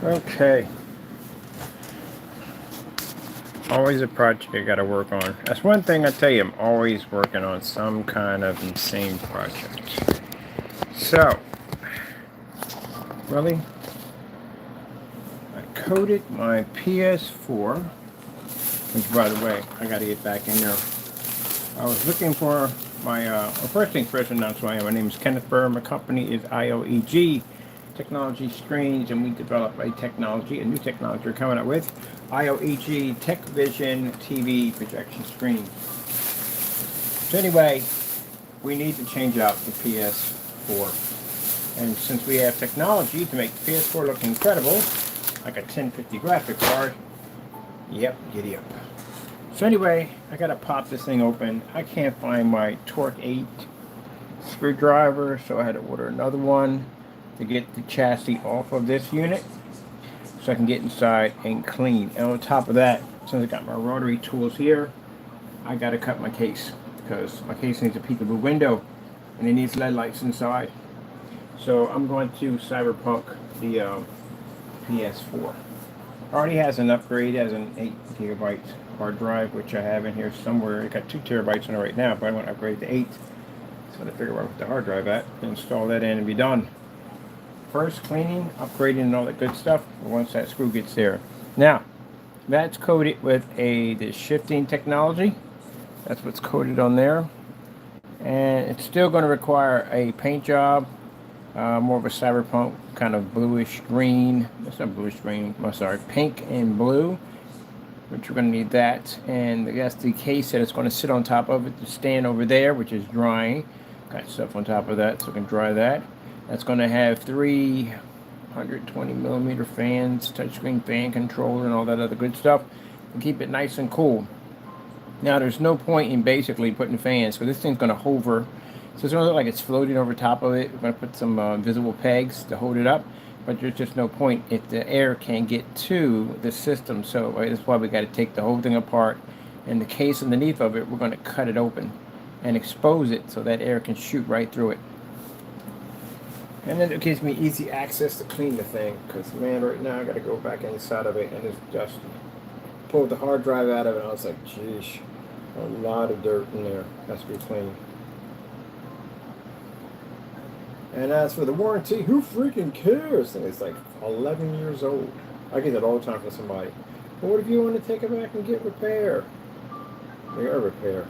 Okay. Always a project I gotta work on. That's one thing I tell you, I'm always working on some kind of insane project. So, really, I coded my PS4, which by the way, I gotta get back in there. I was looking for my, well, first thing first, announce who I am. My name is Kenneth Burr. My company is ILEG Technology Screens, and we develop a new technology we're coming up with. ILEG Tech Vision TV projection screen. So anyway, we need to change out the PS4. And since we have technology to make the PS4 look incredible, like a 1050 graphic card, yep, giddy up. So anyway, I gotta pop this thing open. I can't find my Torque 8 screwdriver, so I had to order another one to get the chassis off of this unit so I can get inside and clean. And on top of that, since I got my rotary tools here, I gotta cut my case because my case needs a peekaboo window and it needs LED lights inside. So I'm going to cyberpunk the PS4. Already has an upgrade, has an 8 gigabyte hard drive, which I have in here somewhere. I got 2 terabytes in it right now, but I want to upgrade to 8. So I figure where I put the hard drive at, install that in and be done. First cleaning, upgrading and all that good stuff once that screw gets there. Now, that's coated with the shifting technology. That's what's coated on there. And it's still going to require a paint job. More of a cyberpunk kind of bluish green. That's not bluish green. I'm sorry, pink and blue. Which we're going to need that. And that's the case that it's going to sit on top of it to stand over there, which is drying. Got stuff on top of that so we can dry that. That's going to have 3 120 millimeter fans, touchscreen fan controller, and all that other good stuff to keep it nice and cool. Now, there's no point in basically putting fans because this thing's going to hover. So it's going to look like it's floating over top of it. We're going to put some visible pegs to hold it up, but there's just no point if the air can't get to the system. So that's why we got to take the whole thing apart. And the case underneath of it, we're going to cut it open and expose it so that air can shoot right through it. And then it gives me easy access to clean the thing because, man, right now I got to go back inside of it and it's just pulled the hard drive out of it. And I was like, geez, a lot of dirt in there has to be cleaned. And as for the warranty, who freaking cares? And it's like 11 years old. I get that all the time from somebody. But what if you want to take it back and get repair? They got repair.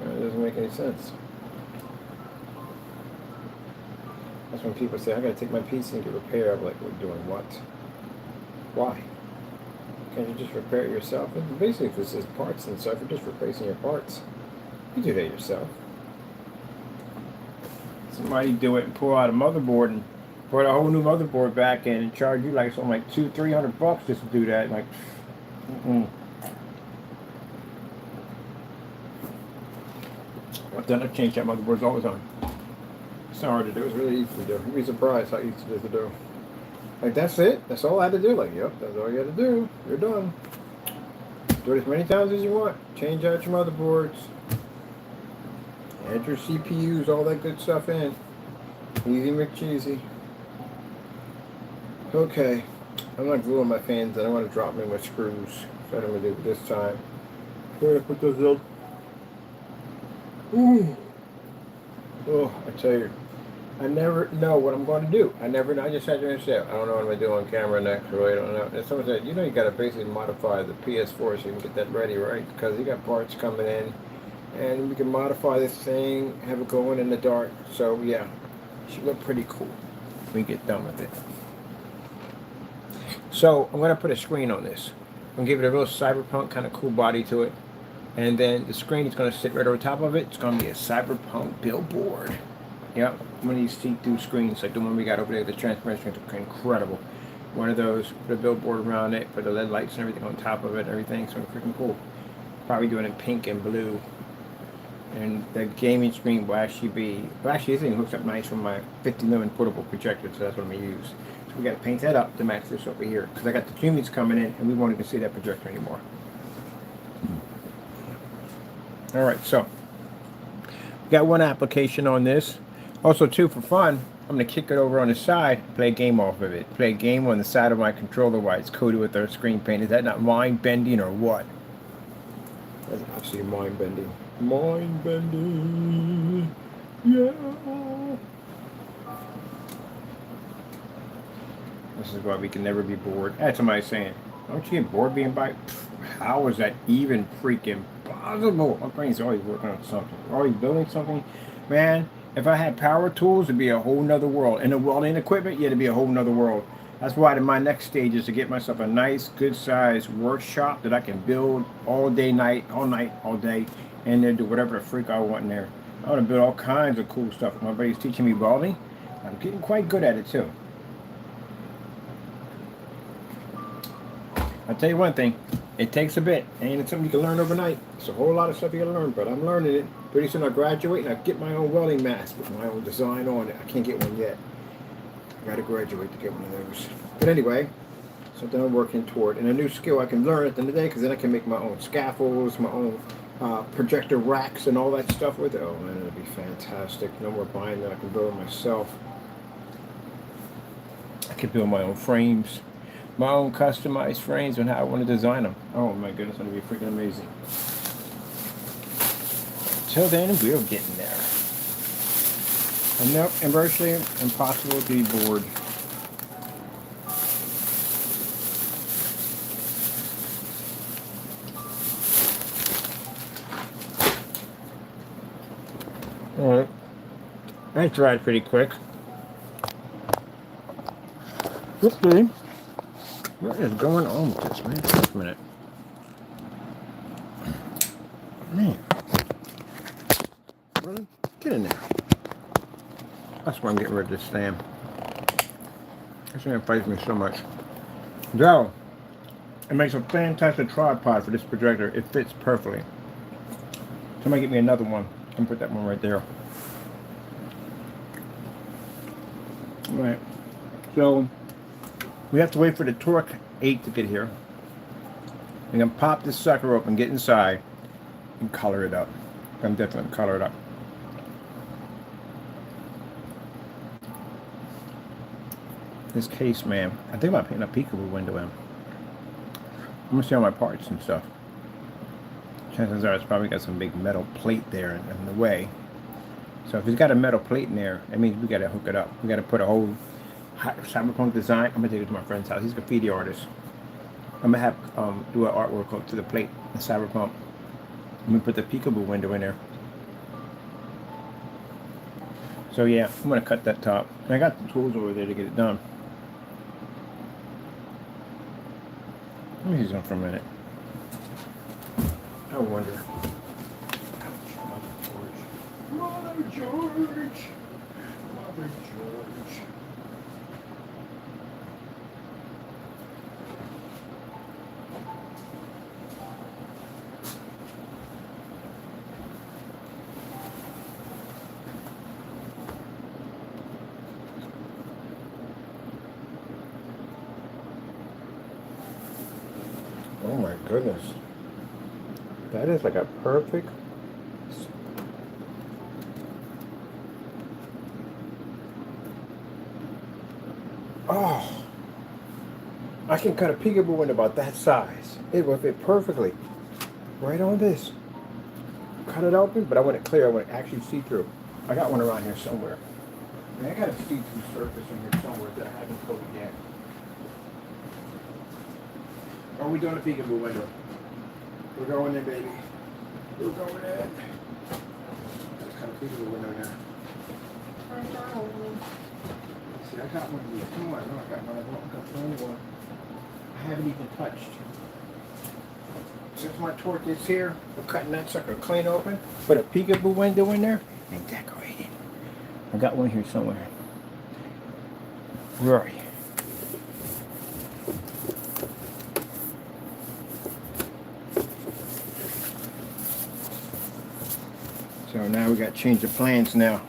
It doesn't make any sense. That's when people say, I gotta take my PC and get repair. I'm like, we're doing what? Why? Can't you just repair it yourself? And basically, this is parts and stuff. You're just replacing your parts. You do that yourself. Somebody do it and pull out a motherboard and put a whole new motherboard back in and charge you like something like $200-300 just to do that. Like, I've done. I've changed that motherboards all the time. It's not hard to do. It's really easy to do. You'd be surprised how easy it is to do. Like, that's it. That's all I had to do. Like, yep, that's all you had to do. You're done. Do it as many times as you want. Change out your motherboards. Add your CPUs, all that good stuff in. Easy McCheesy. Okay. I'm not gluing my fans. I don't want to drop me my screws. So I'm going to do it this time. I'm going to put those up. Ooh. Oh, I tell you. I never know what I'm going to do. I just had to say, I don't know what I'm going to do on camera next, or I don't know. And someone said, you know, you got to basically modify the PS4 so you can get that ready, right? Because you got parts coming in. And we can modify this thing, have it going in the dark. So, yeah, it should look pretty cool when we get done with it. So, I'm going to put a screen on this. I'm going to give it a real cyberpunk kind of cool body to it. And then the screen is going to sit right over top of it. It's going to be a cyberpunk billboard. Yep, one of these see-through screens like the one we got over there, the transparent screens are incredible. One of those, put a billboard around it, put the LED lights and everything on top of it and everything, so it's freaking cool. Probably doing it in pink and blue. And the gaming screen will actually be, this thing hooks up nice from my 50mm portable projector, so that's what I'm going to use. So we got to paint that up to match this over here, because I got the humans coming in and we won't even see that projector anymore. Alright, so we got one application on this. Also, too, for fun, I'm going to kick it over on the side, play a game off of it. Play a game on the side of my controller while it's coated with our screen paint. Is that not mind bending or what? That's absolutely mind bending. Mind bending. Yeah. This is why we can never be bored. That's somebody saying, don't you get bored being by? How is that even freaking possible? My brain's always working on something. Always building something. Man, if I had power tools, it'd be a whole nother world. And the welding equipment, yeah, it'd be a whole nother world. That's why my next stage is to get myself a nice, good sized workshop that I can build all day, all night, all day, and then do whatever the freak I want in there. I want to build all kinds of cool stuff. My buddy's teaching me welding. I'm getting quite good at it too. I'll tell you one thing, it takes a bit. Ain't something you can learn overnight. It's a whole lot of stuff you gotta learn, but I'm learning it. Pretty soon I'll graduate and I'll get my own welding mask with my own design on it. I can't get one yet. I gotta graduate to get one of those. But anyway, something I'm working toward. And a new skill I can learn at the end of the day, because then I can make my own scaffolds, my own projector racks and all that stuff with it. Oh man, it'll be fantastic. No more buying that, I can build it myself. I can build my own frames. My own customized frames and how I want to design them. Oh my goodness, it's going to be freaking amazing. Till then, we're getting there. And nope, and virtually impossible to be bored. Alright. That dried pretty quick. Oopsie. What is going on with this, man? Just a minute. Man. Really? Get in there. That's why I'm getting rid of this stand. This thing fights me so much. Joe, it makes a fantastic tripod for this projector. It fits perfectly. Somebody get me another one. I'm gonna put that one right there. Alright. So, we have to wait for the torque 8 to get here. I'm going to pop this sucker open, get inside, and color it up. I'm definitely going to color it up. This case, man, I think about putting a peekaboo window in. I'm going to see all my parts and stuff. Chances are it's probably got some big metal plate there in the way. So if it's got a metal plate in there, that means we got to hook it up. We got to put a whole cyberpunk design. I'm gonna take it to my friend's house. He's a graffiti artist. I'm gonna have do an artwork to the plate in cyberpunk. I'm gonna put the peekaboo window in there. So yeah, I'm gonna cut that top. And I got the tools over there to get it done. Let me use them for a minute. I wonder. Mother George. Mother George. Oh my goodness. That is like a perfect. Oh. I can cut a peekaboo window about that size. It will fit perfectly. Right on this. Cut it open, but I want it clear. I want it actually see through. I got one around here somewhere. I got a see-through surface in here somewhere that I haven't coated yet. Are we doing a peekaboo window? We're going in, baby. We're going in. Let's cut a peekaboo window now. See, I got one of these. Come on, no, I got one. I got plenty one. I haven't even touched. Since my torque is here, we're cutting that sucker clean open. Put a peekaboo window in there and decorate it. I got one here somewhere. Where are you? So now we got to change the plans now.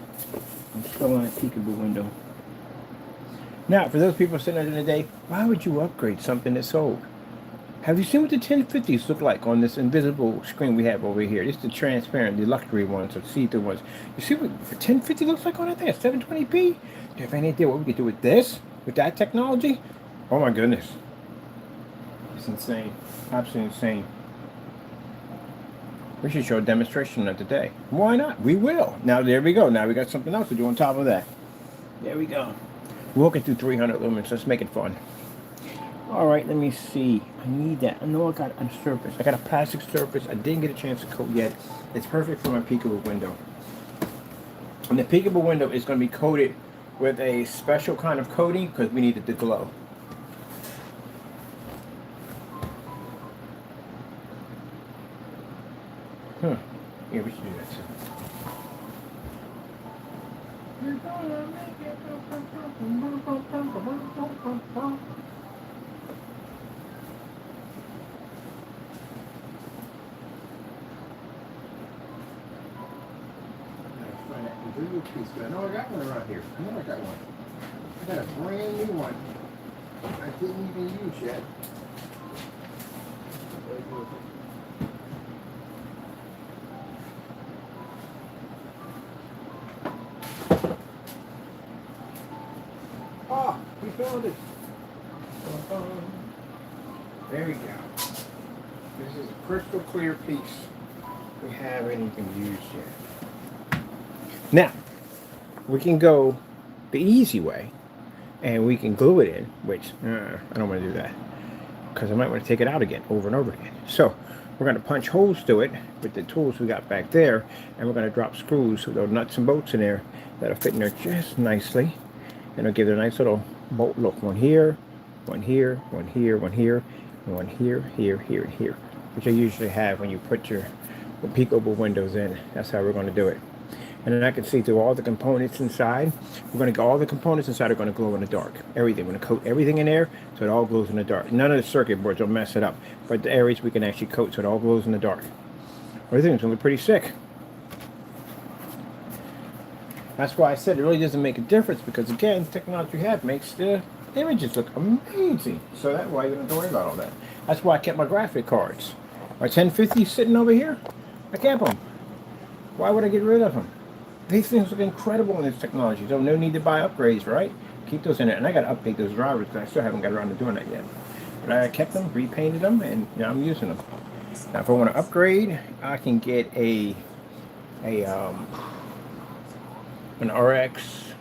I'm still on a peekaboo window. Now, for those people sitting there in the day, why would you upgrade something that's old? Have you seen what the 1050s look like on this invisible screen we have over here? This is the transparent, the luxury ones, or see-through ones. You see what the 1050 looks like on that thing? 720p? Do you have any idea what we could do with this? With that technology? Oh my goodness. It's insane. Absolutely insane. We should show a demonstration of today. Why not? We will. Now there we go. Now we got something else to do on top of that. There we go. We're working through 300 lumens. Let's make it fun. All right, let me see. I need that. I know I got a surface. I got a plastic surface. I didn't get a chance to coat yet. It's perfect for my peekable window. And the peekable window is going to be coated with a special kind of coating because we need it to glow. Yeah, we should do that too. I know I got one around here. I know I got one. I got a brand new one. I didn't even use yet. Oh, we found it. There we go. This is a crystal clear piece. We haven't even used yet. Now, we can go the easy way, and we can glue it in, which I don't want to do that, because I might want to take it out again, over and over again. So, we're going to punch holes through it with the tools we got back there, and we're going to drop screws, so those nuts and bolts in there that'll fit in there just nicely, and it'll give it a nice little bolt look. One here, one here, one here, one here, and one here, here, here, and here, which I usually have when you put your peekable windows in. That's how we're going to do it. And then I can see through all the components inside. We're going to go, all the components inside are going to glow in the dark. Everything. We're going to coat everything in there so it all glows in the dark. None of the circuit boards will mess it up. But the areas we can actually coat so it all glows in the dark. Everything's going to be pretty sick. That's why I said it really doesn't make a difference, because again, the technology we have makes the images look amazing. So that way you don't have to worry about all that. That's why I kept my graphic cards. My 1050 sitting over here, I kept them. Why would I get rid of them? These things look incredible in this technology, so no need to buy upgrades, right? Keep those in there. And I got to update those drivers, because I still haven't got around to doing that yet. But I kept them, repainted them, and I'm using them. Now, if I want to upgrade, I can get an RX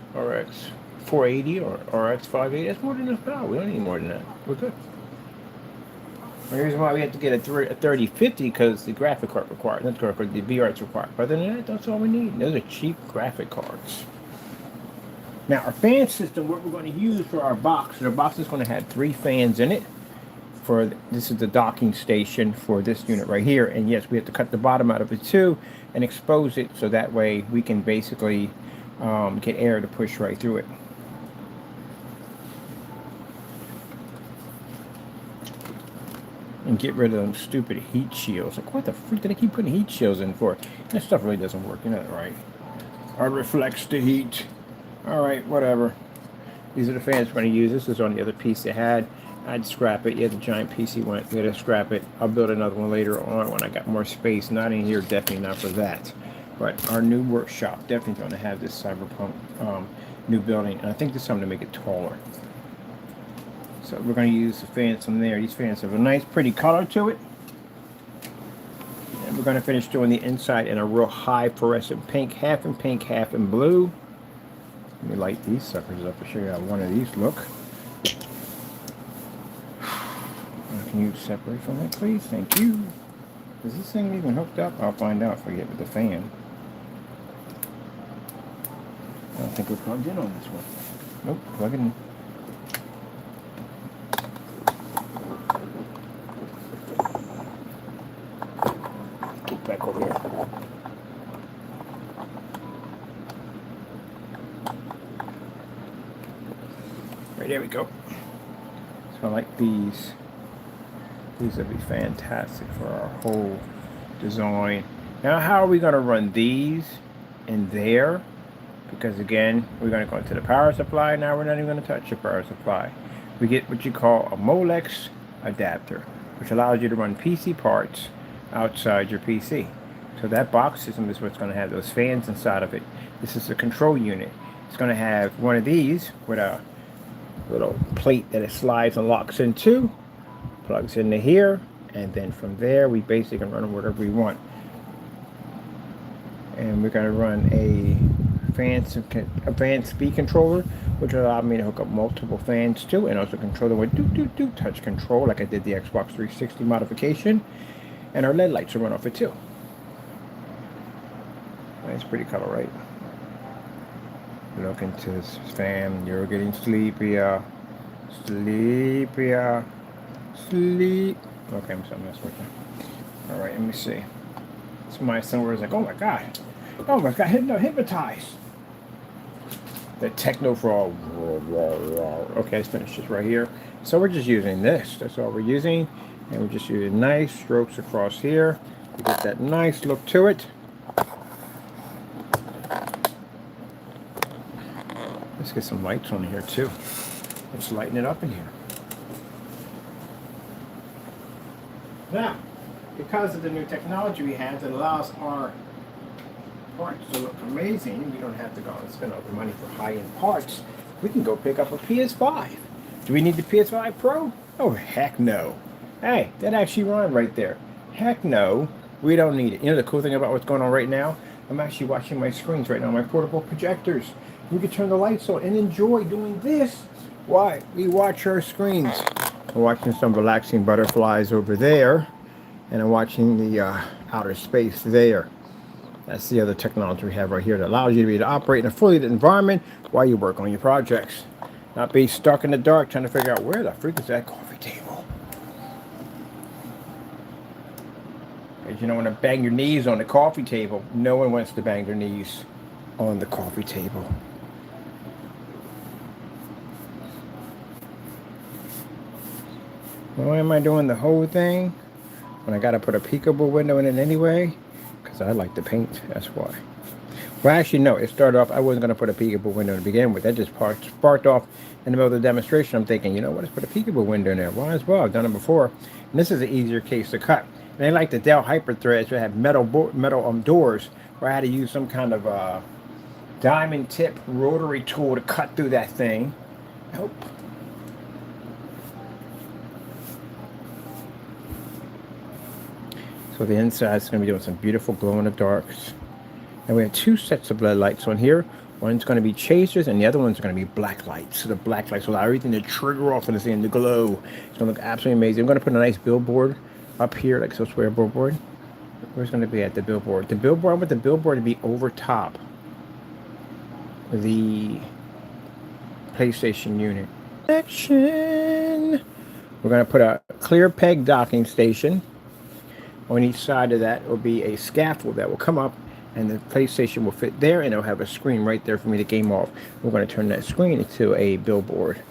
480 or RX 580. That's more than enough power. We don't need more than that. We're good. The reason why we have to get a 3050 because the graphic card required. That's correct. The VR's required. Other than that, that's all we need. Those are cheap graphic cards. Now, our fan system, what we're going to use for our box. The box is going to have 3 fans in it. This is the docking station for this unit right here. And yes, we have to cut the bottom out of it too and expose it so that way we can basically get air to push right through it. And get rid of them stupid heat shields. Like, what the freak did I keep putting heat shields in for? That stuff really doesn't work, you know that, right? It reflects the heat. Alright, whatever. These are the fans we're going to use. This is on the other piece they had. I'd scrap it. Yeah, the giant piece he went. We had to scrap it. I'll build another one later on when I got more space. Not in here, definitely not for that. But our new workshop, definitely going to have this cyberpunk new building. And I think this time to make it taller. So we're going to use the fans from there. These fans have a nice pretty color to it. And we're going to finish doing the inside in a real high fluorescent pink, half in blue. Let me light these suckers up to show you how one of these look. Can you separate from that, please? Thank you. Is this thing even hooked up? I'll find out if I get with the fan. I don't think we're plugged in on this one. Nope, plug it in. Get back over here. Right, there we go. So I like these. These would be fantastic for our whole design. Now, how are we going to run these in there? Because again, we're going to go into the power supply. Now we're not even going to touch the power supply. We get what you call a Molex adapter. which allows you to run PC parts outside your PC. So that box system is what's going to have those fans inside of it. This is the control unit. It's going to have one of these with a little plate that it slides and locks into, plugs into here, and then from there we basically can run whatever we want. And we're going to run a fan speed controller, which will allow me to hook up multiple fans too, and also control them with touch control, like I did the Xbox 360 modification. And our LED lights will run off it too. Nice, pretty color, right? Look into this fan. You're getting sleepier, sleepier, sleep. Okay, I'm sorry, messing with you. All right, let me see. So my son was like, oh my god, hypnotized. The techno frog. Okay, let's finish this right here. So we're just using this. That's all we're using. And we're just using nice strokes across here to get that nice look to it. Let's get some lights on here too. Let's lighten it up in here. Now, because of the new technology we have that allows our parts to look amazing, we don't have to go and spend all the money for high-end parts. We can go pick up a PS5. Do we need the PS5 Pro? Oh, heck no. Hey, that actually rhymed right there. Heck no, we don't need it. You know the cool thing about what's going on right now? I'm actually watching my screens right now, my portable projectors. We can turn the lights on and enjoy doing this. Why? We watch our screens. I'm watching some relaxing butterflies over there, and I'm watching the outer space there. That's the other technology we have right here that allows you to be able to operate in a fully lit environment while you work on your projects. Not be stuck in the dark trying to figure out where the freak is that coffee table. Because you don't want to bang your knees on the coffee table. No one wants to bang their knees on the coffee table. Why am I doing the whole thing when I got to put a peekaboo window in it anyway? Because I like to paint, that's why. Well, actually, no, it started off, I wasn't going to put a peekaboo window to begin with. That just sparked off in the middle of the demonstration. I'm thinking, you know what, let's put a peekaboo window in there. Why as well? I've done it before. And this is an easier case to cut. And they like the Dell Hyper Threads that have metal doors, where I had to use some kind of diamond tip rotary tool to cut through that thing. Nope. So the inside is going to be doing some beautiful glow in the darks. And we have two sets of LED lights on here. One's going to be chasers and the other one's going to be black lights. So the black lights will allow everything to trigger off and the glow. It's going to look absolutely amazing. I'm going to put a nice billboard up here, like so square billboard. Where's it going to be at the billboard? The billboard, I want the billboard to be over top the PlayStation unit. Action! We're going to put a clear peg docking station. On each side of that will be a scaffold that will come up, and the PlayStation will fit there, and it'll have a screen right there for me to game off. We're going to turn that screen into a billboard,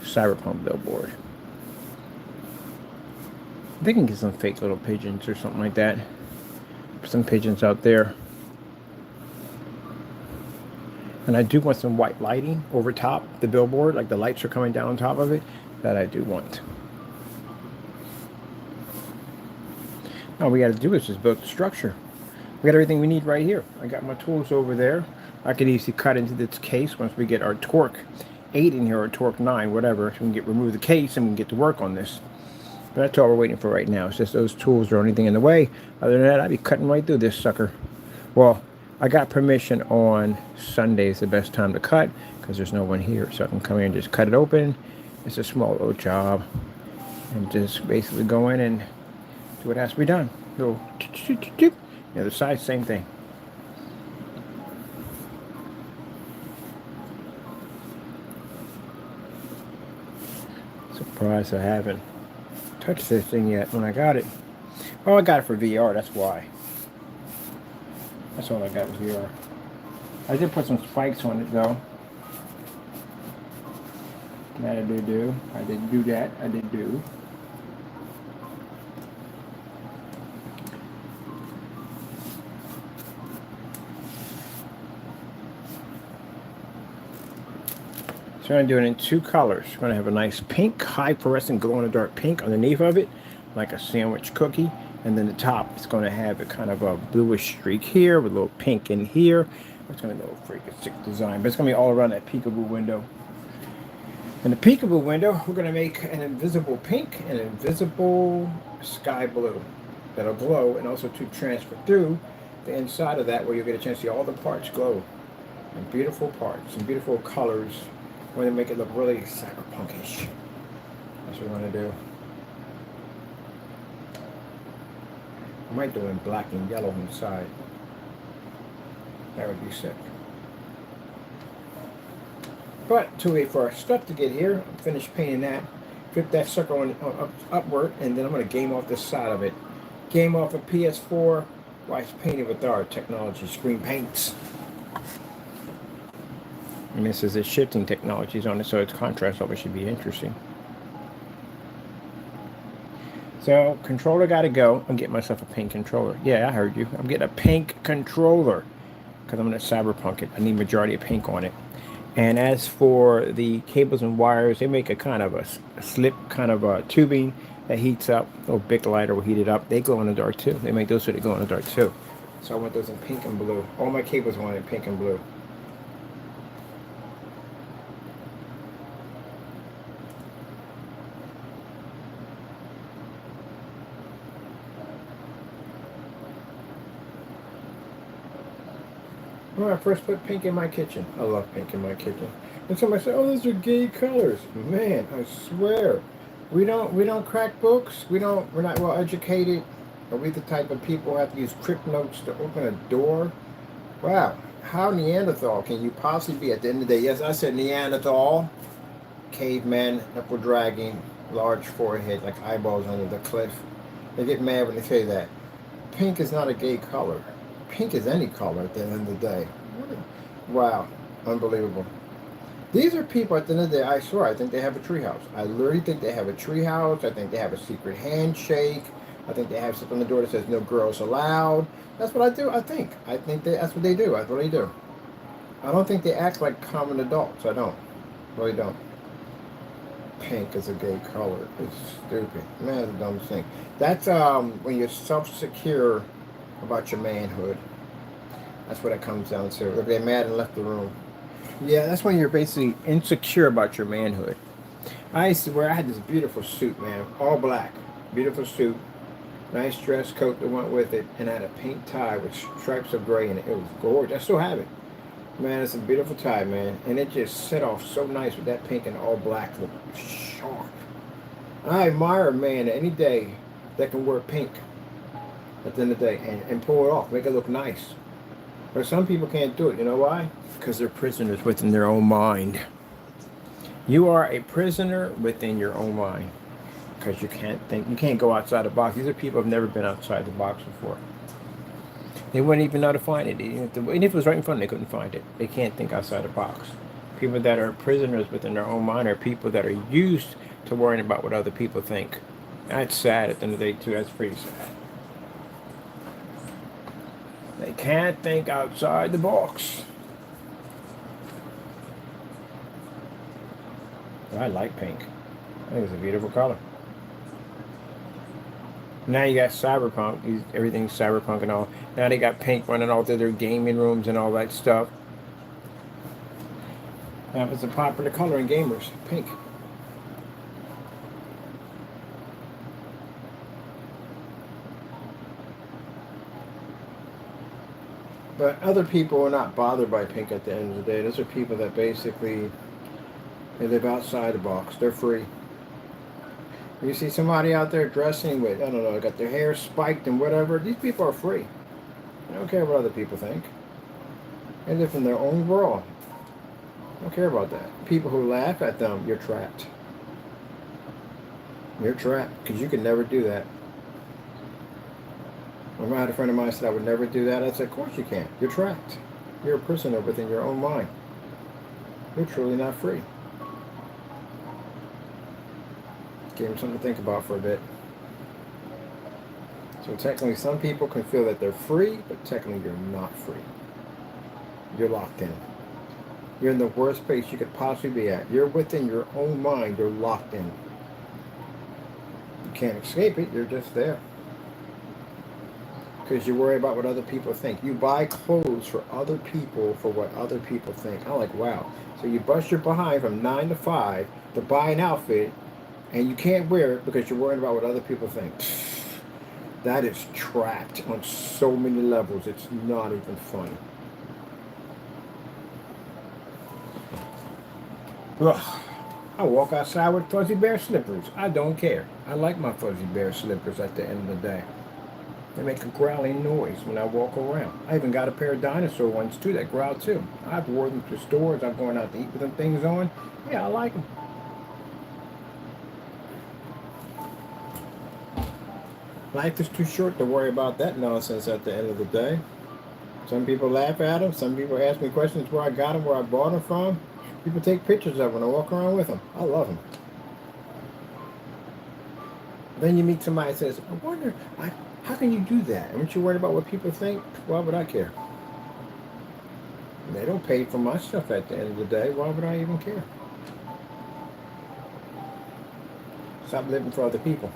cyberpunk billboard. They can get some fake little pigeons or something like that. Some pigeons out there. And I do want some white lighting over top the billboard, like the lights are coming down on top of it. That I do want. All we got to do is just build the structure. We got everything we need right here. I got my tools over there. I could easily cut into this case once we get our torque 8 in here, or torque 9, whatever. So we can remove the case and we can get to work on this. But that's all we're waiting for right now. It's just those tools or anything in the way. Other than that, I'd be cutting right through this sucker. Well, I got permission on Sunday is the best time to cut because there's no one here. So I can come here and just cut it open. It's a small little job. And just basically go in and do what has to be done. Go, the other side, same thing. Surprised I haven't touched this thing yet when I got it. Oh, I got it for VR, that's why. That's all I got with VR. I did put some spikes on it though. That I did do. I did do that. I did do. So I'm going to do it in 2 colors. We're going to have a nice pink, high fluorescent glow in the dark pink underneath of it. like a sandwich cookie. And then the top is going to have a kind of a bluish streak here with a little pink in here. It's going to be a little freaking sick design, but it's going to be all around that peekaboo window. In the peekaboo window, we're going to make an invisible pink and an invisible sky blue that'll glow and also to transfer through the inside of that, where you'll get a chance to see all the parts glow. And beautiful parts and beautiful colors. We're going to make it look really cyberpunkish. That's what we're going to do. I might do it in black and yellow inside. That would be sick. But to wait for our stuff to get here, I'm finished painting that. Flip that sucker on upward, and then I'm going to game off this side of it. Game off a ps4 while it's painted with our technology screen paints. And this is the shifting technologies on it, so its contrast always should be interesting. So, controller got to go. I'm getting myself a pink controller. Yeah, I heard you. I'm getting a pink controller because I'm going to cyberpunk it. I need majority of pink on it. And as for the cables and wires, they make a kind of a slip, kind of a tubing that heats up. A little big lighter will heat it up. They glow in the dark too. They make those so they glow in the dark too. So I want those in pink and blue. All my cables want in pink and blue. When I first put pink in my kitchen, I love pink in my kitchen. And somebody said, "Oh, those are gay colors." Man, I swear, we don't crack books. We're not well educated. Are we the type of people who have to use crypt notes to open a door? Wow, how Neanderthal can you possibly be at the end of the day? Yes, I said Neanderthal, caveman, knuckle dragging, large forehead, like eyeballs under the cliff. They get mad when they say that. Pink is not a gay color. Pink is any color at the end of the day. Wow, unbelievable. These are people at the end of the day, I swear, I think they have a treehouse. I literally think they have a treehouse. I think they have a secret handshake. I think they have something on the door that says no girls allowed. That's what I do, I think. I think that's what they do. I really do. I don't think they act like common adults. I don't. Really don't. Pink is a gay color. It's stupid. Man, that's the dumbest thing. That's when you're self-secure about your manhood. That's what it comes down to. Look, they're mad and left the room. Yeah, that's when you're basically insecure about your manhood. I used to wear, I had this beautiful suit, man, all black. Beautiful suit. Nice dress coat that went with it, and I had a pink tie with stripes of gray in it. It was gorgeous. I still have it. Man, it's a beautiful tie, man. And it just set off so nice with that pink and all black. Look sharp. I admire a man any day that can wear pink at the end of the day and pull it off, make it look nice. But some people can't do it. You know why? Because they're prisoners within their own mind. You are a prisoner within your own mind. Because you can't think, you can't go outside the box. These are people who have never been outside the box before. They wouldn't even know how to find it. And if it was right in front, they couldn't find it. They can't think outside the box. People that are prisoners within their own mind are people that are used to worrying about what other people think. That's sad at the end of the day, too. That's pretty sad. They can't think outside the box. But I like pink. I think it's a beautiful color. Now you got cyberpunk. Everything's cyberpunk and all. Now they got pink running all through their gaming rooms and all that stuff. Now it's a popular color in gamers. Pink. But other people are not bothered by pink at the end of the day. Those are people that basically, they live outside the box. They're free. You see somebody out there dressing with, I don't know, got their hair spiked and whatever. These people are free. They don't care what other people think. They live in their own world. I don't care about that. People who laugh at them, you're trapped. You're trapped because you can never do that. When I had a friend of mine said I would never do that, I said, of course you can't. You're trapped. You're a prisoner within your own mind. You're truly not free. Gave him something to think about for a bit. So technically, some people can feel that they're free, but technically you're not free. You're locked in. You're in the worst place you could possibly be at. You're within your own mind. You're locked in. You can't escape it. You're just there. Because you worry about what other people think. You buy clothes for other people for what other people think. I'm like, wow. So you bust your behind from 9 to 5 to buy an outfit, and you can't wear it because you're worried about what other people think. That is trapped on so many levels. It's not even funny. Ugh. I walk outside with fuzzy bear slippers. I don't care. I like my fuzzy bear slippers at the end of the day. They make a growling noise when I walk around. I even got a pair of dinosaur ones too that growl too. I've worn them to stores. I've gone out to eat with them things on. Yeah, I like them. Life is too short to worry about that nonsense at the end of the day. Some people laugh at them. Some people ask me questions where I got them, where I bought them from. People take pictures of them and I walk around with them. I love them. Then you meet somebody that says, I wonder, how can you do that? Aren't you worried about what people think? Why would I care? They don't pay for my stuff at the end of the day. Why would I even care? Stop living for other people.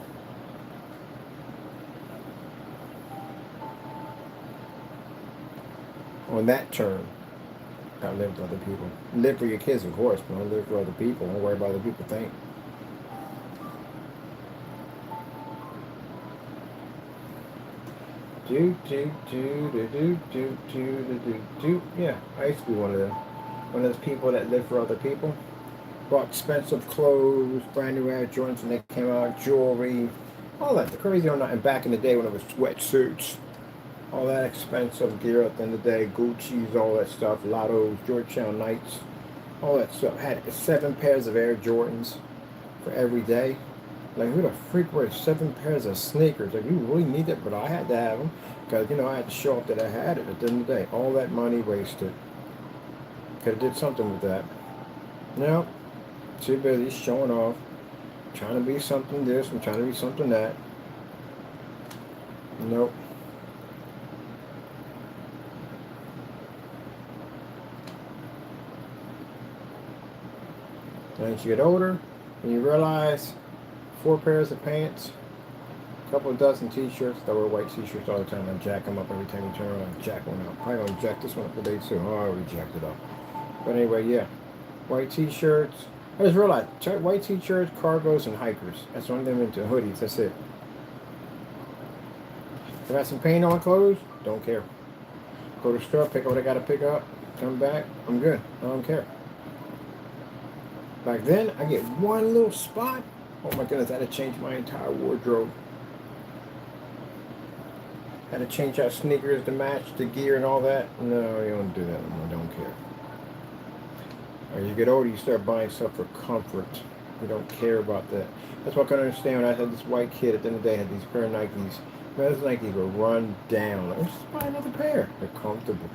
On that term, don't live for other people. Live for your kids, of course, but don't live for other people. Don't worry about what other people think. Yeah, I used to be one of them. One of those people that live for other people. Bought expensive clothes, brand new Air Jordans when they came out, jewelry, all that. The crazy on that. And back in the day when it was sweatsuits, all that expensive gear at the end of the day, Gucci's, all that stuff, Lottos, Georgetown Knights, all that stuff. Had 7 pairs of Air Jordans for every day. Like, who the freak wears 7 pairs of sneakers? Like, you really need it, but I had to have them because, I had to show off that I had it at the end of the day. All that money wasted. Could have did something with that. No, too busy showing off, trying to be something this and trying to be something that. Nope. And as you get older, and you realize 4 pairs of pants, a couple of dozen t-shirts. I wear white t-shirts all the time. I jack them up every time you turn around. I jack one up. Probably gonna jack this one up today too. Oh, I already jacked it up. But anyway, yeah. White t-shirts. I just realized, white t-shirts, cargos, and hikers. That's one of them into hoodies. That's it. If I got some paint on clothes, don't care. Go to the store, pick up what I gotta pick up, come back, I'm good. I don't care. Back then, I get one little spot. Oh my goodness, I had to change my entire wardrobe. Had to change out sneakers to match the gear and all that. No, you don't do that anymore. I don't care. As you get older, you start buying stuff for comfort. You don't care about that. That's what I can understand when I had this white kid at the end of the day, had these pair of Nikes. Man, those Nikes were run down. Let's just buy another pair. They're comfortable.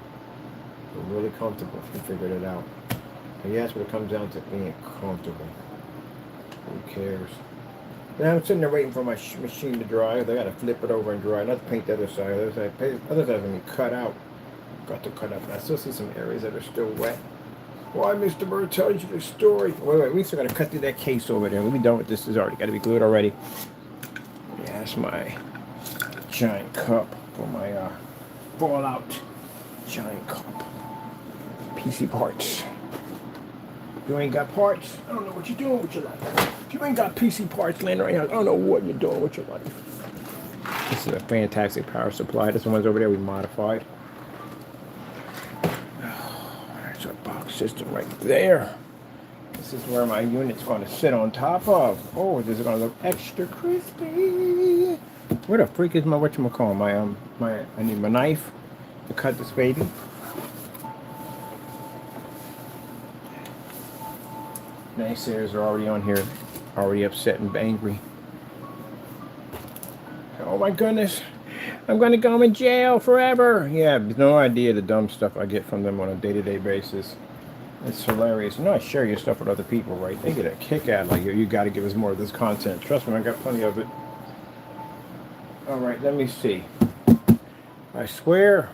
They're really comfortable. We figured it out. And yes, when it comes down to being comfortable. Who cares? Now I'm sitting there waiting for my machine to dry. I got to flip it over and dry. Not to paint the other side. The other side has been cut out. Got to cut up. I still see some areas that are still wet. Why, Mr. Bird tells you the story. Wait. We still got to cut through that case over there. We'll be done with this. It's already got to be glued already. Yeah, that's my giant cup for my Fallout giant cup. PC parts. If you ain't got parts, I don't know what you're doing with your life. If you ain't got PC parts laying around, I don't know what you're doing with your life. This is a fantastic power supply. This one's over there we modified. Oh, there's our box system right there. This is where my unit's going to sit on top of. Oh, this is going to look extra crispy. Where the freak is my whatchamacallit? I need my knife to cut this baby. Naysayers are already on here, already upset and angry. Oh my goodness, I'm going to go in jail forever. Yeah, no idea the dumb stuff I get from them on a day-to-day basis. It's hilarious. I share your stuff with other people, right? They get a kick out of like, you got to give us more of this content. Trust me, I got plenty of it. All right, let me see. I swear,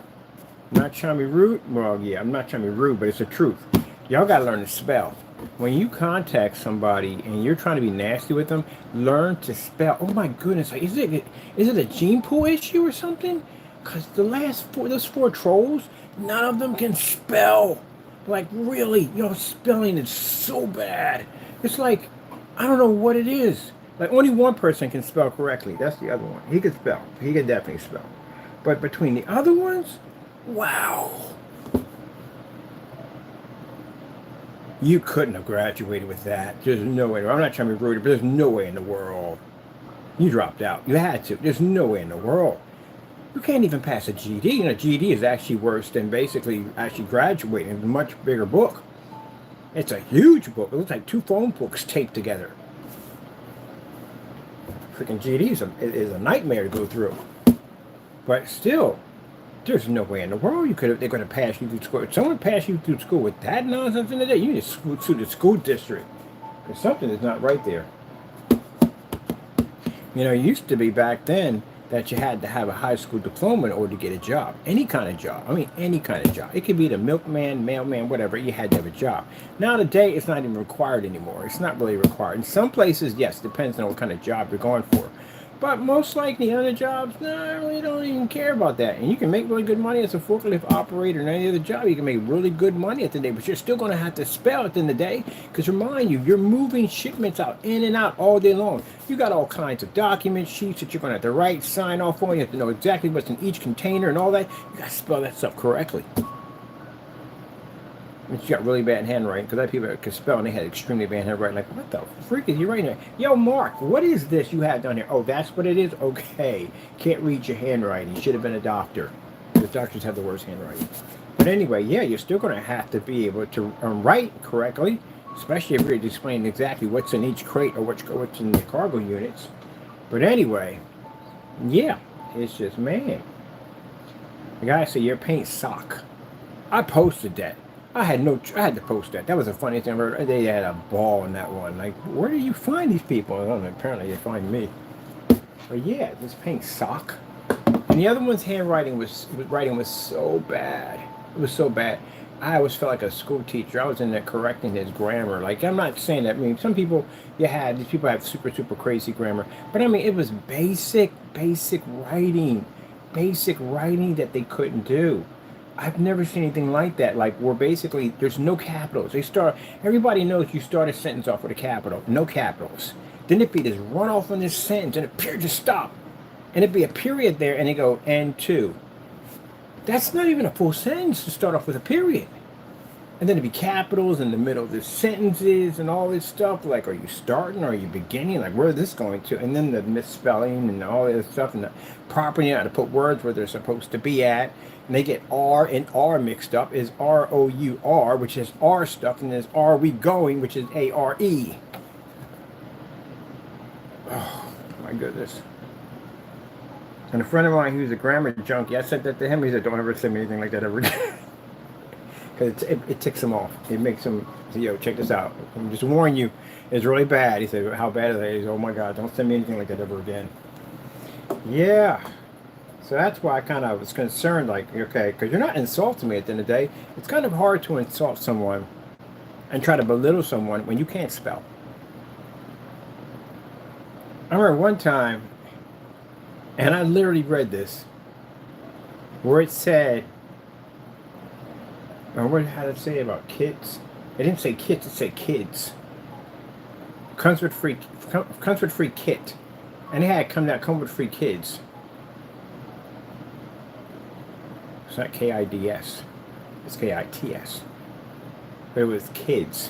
I'm not trying to be rude. Well, yeah, I'm not trying to be rude, but it's the truth. Y'all got to learn to spell. when you contact somebody and you're trying to be nasty with them, learn to spell. Oh my goodness, like, is it a gene pool issue or something? Because those four trolls, none of them can spell. Like really, your spelling is so bad. It's like, I don't know what it is. Like only one person can spell correctly. That's the other one. He can spell. He can definitely spell. But between the other ones, wow. You couldn't have graduated with that. There's no way. I'm not trying to be rude, but there's no way in the world. You dropped out. You had to. There's no way in the world. You can't even pass a GED. You know, GED is actually worse than basically actually graduating. It's a much bigger book. It's a huge book. It looks like two phone books taped together. Freaking GED is a nightmare to go through. But still, there's no way in the world they're going to pass you through school. If someone pass you through school with that nonsense in the day, you need to sue the school district. Because something is not right there. You know, it used to be back then that you had to have a high school diploma in order to get a job. Any kind of job. I mean, any kind of job. It could be the milkman, mailman, whatever. You had to have a job. Now today, it's not even required anymore. It's not really required. In some places, yes, depends on what kind of job you're going for. But most likely other jobs, no, I really don't even care about that. And you can make really good money as a forklift operator and any other job. You can make really good money at the end of the day, but you're still going to have to spell at the end of the day. Because remind you, you're moving shipments out, in and out all day long. You got all kinds of document sheets that you're going to have to write, sign off on. You have to know exactly what's in each container and all that. You got to spell that stuff correctly. And she got really bad handwriting because I had people that could spell and they had extremely bad handwriting. Like, what the freak is you writing there? Yo, Mark, what is this you have down here? Oh, that's what it is? Okay. Can't read your handwriting. You should have been a doctor. Because doctors have the worst handwriting. But anyway, yeah, you're still going to have to be able to write correctly, especially if you're explaining exactly what's in each crate or what's in the cargo units. But anyway, yeah, it's just, man. The guy said, your paint sock. I posted that. I had to post that. That was the funniest thing ever. They had a ball in that one. Like, where do you find these people? I don't know, apparently they find me. But yeah, this paint sock. And the other one's handwriting was so bad. It was so bad. I always felt like a school teacher. I was in there correcting his grammar. Like, I'm not saying that. I mean, some people, these people have super, super crazy grammar. But I mean, it was basic writing. Basic writing that they couldn't do. I've never seen anything like that. Like, where basically there's no capitals. Everybody knows you start a sentence off with a capital, no capitals. Then it'd be this run off on this sentence and a period just stop. And it'd be a period there and they go, and two. That's not even a full sentence to start off with a period. And then it'd be capitals in the middle of the sentences and all this stuff. Like, are you starting? Are you beginning? Like, where is this going to? And then the misspelling and all this stuff and the property, how to put words where they're supposed to be at. And they get R and R mixed up. Is R-O-U-R, which is R stuff, and there's Are We Going, which is A-R-E. Oh, my goodness. And a friend of mine who's a grammar junkie, I said that to him. He said, don't ever send me anything like that ever again. Because it ticks him off. It makes him say, yo, check this out. I'm just warning you, it's really bad. He said, how bad is it? He said, oh my God, don't send me anything like that ever again. Yeah. So that's why I kind of was concerned, like, okay, because you're not insulting me at the end of the day. It's kind of hard to insult someone and try to belittle someone when you can't spell. I remember one time, and I literally read this, where it said, or what had it say about kids? It didn't say kids, it said kids. Comfort free kit. And it had comfort free kids. It's not K-I-D-S. It's K-I-T-S. But it was kids.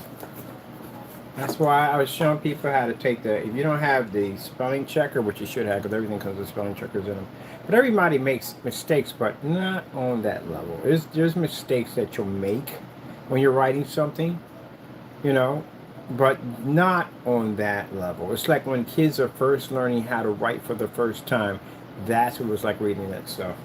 That's why I was showing people how to take if you don't have the spelling checker, which you should have, because everything comes with spelling checkers in them. But everybody makes mistakes, but not on that level. There's mistakes that you'll make when you're writing something, you know, but not on that level. It's like when kids are first learning how to write for the first time. That's what it was like reading that stuff.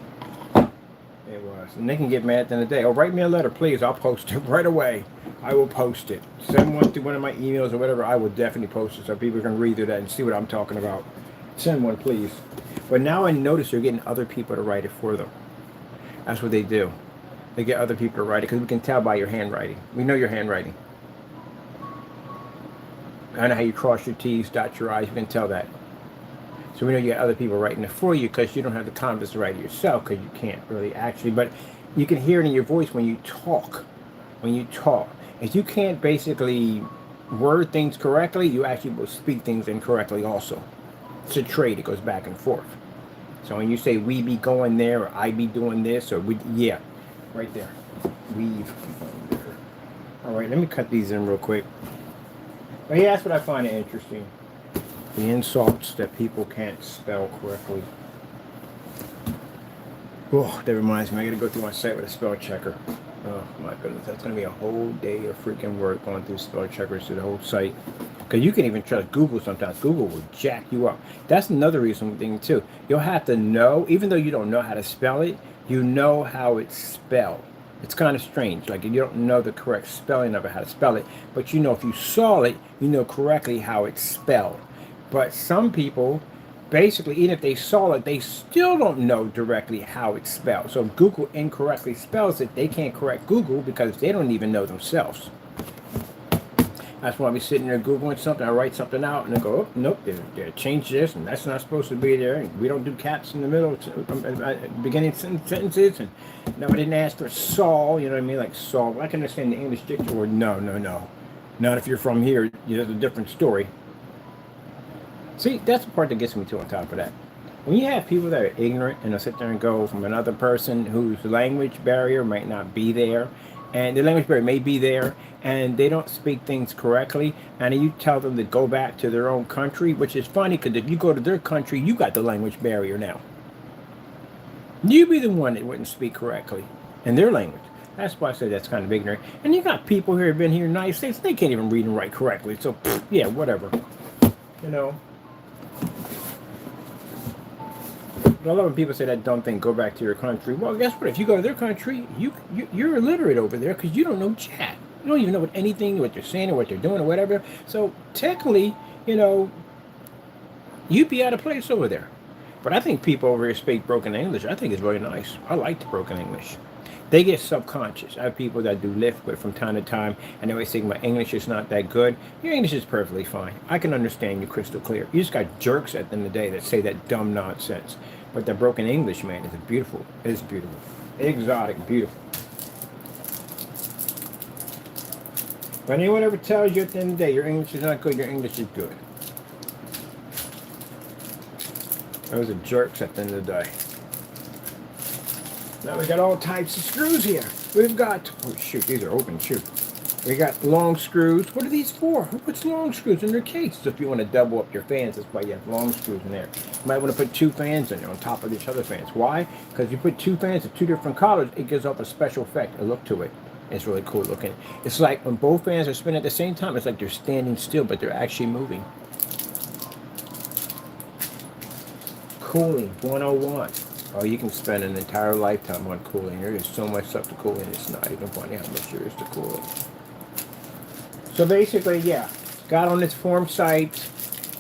It was. And they can get mad at the end of the day. Oh, write me a letter, please. I'll post it right away. I will post it. Send one through one of my emails or whatever. I will definitely post it so people can read through that and see what I'm talking about. Send one, please. But now I notice you're getting other people to write it for them. That's what they do. They get other people to write it because we can tell by your handwriting. We know your handwriting. I know how you cross your T's, dot your I's. You can tell that. So we know you got other people writing it for you because you don't have the confidence to write it yourself because you can't really actually. But you can hear it in your voice when you talk. When you talk, if you can't basically word things correctly, you actually will speak things incorrectly also. It's a trade. It goes back and forth. So when you say we be going there or I be doing this or we, yeah, right there. We've going there. All right, let me cut these in real quick. But yeah, that's what I find interesting. The insults that people can't spell correctly. Oh, that reminds me, I gotta go through my site with a spell checker. Oh my goodness, that's gonna be a whole day of freaking work going through spell checkers through the whole site. Because you can even trust Google sometimes. Google will jack you up. That's another reason thing too. You'll have to know, even though you don't know how to spell it, you know how it's spelled. It's kind of strange. Like you don't know the correct spelling of it, how to spell it, but you know if you saw it, you know correctly how it's spelled. But some people, basically, even if they saw it, they still don't know directly how it's spelled. So if Google incorrectly spells it, they can't correct Google because they don't even know themselves. That's why I be sitting there Googling something, I write something out, and I go, oh, nope, they changed this, and that's not supposed to be there, and we don't do caps in the middle, beginning sentences, and no, I didn't ask for Saul, you know what I mean, like Saul. I can understand the English dictionary. No. Not if you're from here, there's a different story. See, that's the part that gets me to on top of that. When you have people that are ignorant and they'll sit there and go from another person whose language barrier might not be there, and the language barrier may be there, and they don't speak things correctly, and you tell them to go back to their own country, which is funny because if you go to their country, you got the language barrier now. You be the one that wouldn't speak correctly in their language. That's why I say that's kind of ignorant. And you got people here who have been here in the United States, they can't even read and write correctly. So, yeah, whatever. You know. But I love when people say that dumb thing, go back to your country. Well, guess what? If you go to their country, you're illiterate over there because you don't know jack. You don't even know what they're saying or what they're doing or whatever. So, technically, you'd be out of place over there. But I think people over here speak broken English. I think it's really nice. I like the broken English. They get subconscious. I have people that do lift with from time to time, and they always think my English is not that good. Your English is perfectly fine. I can understand you crystal clear. You just got jerks at the end of the day that say that dumb nonsense. But the broken English, man, is beautiful. It is beautiful. Exotic, beautiful. But anyone ever tells you at the end of the day your English is not good, your English is good. Those are jerks at the end of the day. Now we got all types of screws here. We've got, oh shoot, these are open, shoot. We got long screws. What are these for? Who puts long screws in their case? So if you want to double up your fans, that's why you have long screws in there. You might want to put two fans in there on top of each other fans. Why? Because you put two fans of two different colors, it gives off a special effect, a look to it. It's really cool looking. It's like when both fans are spinning at the same time, it's like they're standing still, but they're actually moving. Cooling 101. Oh, you can spend an entire lifetime on cooling. There is so much stuff to cool in. It's not even funny how much there is to cool in. So basically, yeah, got on this forum site,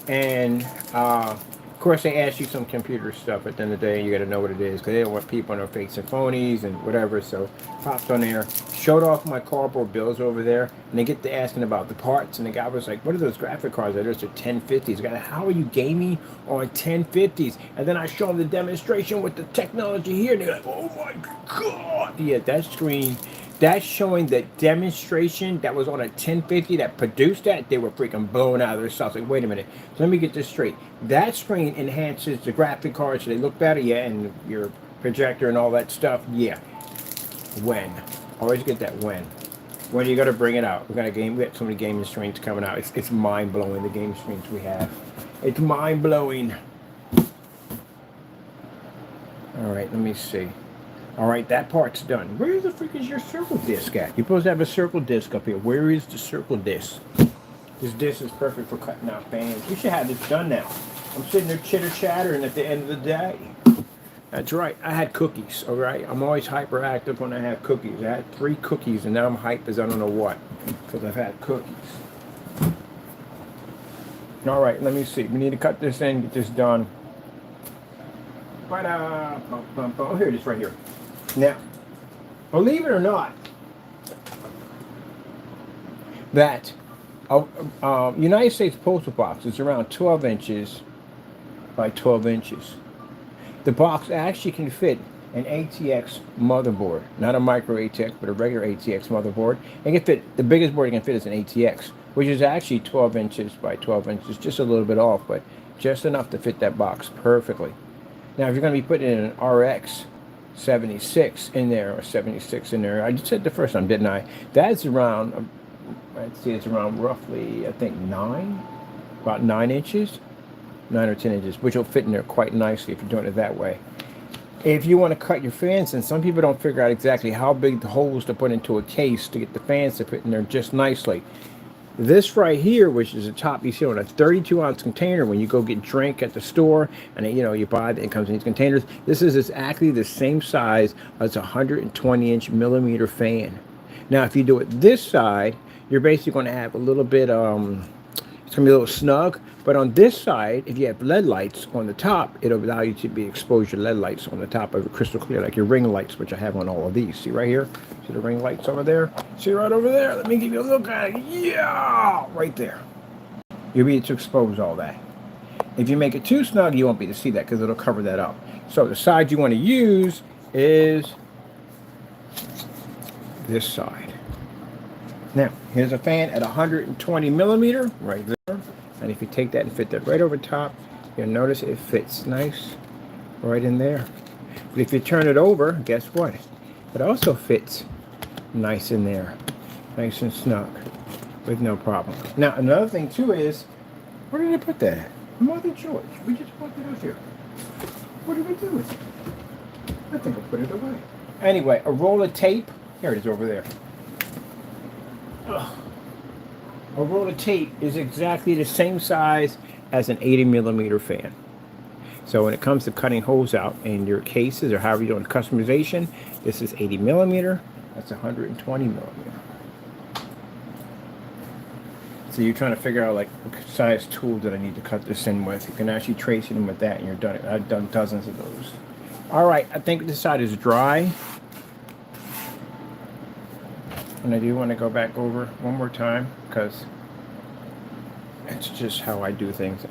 and of course they ask you some computer stuff at the end of the day. You got to know what it is because they don't want people on their fakes and phonies and whatever. So popped on there, showed off my cardboard bills over there, and they get to asking about the parts. And the guy was like, "What are those graphic cards? Those are 1050s." Guy, how are you gaming on 1050s? And then I show them the demonstration with the technology here, and they're like, "Oh my god!" Yeah, that screen. That's showing the demonstration that was on a 1050 that produced that. They were freaking blown out of their stuff. Like, wait a minute. So let me get this straight. That screen enhances the graphic cards so they look better, yeah, and your projector and all that stuff, yeah. When? Always get that when. When you got to bring it out. We got so many gaming screens coming out. It's mind blowing, the game screens we have. It's mind blowing. All right, let me see. All right, that part's done. Where the frick is your circle disc at? You're supposed to have a circle disc up here. Where is the circle disc? This disc is perfect for cutting out fans. You should have this done now. I'm sitting there chitter-chattering at the end of the day. That's right. I had cookies, all right? I'm always hyperactive when I have cookies. I had 3 cookies, and now I'm hyped as I don't know what because I've had cookies. All right, let me see. We need to cut this in, get this done. Oh, here it is right here. Now, believe it or not, that United States Postal Box is around 12 inches by 12 inches. The box actually can fit an ATX motherboard, not a micro ATX, but a regular ATX motherboard. It can fit, the biggest board it can fit is an ATX, which is actually 12 inches by 12 inches, just a little bit off, but just enough to fit that box perfectly. Now, if you're going to be putting in an RX 76 in there, or 76 in there, I just said the first time, didn't I? That's around, I'd say it's around roughly, I think, about 9 inches. 9 or 10 inches, which will fit in there quite nicely if you're doing it that way. If you want to cut your fans in, some people don't figure out exactly how big the holes to put into a case to get the fans to fit in there just nicely. This right here, which is the top you see on a 32-ounce container when you go get drink at the store, and you buy it, it comes in these containers. This is exactly the same size as a 120-inch millimeter fan. Now, if you do it this side, you're basically going to have a little bit, it's going to be a little snug. But on this side, if you have LED lights on the top, it'll allow you to be exposed to LED lights on the top of it crystal clear, like your ring lights, which I have on all of these. See right here? See the ring lights over there? See right over there? Let me give you a look at it. Yeah! Right there. You'll be able to expose all that. If you make it too snug, you won't be able to see that because it'll cover that up. So the side you want to use is this side. Now, here's a fan at 120 millimeter right there. And if you take that and fit that right over top, you'll notice it fits nice right in there. But if you turn it over, guess what? It also fits nice in there. Nice and snug with no problem. Now, another thing too is, where did I put that at? Mother George, we just put it up here. What did we do with it? I think I put it away. Anyway, a roll of tape. Here it is over there. Ugh. A roll of tape is exactly the same size as an 80 millimeter fan. So when it comes to cutting holes out in your cases or however you're doing customization, this is 80 millimeter, that's 120 millimeter. So you're trying to figure out like what size tool that I need to cut this in with. You can actually trace it in with that and you're done. I've done dozens of those. All right, I think this side is dry. And I do want to go back over one more time because it's just how I do things.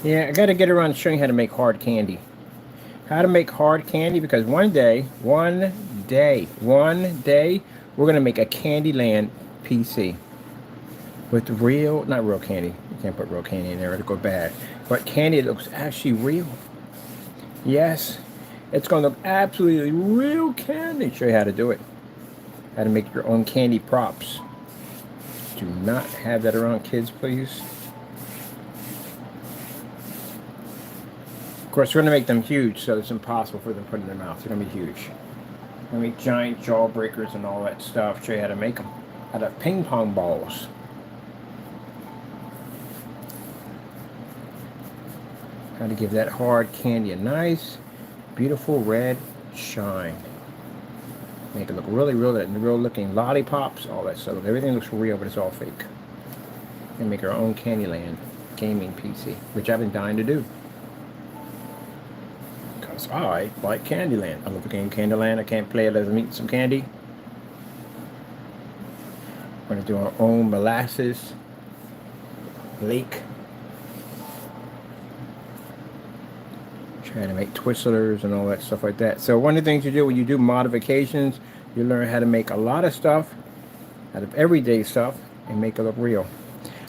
Yeah, I got to get around to showing you how to make hard candy. How to make hard candy, because one day, we're going to make a Candyland PC with real, not real candy. You can't put real candy in there, it'll go bad. But candy that looks actually real. Yes, it's going to look absolutely real candy. Show you how to do it. How to make your own candy props. Do not have that around kids, please. Of course, we're going to make them huge, so it's impossible for them to put in their mouth. They're going to be huge. We're going to make giant jaw breakers and all that stuff. Show you how to make them out of ping pong balls. How to give that hard candy a nice, beautiful red shine. Make it look really real, real looking lollipops, all that stuff. Everything looks real, but it's all fake. And make our own Candyland gaming PC, which I've been dying to do. Because I like Candyland. I love the game Candyland. I can't play it as I'm eating some candy. We're going to do our own molasses lake. Trying to make Twizzlers and all that stuff like that. So one of the things you do when you do modifications, you learn how to make a lot of stuff out of everyday stuff and make it look real.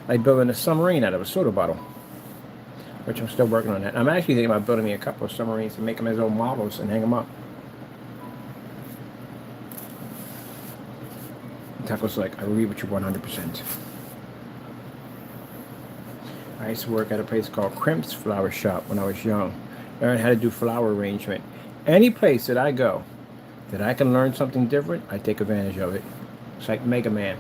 Like building a submarine out of a soda bottle, which I'm still working on that. I'm actually thinking about building me a couple of submarines and make them as old models and hang them up. And Taco's like, I agree with you 100%. I used to work at a place called Crimp's Flower Shop when I was young. Learn how to do flower arrangement. Any place that I go that I can learn something different, I take advantage of it. It's like Mega Man.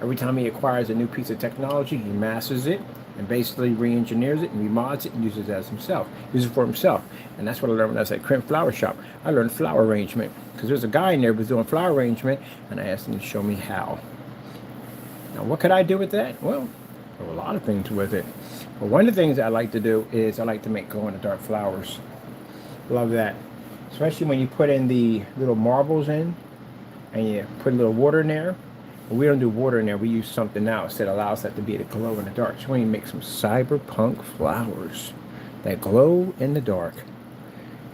Every time he acquires a new piece of technology, he masters it and basically re-engineers it and remods it and uses it as himself. Uses it for himself. And that's what I learned when I was at Crimp Flower Shop. I learned flower arrangement because there's a guy in there who was doing flower arrangement and I asked him to show me how. Now what could I do with that? Well, there were a lot of things with it. But one of the things I like to do is I like to make glow-in-the-dark flowers. Love that. especially when you put in the little marbles in and you put a little water in there. But we don't do water in there. We use something else that allows that to be to glow in the dark. So when you make some cyberpunk flowers that glow in the dark,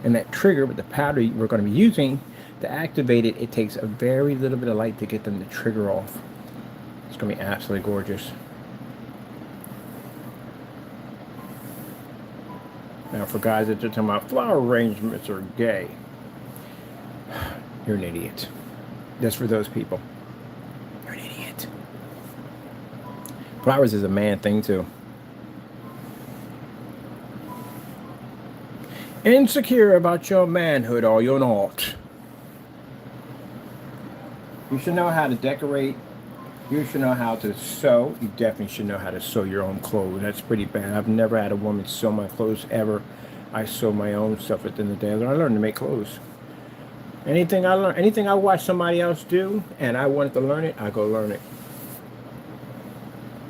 and that trigger with the powder we're going to be using to activate it, it takes a very little bit of light to get them to trigger off. It's going to be absolutely gorgeous. Now for guys that are talking about flower arrangements are gay, you're an idiot. That's for those people. You're an idiot. Flowers is a man thing too. Insecure about your manhood or you're not. You should know how to decorate. You should know how to sew. You definitely should know how to sew your own clothes. That's pretty bad. I've never had a woman sew my clothes ever. I sew my own stuff at the end of the day. I learned to make clothes. Anything I learn, anything I watch somebody else do and I wanted to learn it, I go learn it.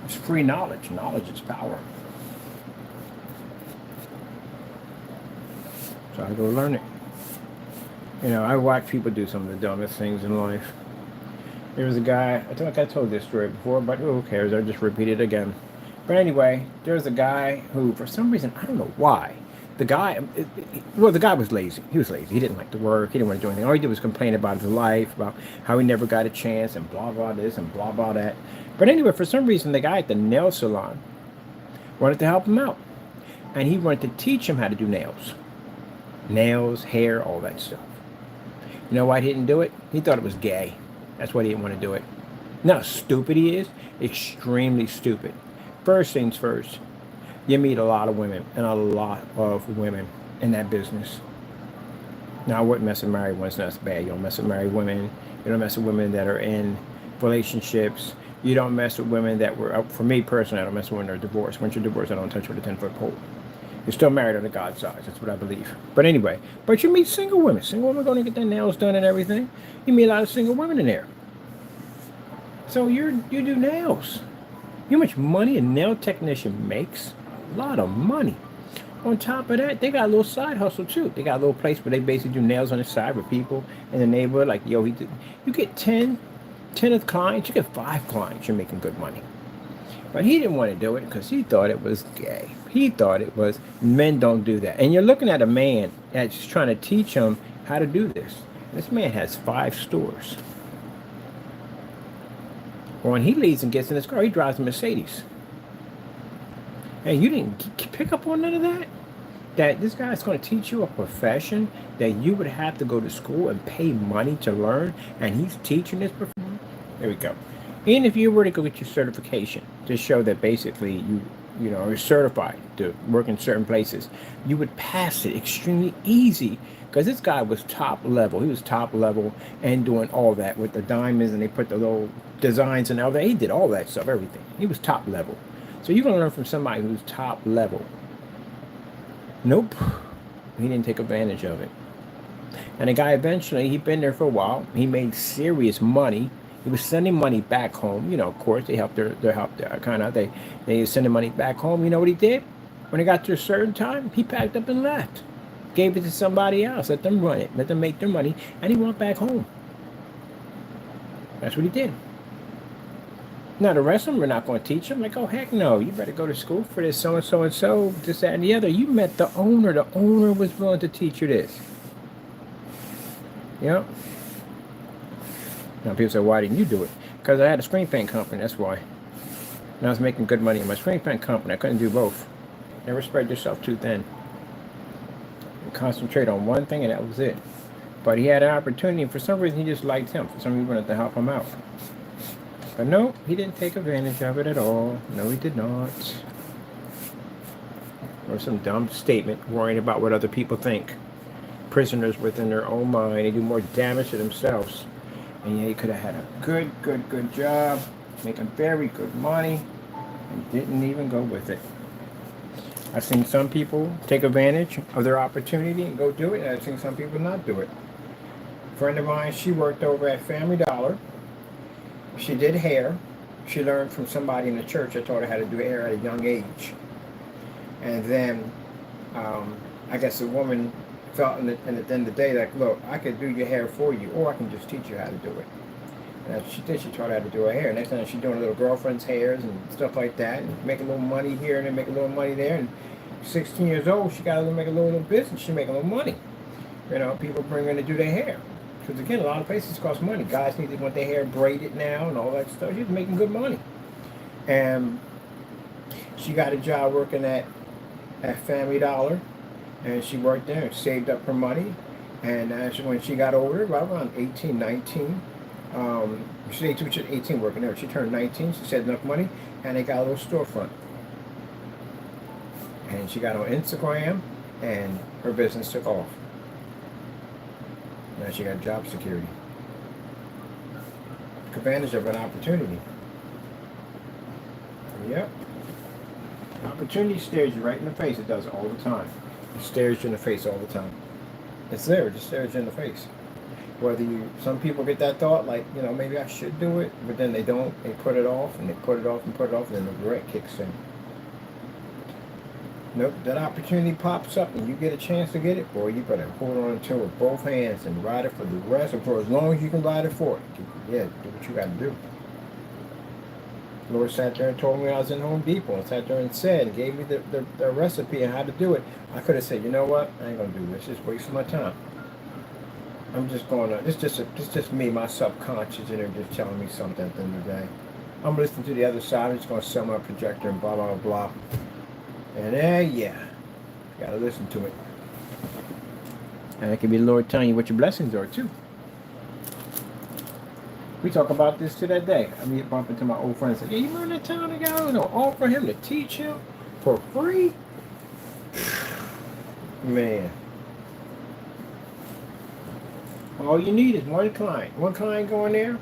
It's free knowledge. Knowledge is power. So I go learn it. You know, I watch people do some of the dumbest things in life. There was a guy, I think I told this story before, but who cares? I'll just repeat it again. But anyway, there was a guy who, for some reason, I don't know why, the guy was lazy. He was lazy. He didn't like to work. He didn't want to do anything. All he did was complain about his life, about how he never got a chance, and blah, blah this, and blah, blah that. But anyway, for some reason, the guy at the nail salon wanted to help him out. And he wanted to teach him how to do nails. Nails, hair, all that stuff. You know why he didn't do it? He thought it was gay. That's why he didn't want to do it. You know how stupid he is? Extremely stupid. First things first, you meet a lot of women, and a lot of women in that business. Now, I wouldn't mess with married ones. That's bad. You don't mess with married women. You don't mess with women that are in relationships. You don't mess with women that were, for me personally, I don't mess with women that are divorced. Once you're divorced, I don't touch with a 10-foot pole. You're still married under God's size. That's what I believe. But anyway, but you meet single women. Single women going to get their nails done and everything. You meet a lot of single women in there. So you do nails. You know how much money a nail technician makes? A lot of money. On top of that, they got a little side hustle too. They got a little place where they basically do nails on the side with people in the neighborhood. Like, yo, you get 10 of clients, you get 5 clients, you're making good money. But he didn't want to do it because he thought it was gay. He thought it was, men don't do that. And you're looking at a man that's trying to teach him how to do this. This man has 5 stores. When he leaves and gets in his car, he drives a Mercedes. And you didn't pick up on none of that? That this guy's going to teach you a profession that you would have to go to school and pay money to learn, and he's teaching this profession? There we go. Even if you were to go get your certification to show that basically you know, are certified to work in certain places, you would pass it extremely easy because this guy was top level. He was top level and doing all that with the diamonds, and they put the little designs and all that. He did all that stuff, everything. He was top level. So you're going to learn from somebody who's top level. Nope. He didn't take advantage of it. And the guy eventually, he'd been there for a while. He made serious money. He was sending money back home. You know, of course, they helped they sending money back home. You know what he did? When it got to a certain time, he packed up and left. Gave it to somebody else. Let them run it. Let them make their money. And he went back home. That's what he did. Now, the rest of them are not going to teach him. Like, oh, heck no. You better go to school for this, so-and-so and so, this, that, and the other. You met the owner. The owner was willing to teach you this. Yep. Now, people say, why didn't you do it? Because I had a screen paint company, that's why. And I was making good money in my screen paint company. I couldn't do both. Never spread yourself too thin. Concentrate on one thing, and that was it. But he had an opportunity, and for some reason, he just liked him. For some reason, he wanted to help him out. But no, he didn't take advantage of it at all. No, he did not. Or some dumb statement, worrying about what other people think. Prisoners within their own mind. They do more damage to themselves. And yeah, he could have had a good job, making very good money, and didn't even go with it. I've seen some people take advantage of their opportunity and go do it, and I've seen some people not do it. A friend of mine, she worked over at Family Dollar. She did hair. She learned from somebody in the church that taught her how to do hair at a young age. And then, I guess the woman felt in the end of the day, like, look, I could do your hair for you, or I can just teach you how to do it. And she did. She taught her how to do her hair. Next time she's doing little girlfriend's hairs and stuff like that, and make a little money here and then make a little money there. And 16 years old, she got to make a little business. She make a little money. You know, people bring her in to do their hair. Because again, a lot of places cost money. Guys need to want their hair braided now and all that stuff. She's making good money. And she got a job working at Family Dollar, and she worked there and saved up her money. And when she got older, right around 18, 19, she was 18 working there. She turned 19, she saved enough money, and they got a little storefront. And she got on Instagram, and her business took off. Now she got job security. Took advantage of an opportunity. Yep. Opportunity stares you right in the face. It does all the time. It stares you in the face all the time. It's there. It just stares you in the face. Whether some people get that thought, like, you know, maybe I should do it, but then they don't. They put it off, and they put it off, and put it off, and then the regret kicks in. Nope, that opportunity pops up, and you get a chance to get it, boy, you better hold on to it with both hands and ride it for the rest, or for as long as you can ride it for it. Yeah, do what you got to do. Lord sat there and told me I was in Home Depot, and sat there and said, and gave me the recipe on how to do it. I could have said, you know what, I ain't going to do this. It's just wasting my time. I'm just going to, it's just me, my subconscious in there just telling me something at the end of the day. I'm listening to the other side. I'm just going to sell my projector and blah, blah, blah. And yeah, got to listen to it. And it can be the Lord telling you what your blessings are, too. We talk about this to that day. I mean, bump into my old friend and say, yeah, you remember that time the guy, offer him to teach him for free? Man. All you need is one client. One client go in there,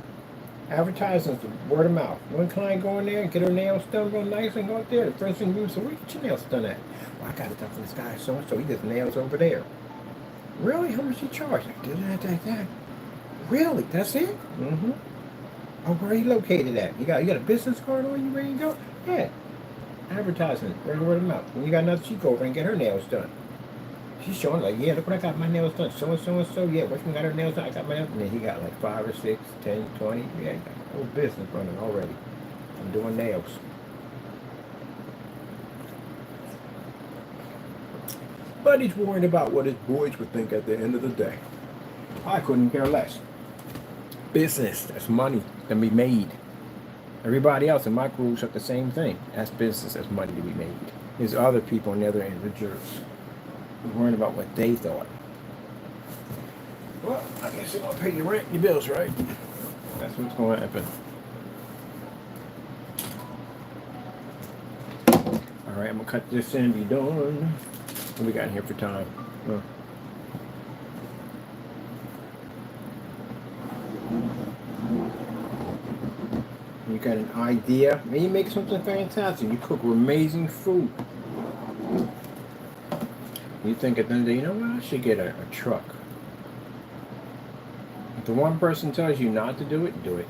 advertisements, word of mouth. One client go in there and get her nails done real nice and go out there. The first thing you say, where you get your nails done at? Well, I got it done from this guy so-and-so. He does nails over there. Really? How much he charge? Like, that. Really? That's it? Mm-hmm. Oh, where are you located at? You got a business card on you ready to go? Yeah. Advertisement, word of mouth. When you got another, she go over and get her nails done. She's showing like, yeah, look what I got my nails done. So and so and so, yeah, which one got her nails done? I got my nails done. And then he got like 5 or 6, 10, 20. Yeah, he got a whole business running already. I'm doing nails. But he's worried about what his boys would think at the end of the day. I couldn't care less. Business, that's money to be made. Everybody else in my group said the same thing. That's business, that's money to be made. There's other people on the other end of the jerks. Worrying about what they thought. Well, I guess you're going to pay your rent and your bills, right? That's what's going to happen. Alright, I'm going to cut this in and be done. What we got in here for time? You got an idea? Maybe you make something fantastic. You cook amazing food. You think at the end of the day, you know what, I should get a truck. If the one person tells you not to do it, do it.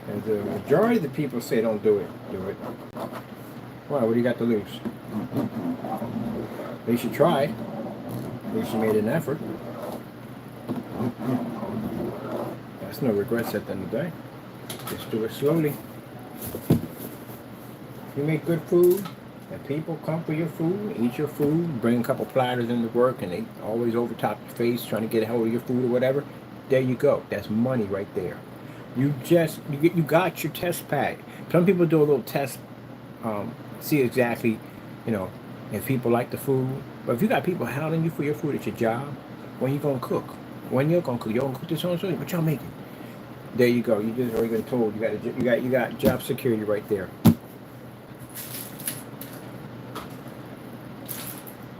And the majority of the people say don't do it, do it. Why, what do you got to lose? At least you tried. At least you made an effort. That's no regrets at the end of the day. Just do it slowly. You make good food, and people come for your food, eat your food, bring a couple platters into work, and they always overtop your face trying to get a hold of your food or whatever. There you go. That's money right there. You got your test pad. Some people do a little test, see exactly, if people like the food. But if you got people hounding you for your food at your job, when you gonna cook? When you're gonna cook? You're gonna cook this on What y'all making? There you go. You just already been told. You got job security right there.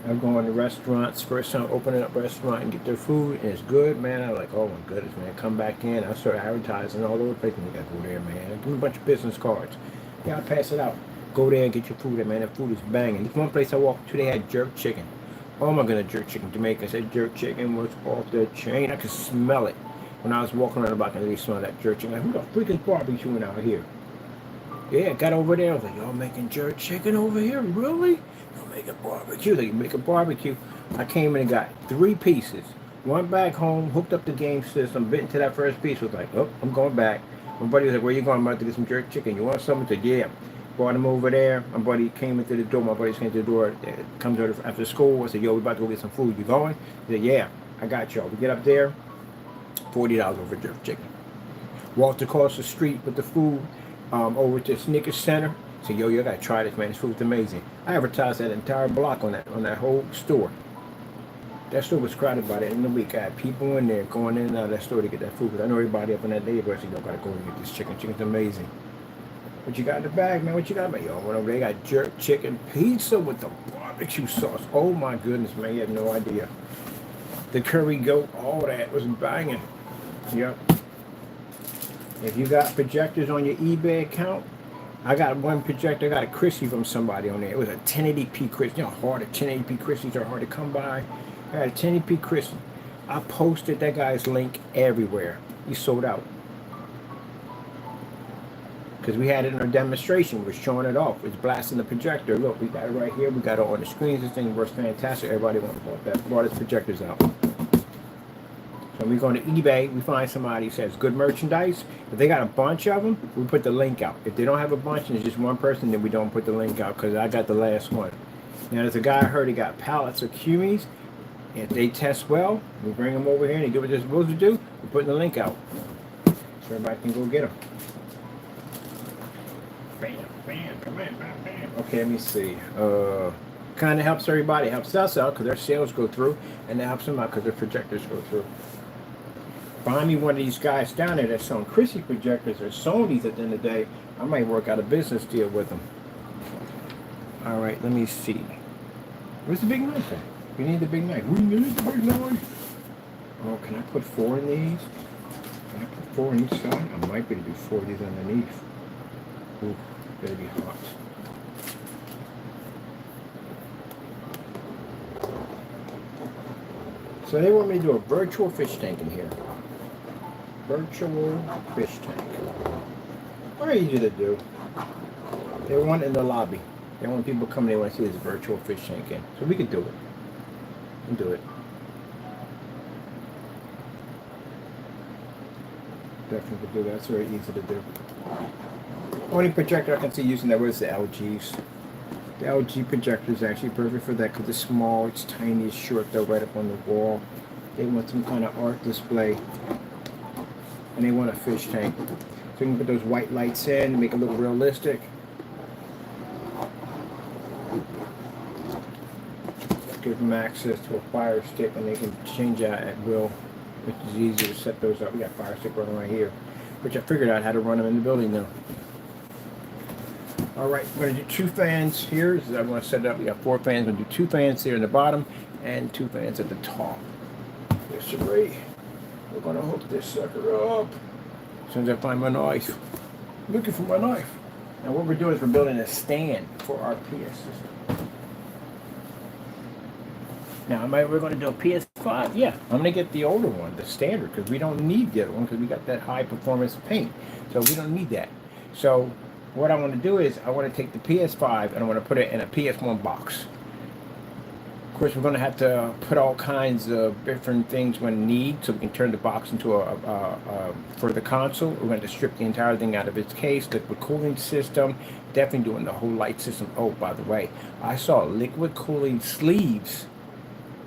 I'm going to restaurants, first time opening up a restaurant and get their food, and it's good, man. I'm like, oh my goodness, man. Come back in. I start advertising all over the place. You got to go there, man. Give me a bunch of business cards. Yeah, I'll pass it out. Go there and get your food, man. That food is banging. This one place I walked to, they had jerk chicken. Oh my goodness, jerk chicken. Jamaica said jerk chicken was off the chain. I could smell it. When I was walking around the block, I really smelled that jerk chicken. Like, who the freak is barbecuing out here? Yeah, got over there. I was like, y'all making jerk chicken over here? Really? Y'all making barbecue? They make a barbecue. I came in and got 3 pieces. Went back home, hooked up the game system, bit into that first piece. Was like, oh, I'm going back. My buddy was like, where you going? I'm about to get some jerk chicken. You want something? I said, yeah. Brought him over there. My buddy came into the door. My buddy came to the door. Comes over after school. I said, yo, we about to go get some food. You going? He said, yeah, I got y'all. We get up there, $40 over jerk chicken. Walked across the street with the food over to Snickers Center. Said, yo, you gotta try this, man. This food's amazing. I advertised that entire block on that whole store. That store was crowded by the end of the week. I had people in there going in and out of that store to get that food. Because I know everybody up in that neighborhood said, yo, gotta go and get this chicken. Chicken's amazing. What you got in the bag, man? What you got, man? Yo, went over there, got jerk chicken pizza with the barbecue sauce. Oh my goodness, man, you have no idea. The curry goat, all that was banging. Yep. If you got projectors on your eBay account, I got one projector. I got a Christie from somebody on there. It was a 1080p Christie. You know how hard a 1080p Christies are hard to come by. I had a 1080p Christie. I posted that guy's link everywhere. He sold out. Because we had it in our demonstration. We're showing it off. It's blasting the projector. Look, we got it right here. We got it on the screens. This thing works fantastic. Everybody bought its projectors out. So we go to eBay, we find somebody who says good merchandise. If they got a bunch of them, we put the link out. If they don't have a bunch and it's just one person, then we don't put the link out because I got the last one. Now there's a guy I heard he got pallets of Cumies. If they test well, we bring them over here and they do what they're supposed to do. We're putting the link out. So everybody can go get them. Bam, bam, bam, bam, bam. Okay, let me see. Kind of helps everybody. It helps us out because their sales go through, and it helps them out because their projectors go through. Find me one of these guys down there that's selling Christie projectors or Sony's at the end of the day. I might work out a business deal with them. All right, let me see. Where's the big knife at? We need the big knife. We need the big knife. Oh, can I put 4 in these? Can I put 4 on each side? I might be able to do 4 of these underneath. Ooh, better be hot. So they want me to do a virtual fish tank in here. Virtual fish tank. Very easy to do. They want it in the lobby. They want people coming, they want to see this virtual fish tank in. So we could do it. We can do it. Definitely could do that. It's very easy to do. Only projector I can see using that was the LG's. The LG projector is actually perfect for that because it's small, it's tiny, it's short, though, right up on the wall. They want some kind of art display. And they want a fish tank. So you can put those white lights in, make it look realistic. Give them access to a fire stick and they can change that at will, which is easy to set those up. We got fire stick running right here, which I figured out how to run them in the building now. All right, we're gonna do 2 fans here. So I'm gonna set it up. We got 4 fans. I'm gonna do 2 fans here in the bottom and 2 fans at the top. Yes, sir. We're gonna hook this sucker up. As soon as I find my knife. I'm looking for my knife. Now what we're doing is we're building a stand for our PS system. Now we're gonna do a PS5. Yeah, I'm gonna get the older one, the standard, because we don't need the other one because we got that high performance paint. So we don't need that. So what I want to do is I want to take the PS5 and I want to put it in a PS1 box. Of course, we're going to have to put all kinds of different things when need, so we can turn the box into for the console. We're going to strip the entire thing out of its case, liquid cooling system, definitely doing the whole light system. Oh, by the way, I saw liquid cooling sleeves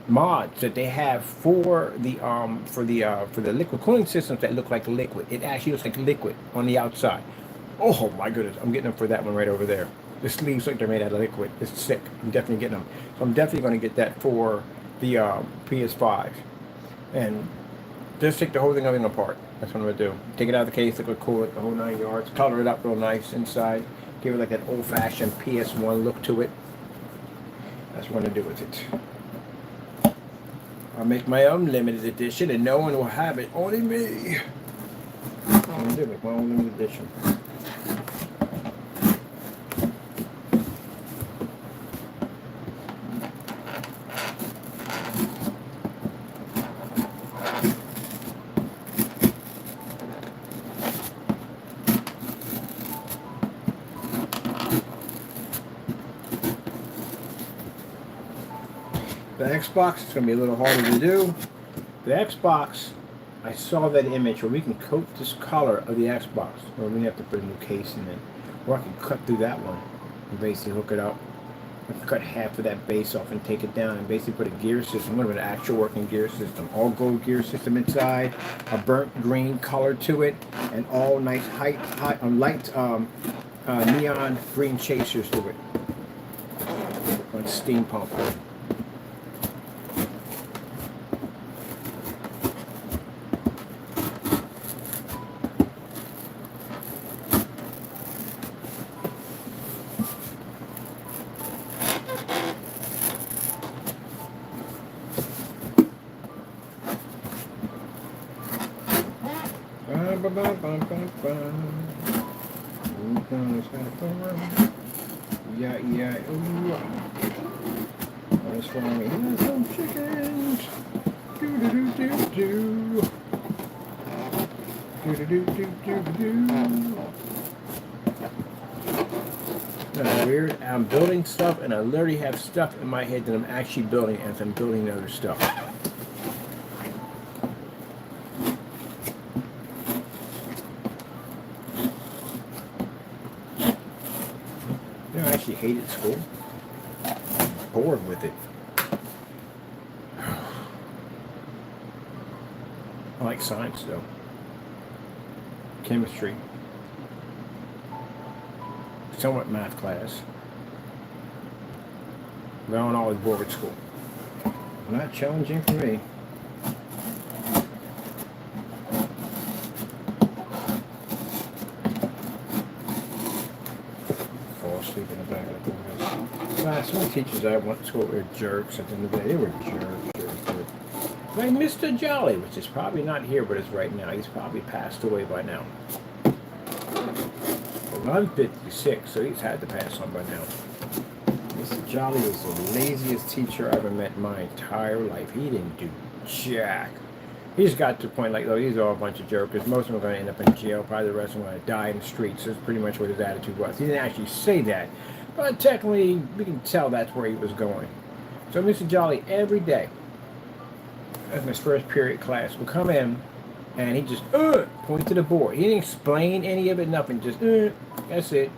mods that they have for the liquid cooling systems that look like liquid. It actually looks like liquid on the outside. Oh my goodness, I'm getting them for that one right over there. The sleeves look like they're made out of liquid. It's sick. I'm definitely getting them. So I'm definitely going to get that for the PS5. And just take the whole thing apart. That's what I'm going to do. Take it out of the case, liquid cool it, the whole 9 yards. Color it up real nice inside. Give it like that old-fashioned PS1 look to it. That's what I'm going to do with it. I'll make my own limited edition and no one will have it. Only me. I'm going to do it. My own limited edition. The Xbox is going to be a little harder to do. The Xbox, I saw that image where we can coat this color of the Xbox, or we have to put a new case in it, or I can cut through that one and basically hook it up. I can cut half of that base off and take it down and basically put a gear system, an actual working gear system, all gold gear system inside, a burnt green color to it, and all nice light neon green chasers to it, on steam pump. Yeah, ooh. What's wrong? Here's some chickens. Do. That's weird. I'm building stuff, and I literally have stuff in my head that I'm actually building as I'm building other stuff. I actually hated school. I'm bored with it. I like science though. Chemistry. Somewhat math class. But I'm always bored with school. Not challenging for me. Sleep in the back of the class. Some teachers I went to school were jerks at the end of the day. They were jerks. Like Mr. Jolly, which is probably not here, but is right now. He's probably passed away by now. Well, I'm 56, so he's had to pass on by now. Mr. Jolly was the laziest teacher I ever met in my entire life. He didn't do jack. He just got to the point like, oh, these are all a bunch of jokers. Most of them are going to end up in jail. Probably the rest of them are going to die in the streets. That's pretty much what his attitude was. He didn't actually say that, but technically, we can tell that's where he was going. So Mr. Jolly, every day, as his first period class, would come in, and he just point to the board. He didn't explain any of it, nothing. Just that's it.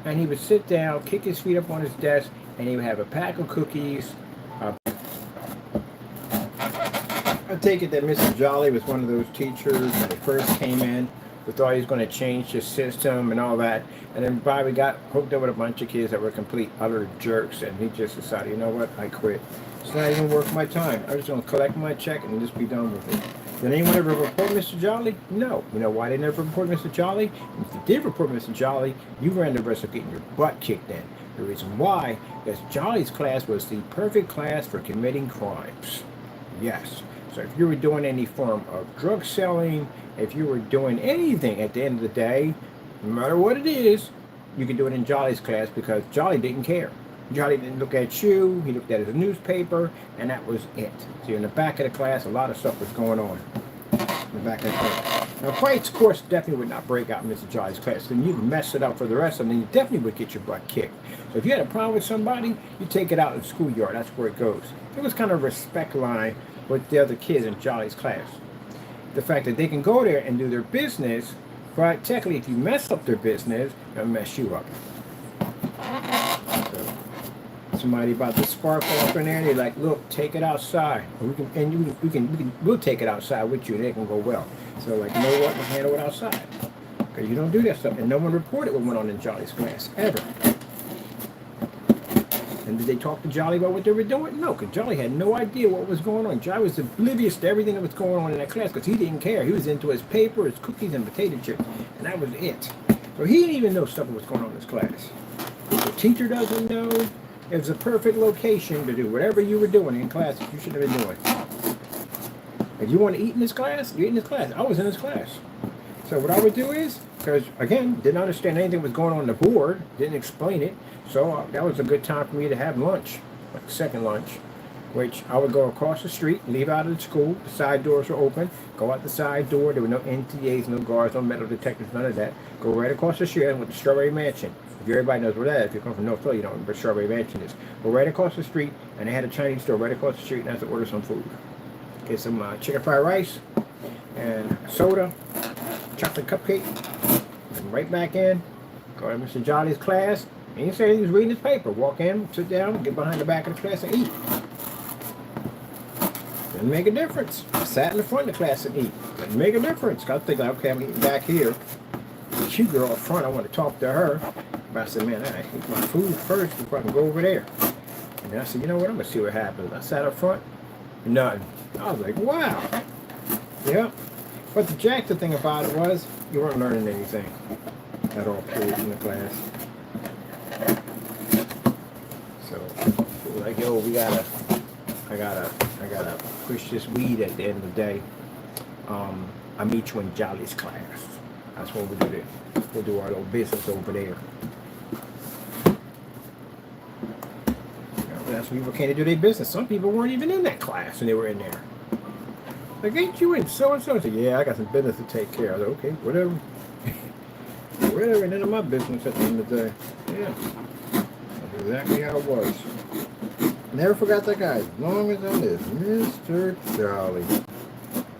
And he would sit down, kick his feet up on his desk, and he would have a pack of cookies. I take it that Mr. Jolly was one of those teachers when he first came in who thought he was going to change the system and all that, and then probably got hooked up with a bunch of kids that were complete utter jerks, and he just decided, you know what, I quit. It's not even worth my time. I'm just going to collect my check and just be done with it. Did anyone ever report Mr. Jolly? No. You know why they never reported Mr. Jolly? If you did report Mr. Jolly, you ran the risk of getting your butt kicked in. The reason why is Jolly's class was the perfect class for committing crimes. Yes. So if you were doing any form of drug selling, if you were doing anything at the end of the day, no matter what it is, you can do it in Jolly's class because Jolly didn't care. Jolly didn't look at you, he looked at his newspaper, and that was it. So in the back of the class, a lot of stuff was going on in the back of the class. Now fights, of course, definitely would not break out in Mr. Jolly's class. Then you'd mess it up for the rest of them, and you definitely would get your butt kicked. So if you had a problem with somebody, you take it out in the schoolyard. That's where it goes. It was kind of a respect line with the other kids in Jolly's class. The fact that they can go there and do their business, but technically if you mess up their business, they'll mess you up. So, somebody about to spark off in there, they're like, look, take it outside. We'll take it outside with you and it can go well. So like, you know what, we'll handle it outside. Because you don't do that stuff. And no one reported what went on in Jolly's class, ever. And did they talk to Jolly about what they were doing? No, because Jolly had no idea what was going on. Jolly was oblivious to everything that was going on in that class because he didn't care. He was into his paper, his cookies, and potato chips. And that was it. So he didn't even know stuff that was going on in his class. If the teacher doesn't know, it was a perfect location to do whatever you were doing in class that you should have been doing. If you want to eat in this class, you eat in this class. I was in this class. So what I would do is, because again, didn't understand anything that was going on the board, didn't explain it, so that was a good time for me to have lunch, like second lunch, which I would go across the street, leave out of the school, the side doors were open, go out the side door, there were no NTAs, no guards, no metal detectors, none of that, go right across the street and went to Strawberry Mansion. If Everybody knows where that is. If you come from North Philly, you don't know where Strawberry Mansion is. We're right across the street, and they had a Chinese store right across the street, and I had to order some food. Get some chicken fried rice, and soda, chocolate cupcake, and right back in, go to Mr. Jolly's class, and he said he was reading his paper. Walk in, sit down, get behind the back of the class and eat. Didn't make a difference. I sat in the front of the class and eat. Didn't make a difference. I think, okay, I'm eating back here. The cute girl up front, I want to talk to her. But I said, man, I eat my food first before I can go over there. And then I said, you know what, I'm going to see what happens. I sat up front, nothing. I was like, wow. Yeah. But the jacked thing about it was, you weren't learning anything at all, period, in the class. So, like, yo, I gotta push this weed at the end of the day. I meet you in Jolly's class. That's what we'll do there. We'll do our little business over there. That's when people can't do their business. Some people weren't even in that class and they were in there. Like, ain't you in so-and-so? I said, yeah, I got some business to take care of. I said, okay, whatever. Whatever, none of my business at the end of the day. Yeah. That's exactly how it was. Never forgot that guy. As long as I live. Mr. Jolly.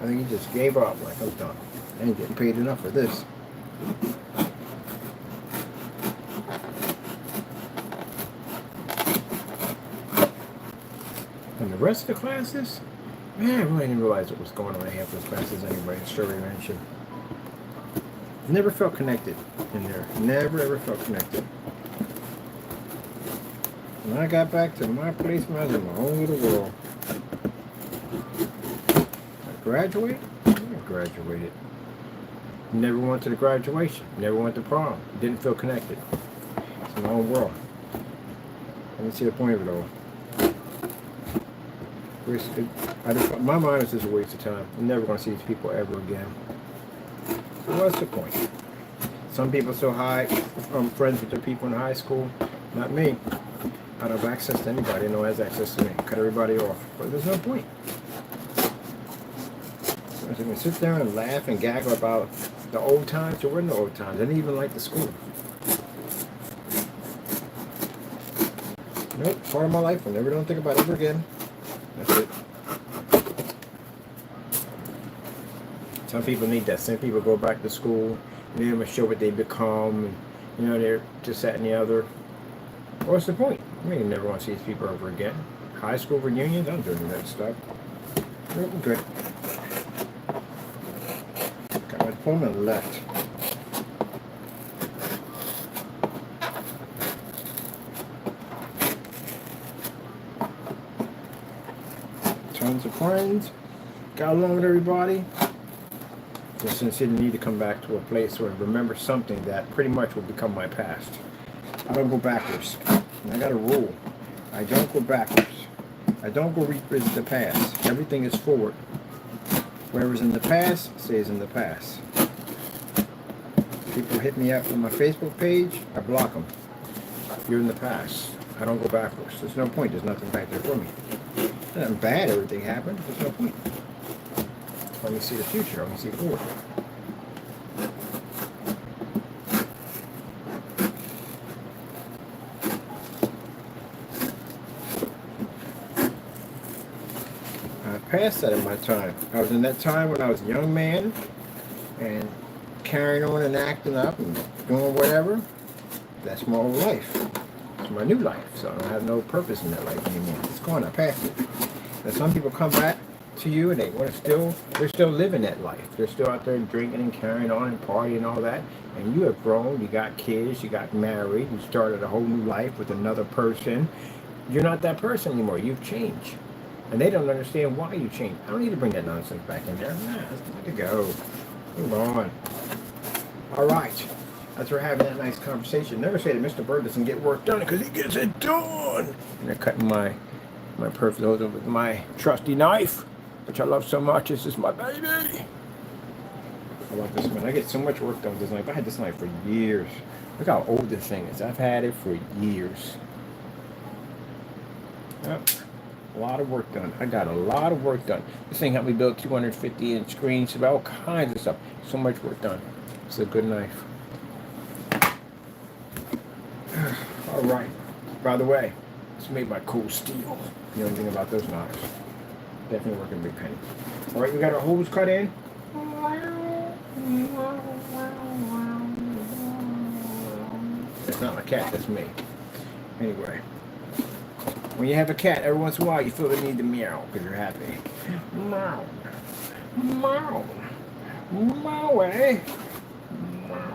I think he just gave up. Like, I'm done. I ain't getting paid enough for this. And the rest of the classes, man, I really didn't realize what was going on in half those classes anyway. Strawberry Mansion. Never felt connected in there. Never ever felt connected. When I got back to my place, I was in my own little world. I graduated? I graduated. Never went to the graduation. Never went to prom. Didn't feel connected. It's my own world. I didn't see the point of it all. My mind is just a waste of time. I'm never going to see these people ever again. So what's the point? Some people so high, I'm friends with their people in high school. Not me. I don't have access to anybody. No one has access to me. Cut everybody off. But there's no point. I was going to sit there and laugh and gaggle about the old times. There were no old times. I didn't even like the school. Nope. Part of my life. I never don't think about it ever again. That's it. Some people need that. Some people go back to school and they don't show what they become. And, you know, they're just that and the other. What's the point? I mean, you never want to see these people over again. High school reunions, I'm doing that stuff. I'm good. Got my diploma left. Tons of friends. Got along with everybody. Just sincerely need to come back to a place where I remember something that pretty much will become my past. I don't go backwards. And I got a rule. I don't go backwards. I don't go revisit the past. Everything is forward. Whatever's in the past stays in the past. People hit me up on my Facebook page, I block them. You're in the past. I don't go backwards. There's no point. There's nothing back there for me. Nothing bad, everything happened. There's no point. Let me see the future. Let me see forward. I passed that in my time. I was in that time when I was a young man and carrying on and acting up and doing whatever. That's my old life. It's my new life. So I don't have no purpose in that life anymore. It's gone. I passed it. And some people come back to you and they're still living that life. They're still out there drinking and carrying on and partying and all that. And you have grown, you got kids, you got married, you started a whole new life with another person. You're not that person anymore. You've changed. And they don't understand why you changed. I don't need to bring that nonsense back in there. Nah, let it go. Move on. All right. As we're having that nice conversation, never say that Mr. Bird doesn't get work done because he gets it done. And they're cutting my perfect over with my trusty knife, which I love so much. This is my baby. I love this one. I get so much work done with this knife. I had this knife for years. Look how old this thing is. I've had it for years. Yep. A lot of work done. I got a lot of work done. This thing helped me build 250-inch screens, about all kinds of stuff. So much work done. It's a good knife. Right. By the way, it's made by Cool Steel. You know anything about those knives? Definitely working big penny. All right, we got our holes cut in. That's not my cat, that's me. Anyway, when you have a cat, every once in a while you feel the need to meow because you're happy. Meow. Meow. Meow, eh? Meow.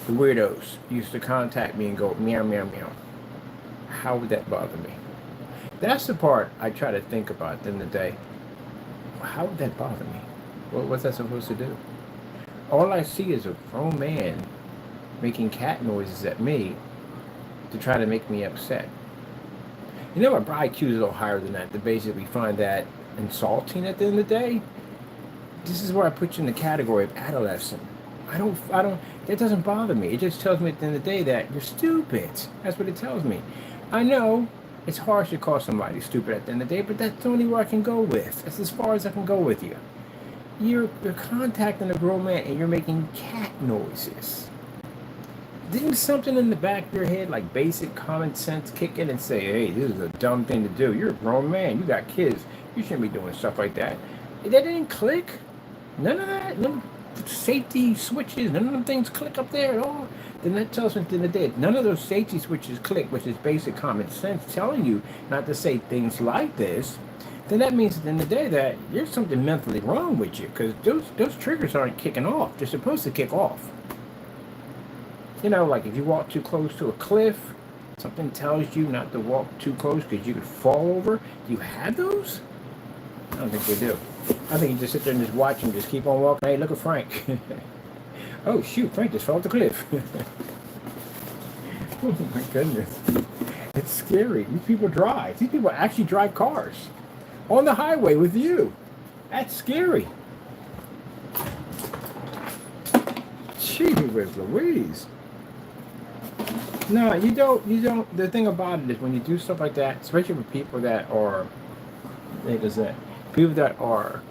The weirdos used to contact me and go meow, meow, meow. How would that bother me? That's the part I try to think about at the end of the day. How would that bother me? What's that supposed to do? All I see is a grown man making cat noises at me to try to make me upset. You know, my IQ is a little higher than that to basically find that insulting at the end of the day. This is where I put you in the category of adolescent. I don't, that doesn't bother me. It just tells me at the end of the day that you're stupid. That's what it tells me. I know it's harsh to call somebody stupid at the end of the day, but that's the only way I can go with. That's as far as I can go with you. You're contacting a grown man and you're making cat noises. Didn't something in the back of your head, like basic common sense, kick in and say, hey, this is a dumb thing to do. You're a grown man. You got kids. You shouldn't be doing stuff like that. That didn't click. None of that. None of safety switches. None of them things click up there at all. Then that tells me at the end of the day, none of those safety switches click, which is basic common sense telling you not to say things like this. Then that means at the end of the day that there's something mentally wrong with you because those triggers aren't kicking off. They're supposed to kick off. You know, like if you walk too close to a cliff, something tells you not to walk too close because you could fall over. Do you have those? I don't think they do. I think you just sit there and just watch and just keep on walking. Hey, look at Frank. Oh, shoot, Frank just fell off the cliff. Oh, my goodness. It's scary. These people drive. These people actually drive cars on the highway with you. That's scary. Gee whiz Louise. No, you don't. The thing about it is when you do stuff like that, especially with people that are, like I said, people that are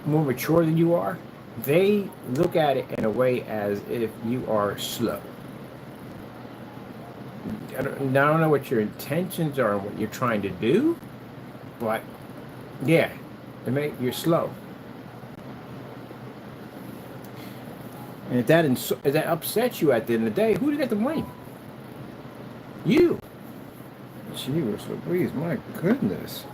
more mature than you are, they look at it in a way as if you are slow. I don't know what your intentions are and what you're trying to do, but yeah, you're slow. And if that upsets you at the end of the day, who do you get to blame? You. Gee whiz Louise, my goodness.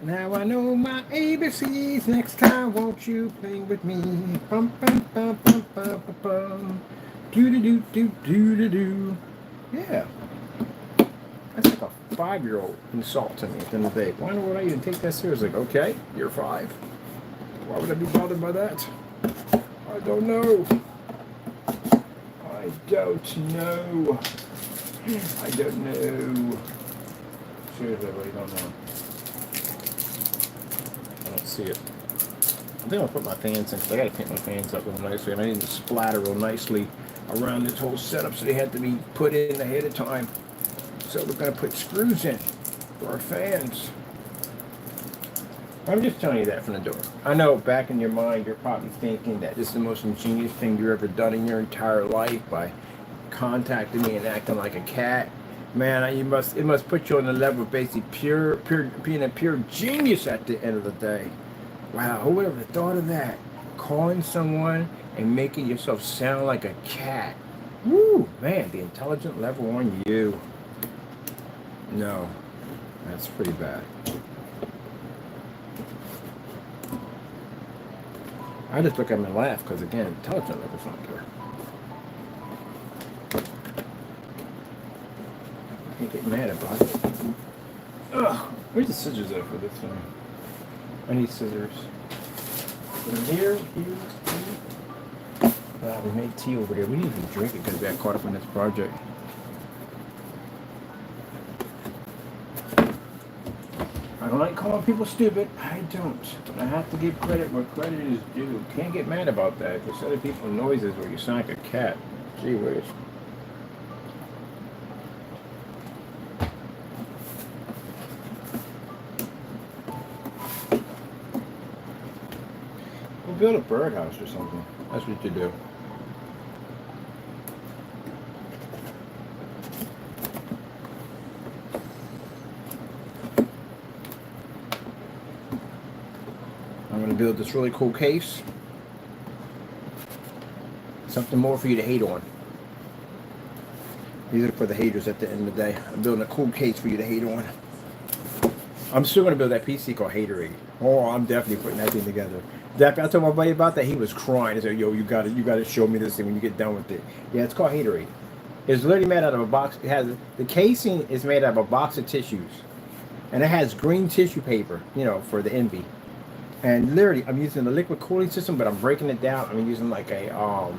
Now I know my ABCs. Next time, won't you play with me? Bum bum bum bum bum bum bum. Do do do do do do do. Yeah. That's like a 5-year-old insult to me at the end of the day. Why would I even take that seriously? Like, okay, you're 5. Why would I be bothered by that? I don't know. I don't know. I don't know. Seriously, I really don't know. I don't see it. I think I'll put my fans in because I gotta paint my fans up real nicely, and I need to splatter real nicely around this whole setup, so they had to be put in ahead of time. So we're gonna put screws in for our fans. I'm just telling you that from the door. I know back in your mind you're probably thinking that this is the most ingenious thing you've ever done in your entire life by contacting me and acting like a cat. Man, it must put you on the level of basically being a pure genius at the end of the day. Wow, who would have thought of that? Calling someone and making yourself sound like a cat. Woo, man, the intelligent level on you. No, that's pretty bad. I just look at him and laugh because, again, intelligent level's not there. I can't get mad about it. Ugh, where's the scissors at for this thing? I need scissors. Here. We made tea over there. We need to drink it because we got caught up in this project. I don't like calling people stupid. I don't. But I have to give credit where credit is due. Can't get mad about that. If you're setting people noises where you sound like a cat. Gee whiz. build a birdhouse or something. That's what you do. I'm going to build this really cool case. Something more for you to hate on. These are for the haters at the end of the day. I'm building a cool case for you to hate on. I'm still going to build that PC called Haterade. Oh, I'm definitely putting that thing together. I told my buddy about that. He was crying. He said, "Yo, you got to show me this thing when you get done with it." Yeah, it's called Haterade. It's literally made out of a box. It has the casing is made out of a box of tissues, and it has green tissue paper, you know, for the envy. And literally, I'm using the liquid cooling system, but I'm breaking it down. I'm using like a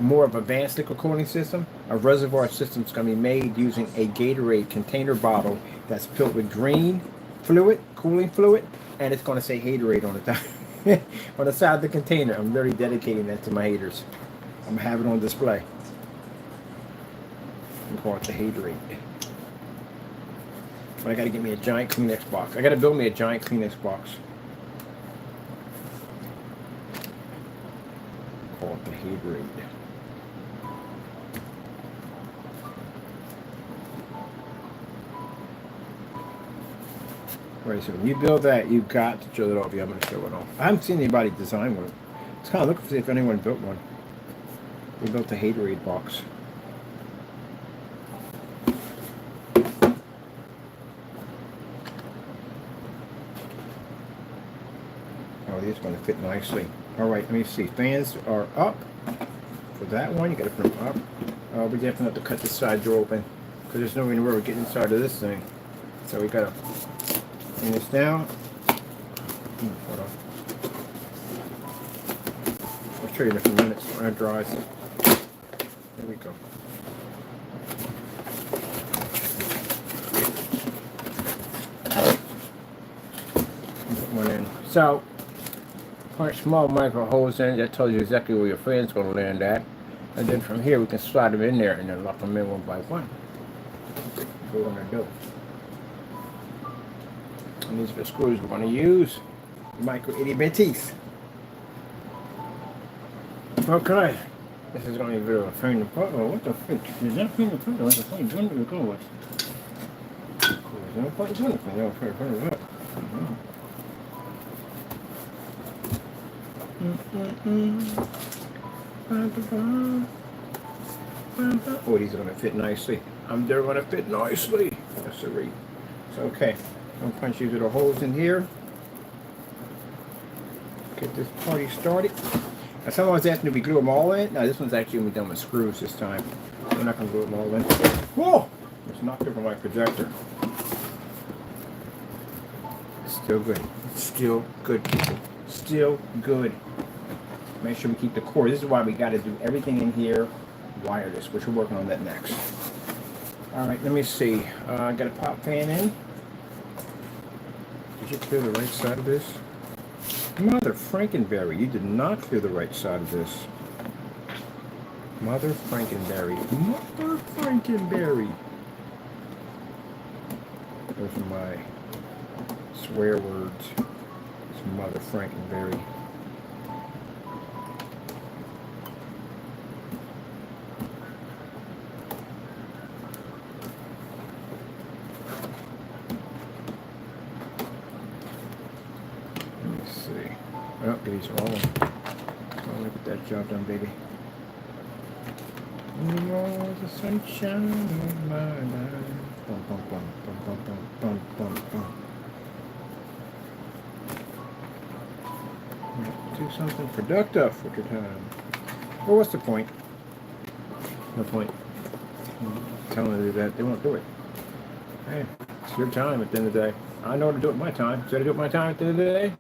more of advanced liquid cooling system. A reservoir system is going to be made using a Gatorade container bottle that's filled with green fluid, cooling fluid, and it's going to say Haterade on the top, on the side of the container. I'm literally dedicating that to my haters. I'm going to have it on display. I'm calling it the Haterade. But I got to get me a giant Kleenex box. I got to build me a giant Kleenex box. Call it the Haterade. Right, so when you build that, you've got to show it off. Yeah, I'm going to show it off. I haven't seen anybody design one. It's kind of looking to see if anyone built one. They built the Haterade box. Oh, these are going to fit nicely. All right, let me see. Fans are up for that one. You got to put them up. We definitely have to cut this side door open because there's no way we're getting inside of this thing. So we got to bring this down. Hold on. I'll show you in a few minutes when it dries. There we go. Put one in. So, punch small micro holes in. That tells you exactly where your fan's going to land at. And then from here we can slide them in there and then lock them in one by one. That's what we're going to do. And these are the screws we're going to use. Micro itty bitties. Okay. This is going to be a bit of a pain in the butt. Oh, what the frick? Is that a pain in the butt? What's the point? What do we go with? There's no point in it. No point in it. Oh, these are going to fit nicely. They're going to fit nicely. That's the rate. So, okay. I'm going to punch these little holes in here. Get this party started. Now, someone's asking, do we glue them all in? No, this one's actually going to be done with screws this time. We're not going to glue them all in. Whoa! It's knocked over my projector. Still good. Still good, people. Still good. Make sure we keep the cord. This is why we got to do everything in here wireless, which we're working on that next. All right, let me see. I got a pop fan in. Did you clear the right side of this? Mother Frankenberry, you did not clear the right side of this. Mother Frankenberry. Mother Frankenberry. Those are my swear words. It's Mother Frankenberry. Oh, these are all. So look at that job done, baby. You are the sunshine of my life. Bum, bum, bum, bum, bum, bum, bum, bum, bum. Do something productive with your time. Well, what's the point? No point. Telling them to do that, they won't do it. Hey, it's your time at the end of the day. I know how to do it my time. Should I do it my time at the end of the day?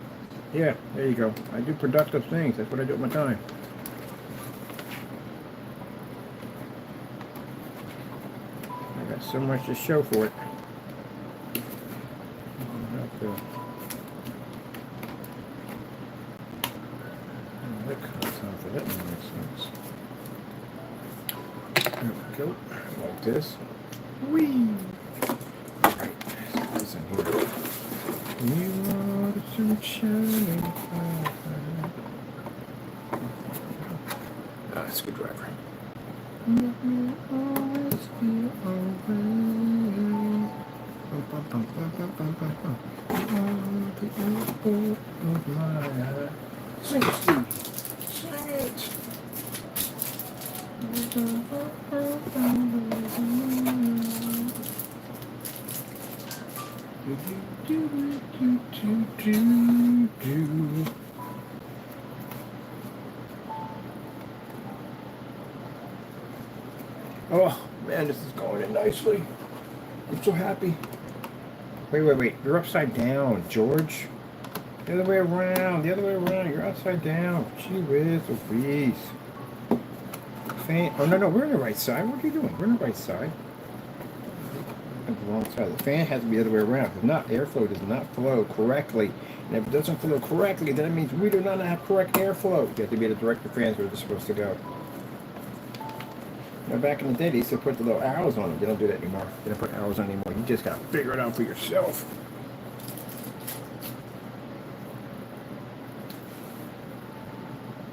Yeah, there you go. I do productive things. That's what I do with my time. I got so much to show for it. That time for that one makes sense. There we go. Like this. Whee! Alright, let's put this in here. You are the sunshine. screwdriver. Let me always be alright. Sing it, Steve. Sing it. Oh man, this is going in nicely. I'm so happy. Wait. You're upside down, George. The other way around. You're upside down. Gee whiz, Louise. Fan. Oh, no. We're on the right side. What are you doing? We're on the right side. On the wrong side. The fan has to be the other way around. If not, airflow does not flow correctly. And if it doesn't flow correctly, then it means we do not have correct airflow. You have to be the director fans where they're supposed to go. Now, back in the day, they used to put the little arrows on them. They don't do that anymore. They don't put arrows on anymore. You just got to figure it out for yourself.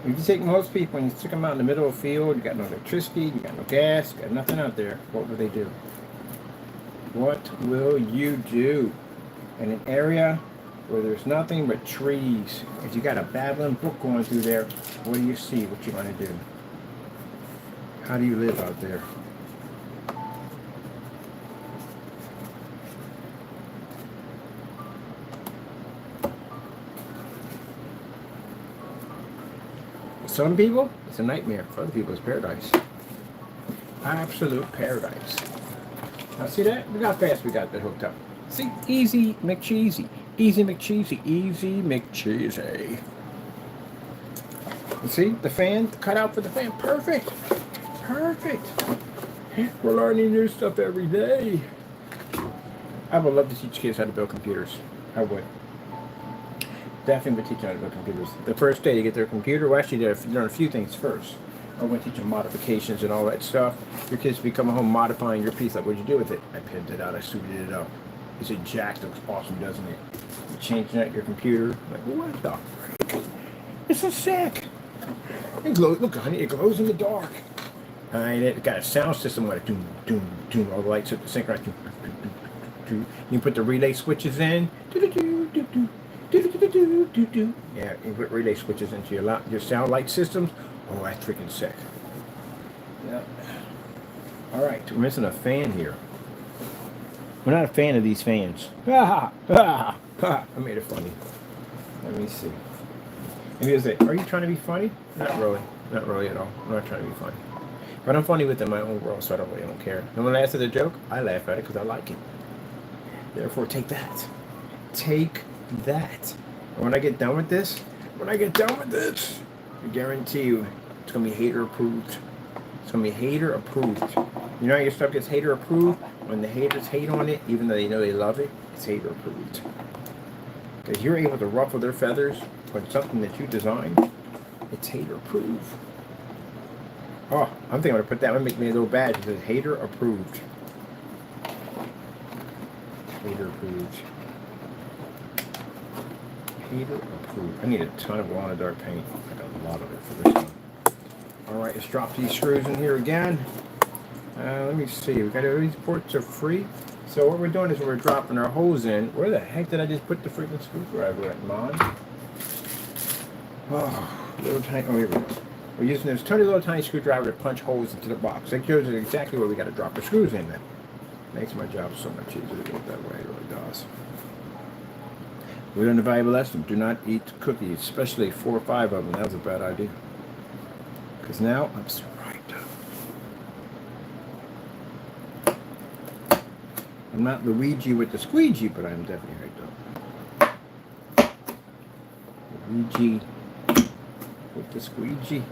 If you take most people and you stick them out in the middle of the field, you got no electricity, you got no gas, you got nothing out there, what will they do? What will you do? In an area where there's nothing but trees, if you got a babbling brook going through there, what do you see? What you going to do? How do you live out there? Some people, it's a nightmare. For other people, it's paradise. Absolute paradise. Now see that? Look how fast we got that hooked up. See? Easy McCheesy. Easy McCheesy. Easy McCheesy. You see? The fan, the cutout for the fan. Perfect. Perfect. We're learning new stuff every day. I would love to teach kids how to build computers. I would. Definitely would teach them how to build computers. The first day you get their computer, well, actually, learn a few things first. I'm going to teach them modifications and all that stuff. Your kids become home modifying your piece. Like, what'd you do with it? I pinned it out. I suited it up. It's a jack. Looks awesome, doesn't it? You change that your computer. Like, what the frick? It's so sick. It glows. Look, honey, it glows in the dark. And it got a sound system with it. Doom, doom, doom. All the lights at the synchronize. Doom, doom, doom, doom. You put the relay switches in. Do, do, do, do, do. Yeah, you put relay switches into your sound light systems. Oh, that's freaking sick. Yeah. All right, we're missing a fan here. We're not a fan of these fans. I made it funny. Let me see. Maybe you'll say, are you trying to be funny? Not really. Not really at all. I'm not trying to be funny. But I'm funny within my own world, so I don't care. No one laughs at the joke. I laugh at it because I like it. Therefore, take that. Take that. And when I get done with this, I guarantee you it's going to be hater approved. It's going to be hater approved. You know how your stuff gets hater approved? When the haters hate on it, even though they know they love it, it's hater approved. Because you're able to ruffle their feathers on something that you designed, it's hater approved. Oh, I'm thinking I'm going to put that one, make me a little badge that says hater approved. Hater approved. Hater approved. I need a ton of glow-in-the-dark paint. I got a lot of it for this one. Alright, let's drop these screws in here again. Let me see. We got these ports are free. So what we're doing is we're dropping our hose in. Where the heck did I just put the freaking screwdriver at, Mom? Oh, little tiny. Oh, here we go. We're using this tiny little tiny screwdriver to punch holes into the box. That shows us exactly where we got to drop the screws in. That makes my job so much easier to do it that way. It really does. We learned a valuable lesson. Do not eat cookies, especially 4 or 5 of them. That was a bad idea. Because now I'm so right up. I'm not Luigi with the squeegee, but I'm definitely right up. Luigi with the squeegee.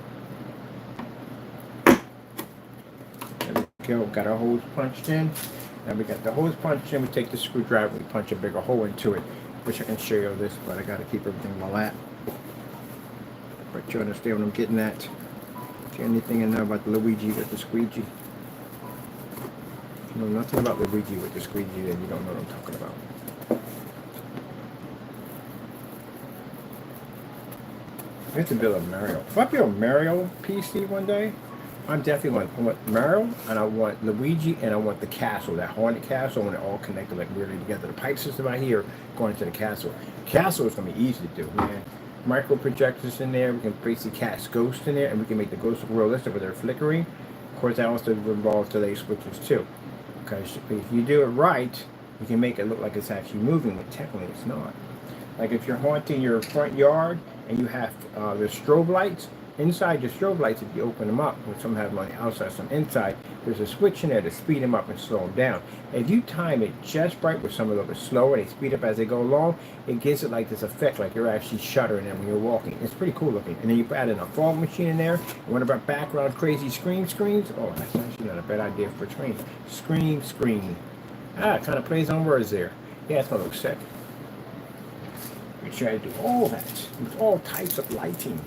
There we go. Got our hose punched in. Now we got the hose punched in. We take the screwdriver. We punch a bigger hole into it. Wish I can show you this, but I got to keep everything in my lap. But you understand what I'm getting at. If you anything in there about the Luigi with the squeegee? If you know nothing about Luigi with the squeegee, then you don't know what I'm talking about. We have to build a Mario. If I build a Mario PC one day, I'm definitely I want Mario, and I want Luigi, and I want the castle, that haunted castle, when it all connected like weirdly together. The pipe system out here going into the castle. Castle is going to be easy to do, man. Micro projectors in there. We can basically cast ghosts in there, and we can make the ghosts realistic with their flickering. Of course, that also involves delay switches too. Because if you do it right, you can make it look like it's actually moving, but technically it's not. Like if you're haunting your front yard and you have the strobe lights, inside your strobe lights, if you open them up, when some have them on the outside, some inside, there's a switch in there to speed them up and slow them down. If you time it just right, with some of them are slower, they speed up as they go along, it gives it like this effect, like you're actually shuddering them when you're walking. It's pretty cool looking. And then you add in a fog machine in there, one of our background crazy screens. Oh, that's actually not a bad idea for screens. Screen. Ah, it kind of plays on words there. Yeah, it's going to look sick. We try to do all that with all types of lighting.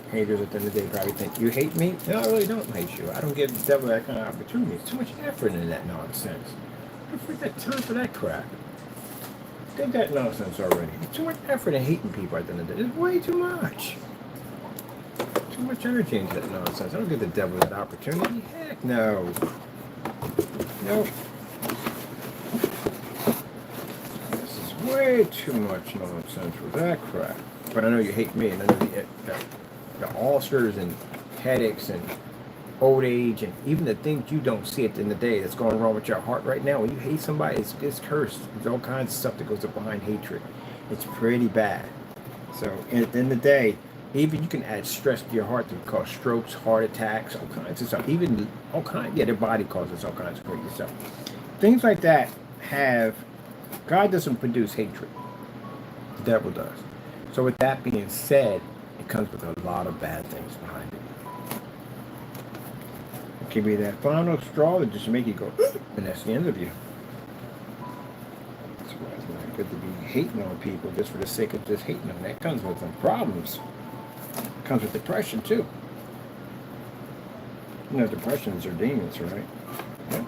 Haters at the end of the day probably think, you hate me? No, I really don't hate you. I don't give the devil that kind of opportunity. It's too much effort in that nonsense. I don't that time for that crap. Did that nonsense already. It's too much effort in hating people at the end of the day. It's way too much. Too much energy into that nonsense. I don't give the devil that opportunity. Heck no. Nope. This is way too much nonsense for that crap. But I know you hate me, and I know the ulcers and headaches and old age and even the things you don't see at the end of the day that's going wrong with your heart right now. When you hate somebody, it's cursed. There's all kinds of stuff that goes up behind hatred. It's pretty bad. So at the end of the day, even you can add stress to your heart to cause strokes, heart attacks, all kinds of stuff. Even all kinds, their body causes all kinds of crazy stuff. Things like that God doesn't produce hatred. The devil does. So with that being said, it comes with a lot of bad things behind it. It can be that final straw that just make you go, and that's the end of you. That's why it's not good to be hating on people just for the sake of just hating them. That comes with some problems. It comes with depression too. You know, depressions are demons, right? Yeah.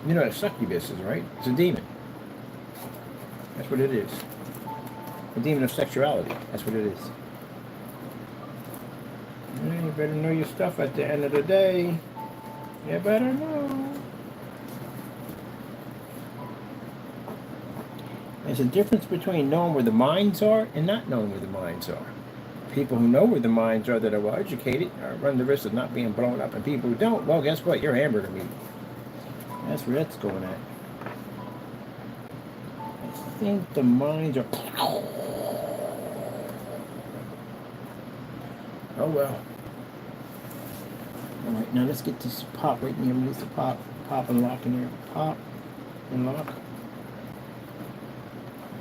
You know what a succubus is, right? It's a demon. That's what it is. A demon of sexuality. That's what it is. Yeah, you better know your stuff at the end of the day. You better know. There's a difference between knowing where the minds are and not knowing where the minds are. People who know where the minds are that are well educated run the risk of not being blown up, and people who don't, well, guess what? You're hamburger meat. That's where that's going at. I think the minds are... Oh well. Alright, now let's get this pop right here. Release the pop and lock in here. Pop and lock.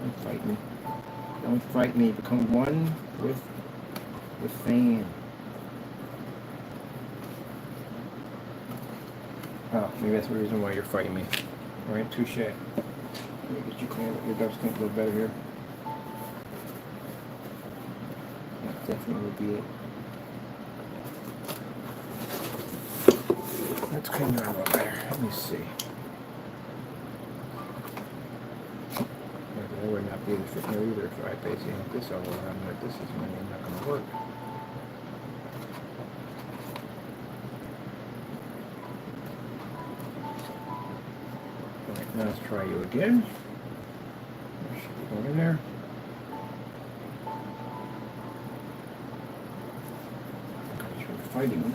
Don't fight me. Don't fight me. Become one with the fan. Oh, maybe that's the reason why you're fighting me. Alright, touche. Let me get you clean up your dust tank a little better here. That definitely would be it. Let's clean it up a little better. Let me see. I would not be able to fit in there either if I basically have this all around. Like this is really not going to work. Alright, now let's try you again. Go in there. You're fighting me.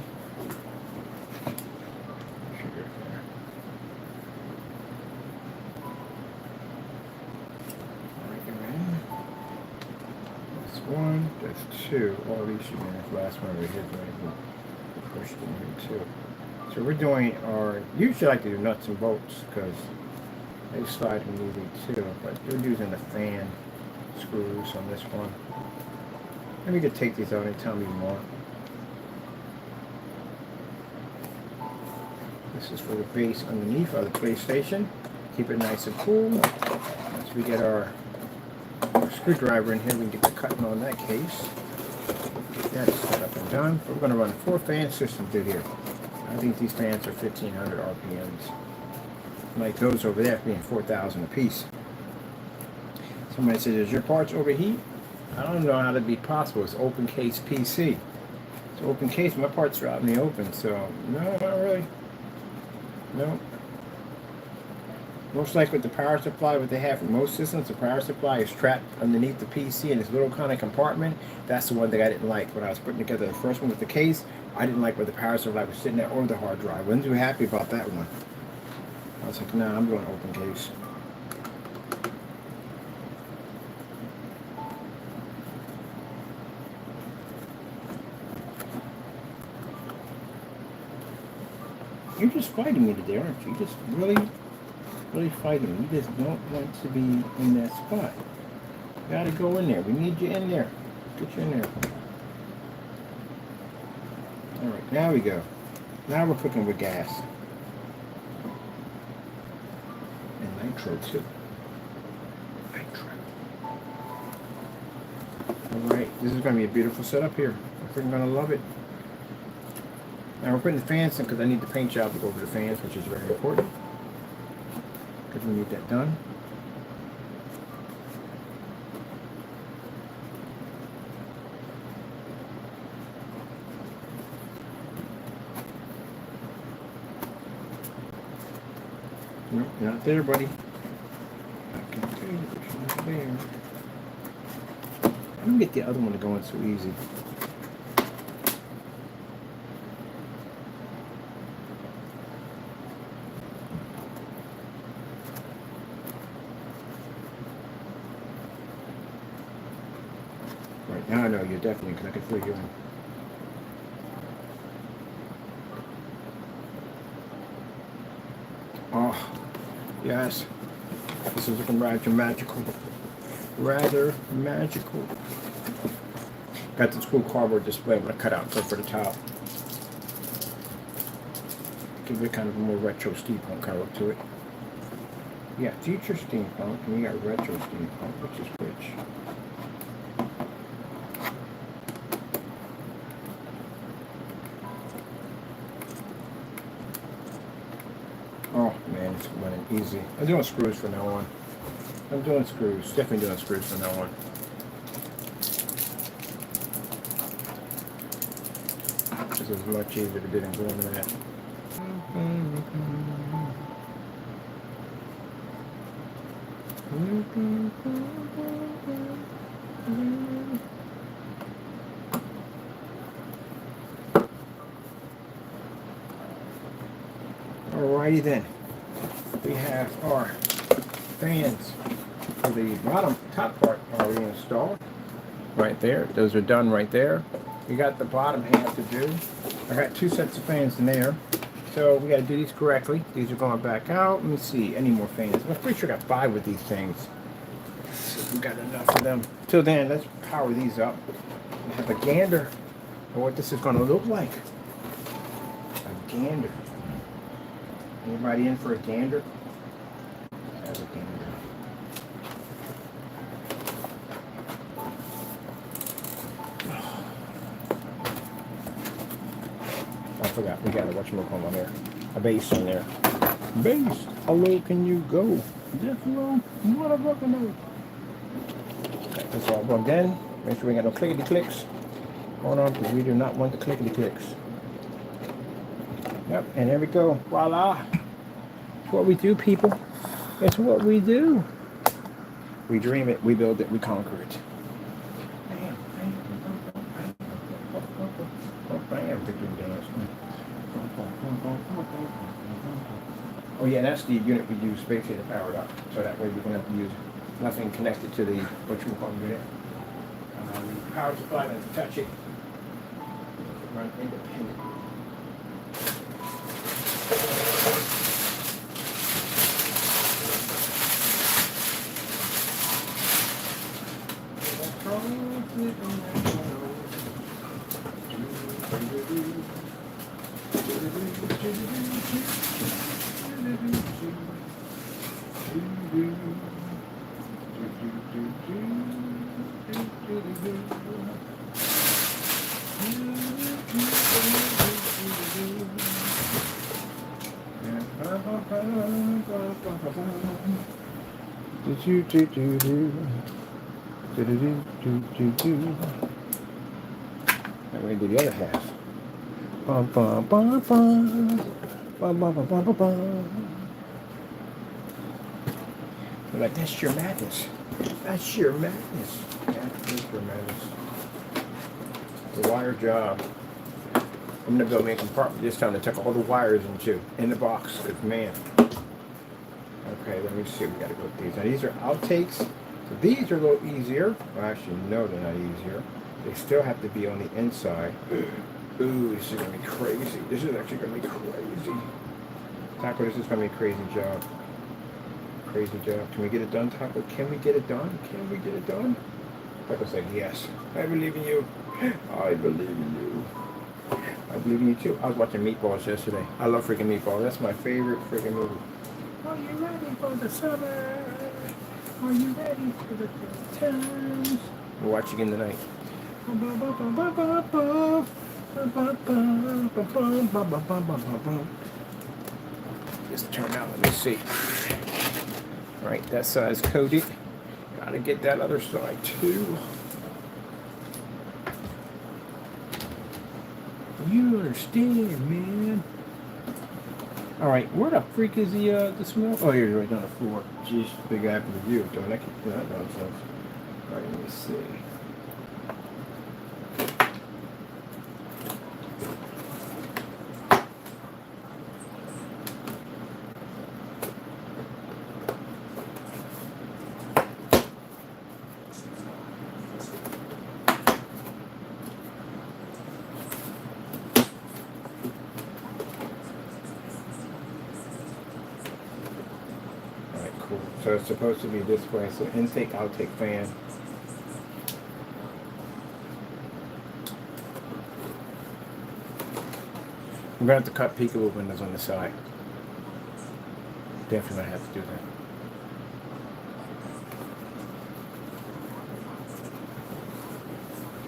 One, that's two. All these should be in this last one over here. Pushed in here too. So we're doing our, usually I like to do nuts and bolts because they slide immediately too, but we're using the fan screws on this one. And we can take these out anytime we want. This is for the base underneath of the PlayStation. Keep it nice and cool. Once we get our screwdriver in here, we can get the cutting on that case. Get that set up and done. We're going to run 4 fan systems through here. I think these fans are 1500 RPMs. like those over there being 4,000 a piece. Somebody said, "Does your parts overheat?" I don't know how to be possible. It's open case PC. It's open case. My parts are out in the open, so no, not really. No. Most likely with the power supply, what they have for most systems, the power supply is trapped underneath the PC in this little kind of compartment. That's the one thing I didn't like. When I was putting together the first one with the case, I didn't like where the power supply was sitting there or the hard drive. I wasn't too happy about that one. I was like, nah, I'm going open case. You're just fighting me today, aren't you? Just really fighting me. You just don't want to be in that spot. You gotta go in there. We need you in there. Get you in there. Alright, now we go. Now we're cooking with gas. And nitro too. Nitro. Alright, this is gonna be a beautiful setup here. I'm freaking gonna love it. Now we're putting the fans in because I need the paint job to go over the fans, which is very important. Because we need that done. Nope, not there, buddy. I can tell you it's not there. I don't get the other one to go in so easy. Right now I know you're definitely, because I can feel you in. Oh, yes. This is looking rather magical. Rather magical. Got this cool cardboard display I'm going to cut out for the top. Give it kind of a more retro steampunk kind of look to it. Yeah, future steampunk, and you got retro steampunk, which is which. Oh man, it's running easy. I'm doing screws from now on. I'm doing screws. Definitely doing screws from now on. This is much easier to get and go into that. Alrighty then. We have our fans for the top part already installed. Right there. Those are done right there. We got the bottom half to do. I got 2 sets of fans in there. So we got to do these correctly. These are going back out. Let me see. Any more fans? I'm pretty sure I got 5 with these things. Let's see if we got enough of them. Till then, let's power these up. And have a gander of what this is going to look like. A gander. Anybody in for a gander? Have a gander. I forgot, we got a whatchamacallit on there. A bass on there. Bass! How low can you go? This low? What a fucking low. Okay, that's all plugged in. Make sure we got no clickety clicks going on because we do not want the clickety clicks. Yep, and there we go. Voila! It's what we do, people. It's what we do. We dream it, we build it, we conquer it. Oh yeah, that's the unit we use basically to power it up. So that way we don't have to use nothing connected to the whatchamacallit unit. The power supply doesn't touch it. Run independent. I'm going to do the other half. Bum, bum, bum, bum. Bum, bum, bum, bum, bum, bum. They're like, that's your madness. That's your madness. That is your madness. The wire job. I'm going to go make a compartment this time to tuck all the wires in the box. Because, man. Okay, let me see. We got to go with these. Now, these are outtakes. So these are a little easier. Well, actually, no, they're not easier. They still have to be on the inside. Ooh, this is going to be crazy. This is actually going to be crazy. Taco, this is going to be a crazy job. Crazy job. Can we get it done, Taco? Can we get it done? Can we get it done? Taco said, yes. I believe in you. I believe in you. I believe in you too. I was watching Meatballs yesterday. I love freaking Meatballs. That's my favorite freaking movie. Are you ready for the summer? Are you ready for the good times? We'll watch again tonight. Just turn out. Let me see. All right, that side's coated. Gotta get that other side too. You understand, man. All right, where the freak is the small? Oh, here's right down the floor. Jeez, big apple of you. Don't that keep that nonsense? All right, let me see. So it's supposed to be this way. So intake, outtake fan. I'm gonna have to cut peekaboo windows on the side. Definitely have to do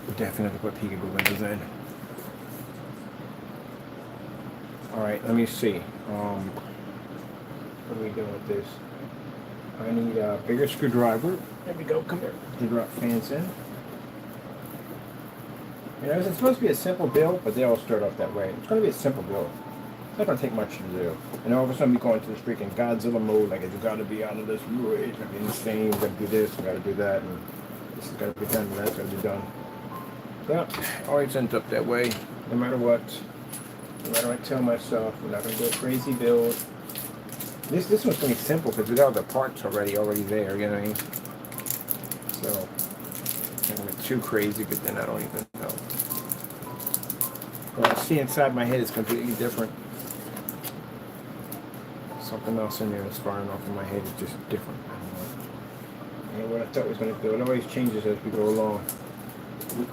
that. Definitely have to put peekaboo windows in. All right, let me see. What are we doing with this? I need a bigger screwdriver. There we go. Come here. To drop fans in. You know, it's supposed to be a simple build, but they all start off that way. It's going to be a simple build. It's not going to take much to do. And all of a sudden, we go into this freaking Godzilla mode. Like, it's got to be out of this way. It's going to be insane. We've got to do this. We've got to do that. And this has got to be done. And that's got to be done. But always ends up that way. No matter what. No matter what I tell myself, we're not going to do a crazy build. This one's going to be simple because we got all the parts already there, you know what I mean? So, I'm going to be too crazy, but then I don't even know. What I see inside my head is completely different. Something else in there is firing off in my head is just different. I don't know what I thought it was going to do. It always changes as we go along. I'm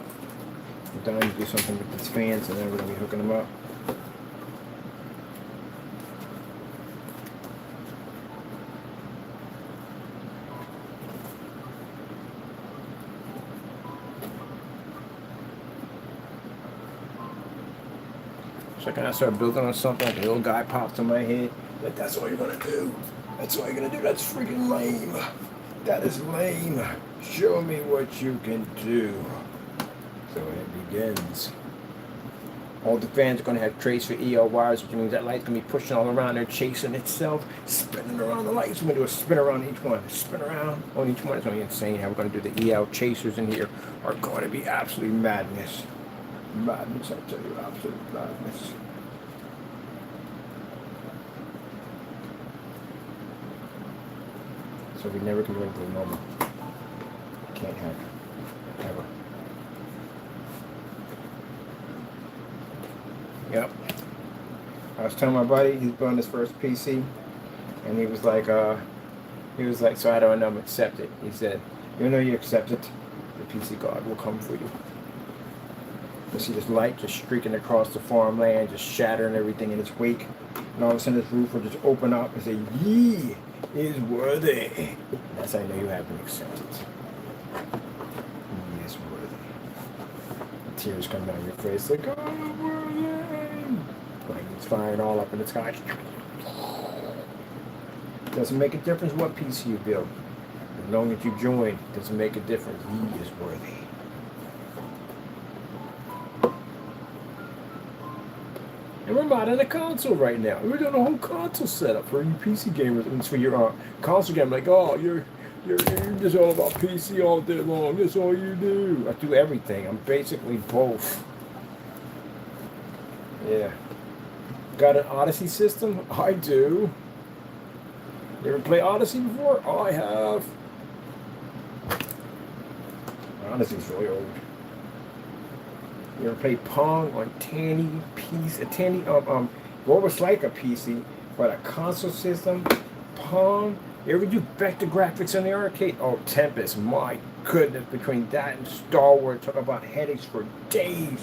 dying to do something with these fans, and then we're going to be hooking them up. So can I start building on something like a little guy pops in my head? Like, that's all you're gonna do? That's all you're gonna do? That's freaking lame. That is lame. Show me what you can do. So it begins. All the fans are gonna have trays for EL wires, which means that light's gonna be pushing all around there, chasing itself, spinning around the lights. We're gonna do a spin around each one. Spin around on each one. It's gonna be insane. How we're gonna do the EL chasers in here are going to be absolutely madness. Madness, I tell you, absolute madness. So we never can do anything normal. Can't have it. Ever. Yep. I was telling my buddy, he's building his first PC, and he was like, so I don't know, accept it. He said, even though you accept it, the PC God will come for you. You see this light just streaking across the farmland, just shattering everything in its wake. And all of a sudden this roof will just open up and say, ye is worthy. That's how I know you have been accepted. Ye is worthy. The tears come down your face like, oh, I'm worthy. Like it's firing all up in the sky. Doesn't make a difference what PC you build. As long as you join, it doesn't make a difference. He is worthy. And we're modding a console right now. We're doing a whole console setup for you PC gamers. And for your console game, like, oh, you're just all about PC all day long. That's all you do. I do everything. I'm basically both. Yeah. Got an Odyssey system? I do. You ever play Odyssey before? I have. Odyssey's really old. You ever play Pong on Tandy PC? What was like a PC, but a console system? Pong. You ever do vector graphics in the arcade? Oh, Tempest. My goodness, between that and Star Wars, talk about headaches for days.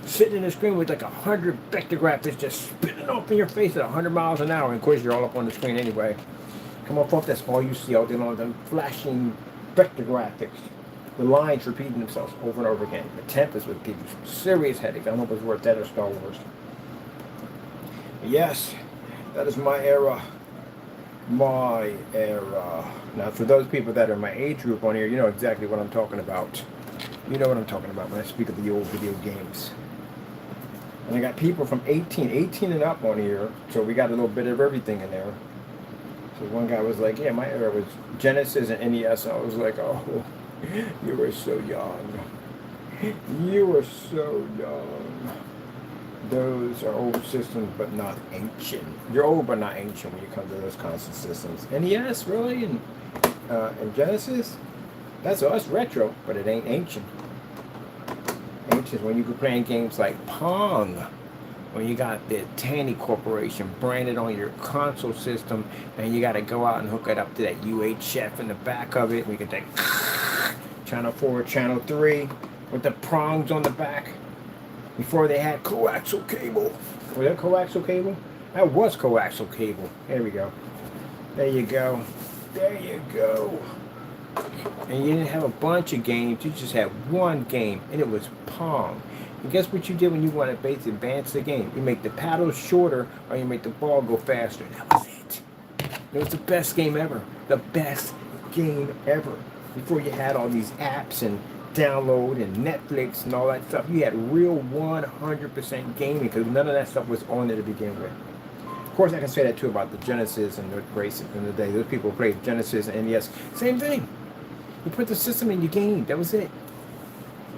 Sitting in the screen with like 100 vector graphics just spitting off in your face at 100 miles an hour. And of course, you're all up on the screen anyway. Come on, folks, that's all you see all day long. Them flashing vector graphics. The lines repeating themselves over and over again. The Tempest would give you some serious headaches. I don't know if it's worth that or Star Wars. Yes, that is my era. My era. Now, for those people that are my age group on here, you know exactly what I'm talking about. You know what I'm talking about when I speak of the old video games. And I got people from 18 and up on here, so we got a little bit of everything in there. So one guy was like, yeah, my era was Genesis and NES. I was like, oh, you were so young. You were so young. Those are old systems, but not ancient. You're old, but not ancient when you come to those kinds of systems. NES, really? And Genesis? That's us retro, but it ain't ancient. Ancient when you could playing games like Pong, when you got the Tandy Corporation branded on your console system, and you got to go out and hook it up to that UHF in the back of it. We get that channel 4, channel 3 with the prongs on the back. Before they had coaxial cable. Was that coaxial cable? That was coaxial cable. There we go. There you go. There you go. And you didn't have a bunch of games. You just had one game, and it was Pong. And guess what you did when you want to basically advance the game? You make the paddles shorter, or you make the ball go faster. That was it. It was the best game ever. The best game ever. Before you had all these apps and download and Netflix and all that stuff, you had real 100% gaming because none of that stuff was on there to begin with. Of course, I can say that too about the Genesis and the racing in the day. Those people who played Genesis and NES, same thing. You put the system in your game. That was it.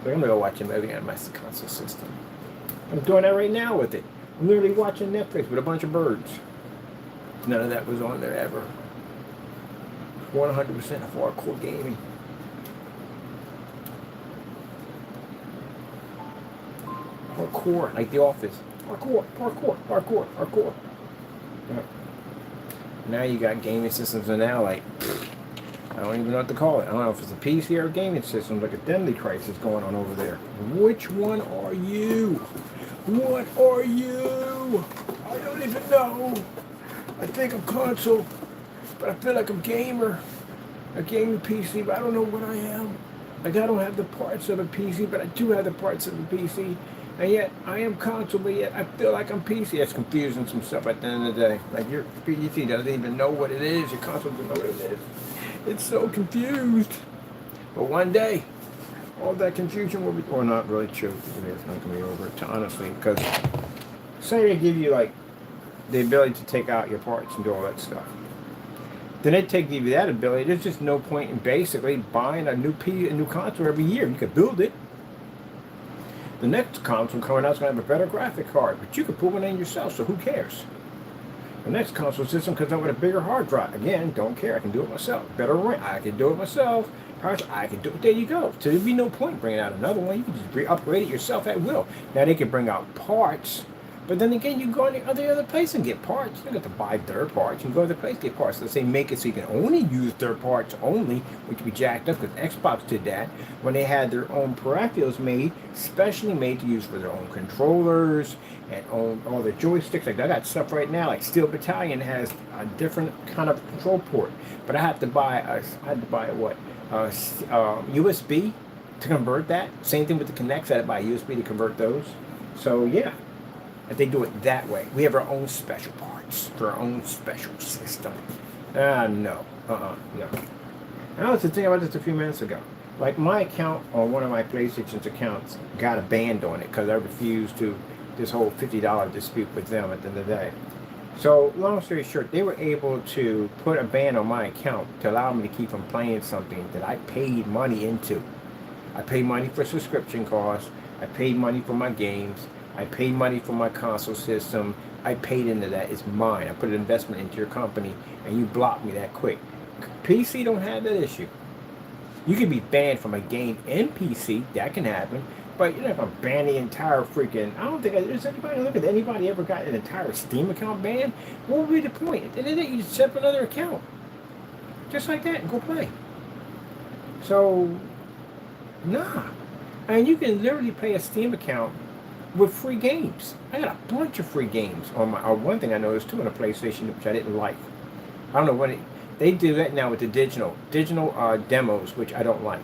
So I'm gonna go watch a movie on my console system. I'm doing that right now with it. I'm literally watching Netflix with a bunch of birds. None of that was on there ever. 100% of hardcore gaming. Parkour, like The Office. Parkour. Yeah. Now you got gaming systems, and now like I don't even know what to call it. I don't know if it's a PC or a gaming system. Like a deadly crisis going on over there. Which one are you? What are you? I don't even know. I think I'm console, but I feel like I'm gamer. A gaming PC, but I don't know what I am. Like I don't have the parts of a PC, but I do have the parts of a PC. And yet, I am console, but yet I feel like I'm PC. It's confusing some stuff at the end of the day. Like your PC doesn't even know what it is. Your console doesn't know what it is. It's so confused. But one day, all that confusion will be, or not really true. It's not going to be over, honestly. Because say they give you like the ability to take out your parts and do all that stuff. Then they give you that ability. There's just no point in basically buying a new console every year. You could build it. The next console coming out is going to have a better graphic card, but you could put one in yourself, so who cares? The next console system comes out with a bigger hard drive. Again, don't care. I can do it myself. Better RAM. I can do it myself. I can do it. There you go. So there'd be no point bringing out another one. You can just upgrade it yourself at will. Now they can bring out parts. But then again, you can go to the other place and get parts. You don't have to buy third parts. You can go to the place and get parts. Let's say make it so you can only use third parts only, which would be jacked up because Xbox did that when they had their own peripherals made, specially made to use for their own controllers and all the joysticks. Like I got stuff right now, like Steel Battalion has a different kind of control port, but I had to buy USB to convert that. Same thing with the Kinects. I had to buy USB to convert those. So yeah. If they do it that way. We have our own special parts for our own special system. No. And I was just thinking about this a few minutes ago. Like my account on one of my PlayStation's accounts got a ban on it because I refused to this whole $50 dispute with them at the end of the day. So long story short, they were able to put a ban on my account to allow me to keep from playing something that I paid money into. I paid money for subscription costs. I paid money for my games. I paid money for my console system. I paid into that. It's mine. I put an investment into your company, and you blocked me that quick. PC don't have that issue. You can be banned from a game in PC. That can happen. But you're not going to ban the entire freaking... I don't think there's anybody... Look at anybody ever got an entire Steam account banned? What would be the point? At the end of the day, you just set up another account. Just like that and go play. So, nah. And you can literally play a Steam account with free games. I got a bunch of free games on my... one thing I noticed too on the PlayStation, which I didn't like. I don't know what they do that now with the digital demos, which I don't like.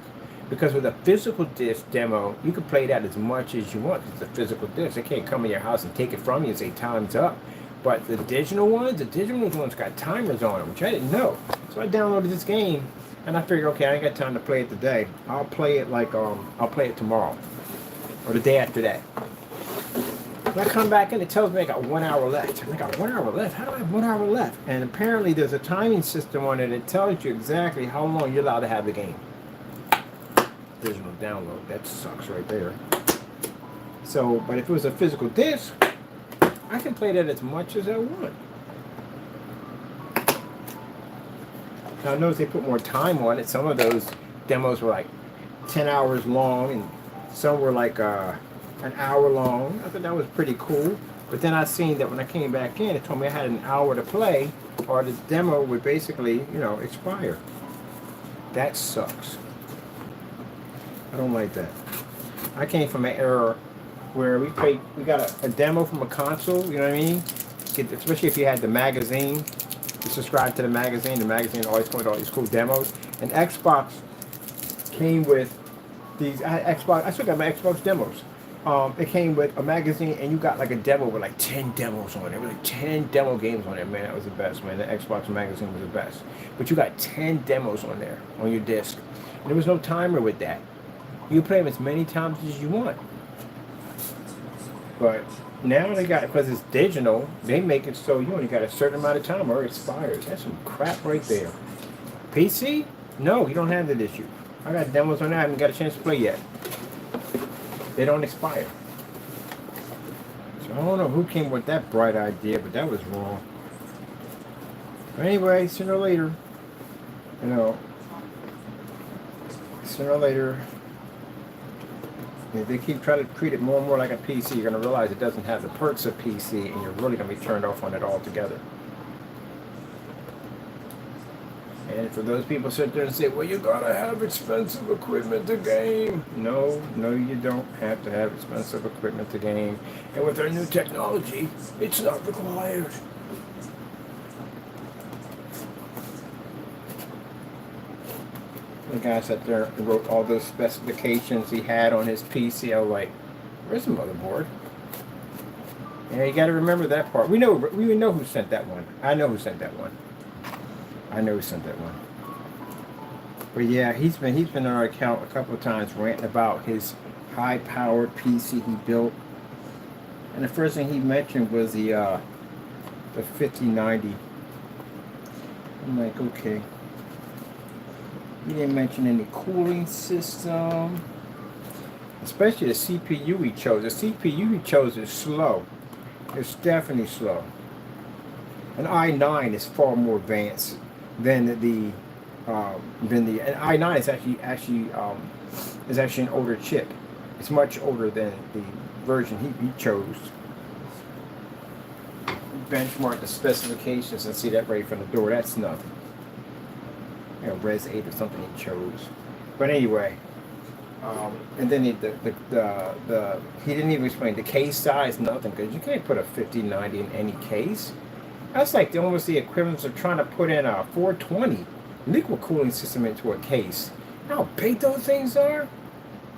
Because with a physical disc demo, you can play that as much as you want. It's a physical disc. They can't come in your house and take it from you and say time's up. But the digital ones got timers on them, which I didn't know. So I downloaded this game, and I figured, okay, I ain't got time to play it today. I'll play it I'll play it tomorrow, or the day after that. When I come back in, it tells me I got 1 hour left. I got 1 hour left? How do I have 1 hour left? And apparently there's a timing system on it that tells you exactly how long you're allowed to have the game. Digital download, that sucks right there. So, but if it was a physical disc, I can play that as much as I want. Now I notice they put more time on it. Some of those demos were like 10 hours long, and some were like an hour long. I thought that was pretty cool. But then I seen that when I came back in, it told me I had an hour to play, or this demo would basically, expire. That sucks. I don't like that. I came from an era where we got a demo from a console, you know what I mean? Especially if you had the magazine, you subscribe to the magazine always comes with all these cool demos. And Xbox came with these, I still got my Xbox demos. It came with a magazine, and you got like a demo with like 10 demos on it. Like 10 demo games on it, man. That was the best, man. The Xbox magazine was the best. But you got 10 demos on there, on your disc. And there was no timer with that. You play them as many times as you want. But now they got, because it's digital, they make it so you only got a certain amount of time or it expires. That's some crap right there. PC? No, you don't have that issue. I got demos on there I haven't got a chance to play yet. They don't expire. So I don't know who came with that bright idea, but that was wrong. But anyway, sooner or later, if they keep trying to treat it more and more like a PC, you're going to realize it doesn't have the perks of PC, and you're really going to be turned off on it altogether. And for those people sit there and say, well, you got to have expensive equipment to game. No, you don't have to have expensive equipment to game. And with our new technology, it's not required. The guy sat there and wrote all those specifications he had on his PC. I was like, where's the motherboard? Yeah, you got to remember that part. We know who sent that one. I know who sent that one. But yeah, he's been on our account a couple of times ranting about his high-powered PC he built. And the first thing he mentioned was the 5090. I'm like, okay. He didn't mention any cooling system, especially the CPU he chose. The CPU he chose is slow. It's definitely slow. An i9 is far more advanced than the i9 is actually an older chip. It's much older than the version he chose. Benchmark the specifications and see that right from the door. That's nothing. Res 8 or something he chose. But anyway, and then he didn't even explain the case size, nothing, because you can't put a 5090 in any case. That's like almost the equivalent of trying to put in a 420 liquid cooling system into a case. You know how big those things are?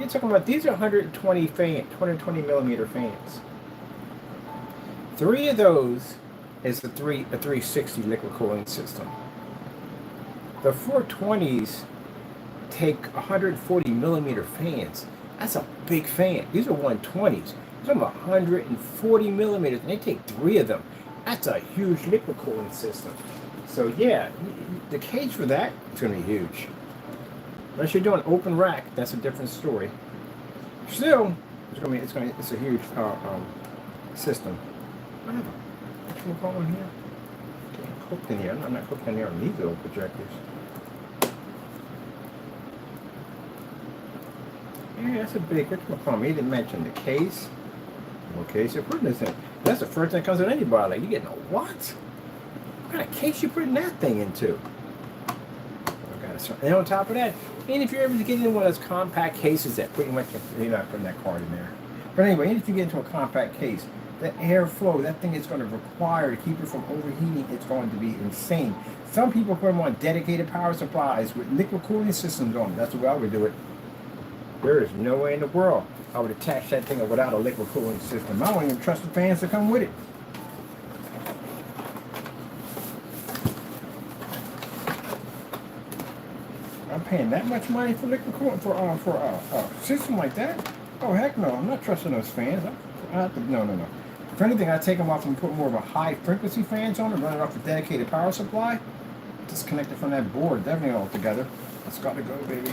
You're talking about, these are 120 millimeter fans. 3 of those is a 360 liquid cooling system. The 420s take 140 millimeter fans. That's a big fan. These are 120s. Some 140 millimeters, and they take 3 of them. That's a huge liquid cooling system. So yeah, the cage for that is going to be huge. Unless you're doing open rack, that's a different story. Still, it's a huge system. I have a phone in here. I'm hooked in here. I'm not hooked in here on these little projectors. Yeah, that's a big. He didn't mention the case. What case you're putting this in? That's the first thing that comes in anybody. Like, you getting a what? What kind of case you putting that thing into? And on top of that, and if you're able to get in one of those compact cases that pretty much you're not putting that card in there. But anyway, if you get into a compact case, the airflow, that thing is going to require to keep it from overheating. It's going to be insane. Some people put them on dedicated power supplies with liquid cooling systems on them. That's the way I would do it. There is no way in the world I would attach that thing without a liquid cooling system. I don't even trust the fans to come with it. I'm paying that much money for liquid cooling for a system like that? Oh heck no! I'm not trusting those fans. No. If anything, I take them off and put more of a high frequency fans on and run it off a dedicated power supply. Disconnect it from that board. Definitely all together. It's got to go, baby.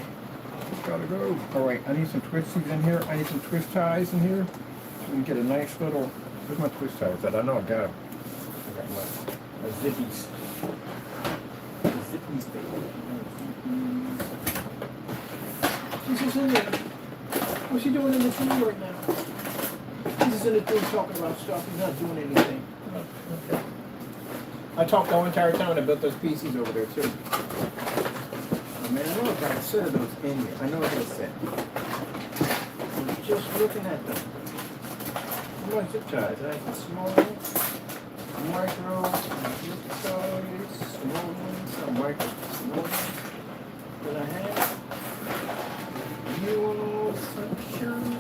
It's got to go. All right, I need some twisties in here. I need some twist ties in here. So we can get a nice little. Where's my twist ties at? I know I got them. I got my zippies. Zippies, baby. She's in there. What's he doing in this room right now? He's just in the room talking about stuff. He's not doing anything. Okay. I talked the whole entire time and I built those PCs over there too. Oh man, I know I've got a set of those in here. I know I got a set. I'm just looking at them. What zip ties? I have small, micro, zip ties, small ones, some micro, small ones that I have. You sunshine.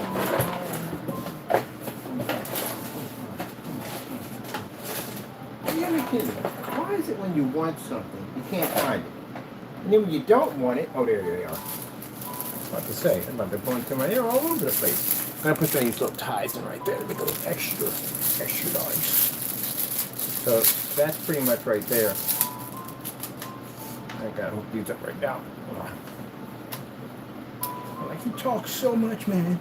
Why is it when you want something, you can't find it? And then when you don't want it, oh, there they are. What to say? I'm about to go into my hair all over the place. I'm going to put some of these little ties in right there to make it a little extra nice. So that's pretty much right there. I got to hook these up right now. Like, he talks so much, man.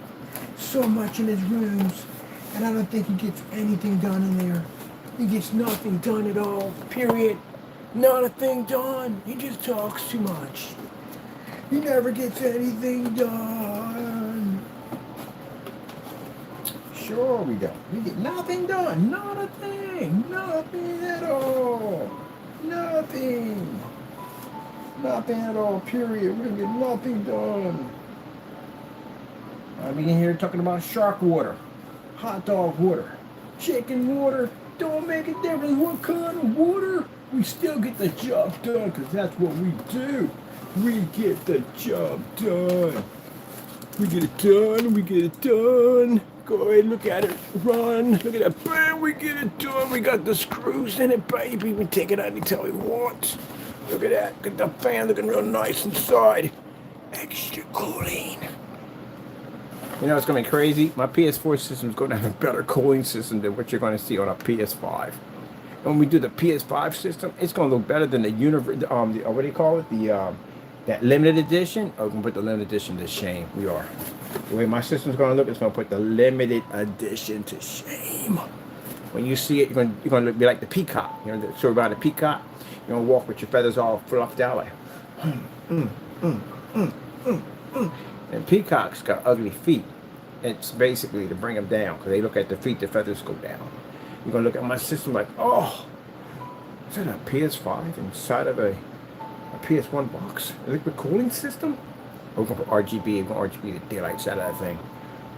So much in his rooms. And I don't think he gets anything done in there. He gets nothing done at all, period. Not a thing done. He just talks too much. He never gets anything done. Sure we don't. We get nothing done. Not a thing. Nothing at all. Nothing. Nothing at all, period. We're going to get nothing done. I'll be in here talking about shark water, hot dog water, chicken water. Don't make a difference what kind of water. We still get the job done because that's what we do. We get the job done. We get it done. We get it done. Go ahead, look at it. Run. Look at that. Bam, we get it done. We got the screws in it, baby. We take it out anytime we want. Look at that. Look at the fan looking real nice inside. Extra cooling. You know, it's going to be crazy. My PS4 system is going to have a better cooling system than what you're going to see on a PS5. And when we do the PS5 system, it's going to look better than the what do you call it? That limited edition. Oh, we're going to put the limited edition to shame. We are. The way my system's going to look, it's going to put the limited edition to shame. When you see it, you're going to be like the peacock. You know, the story about the peacock. You're going to walk with your feathers all fluffed out like. And peacocks got ugly feet. It's basically to bring them down because they look at the feet, the feathers go down. You're going to look at my system like, oh, is that a PS5 inside of a PS1 box? A liquid cooling system? We're going for RGB. We're going RGB the daylight side of that thing.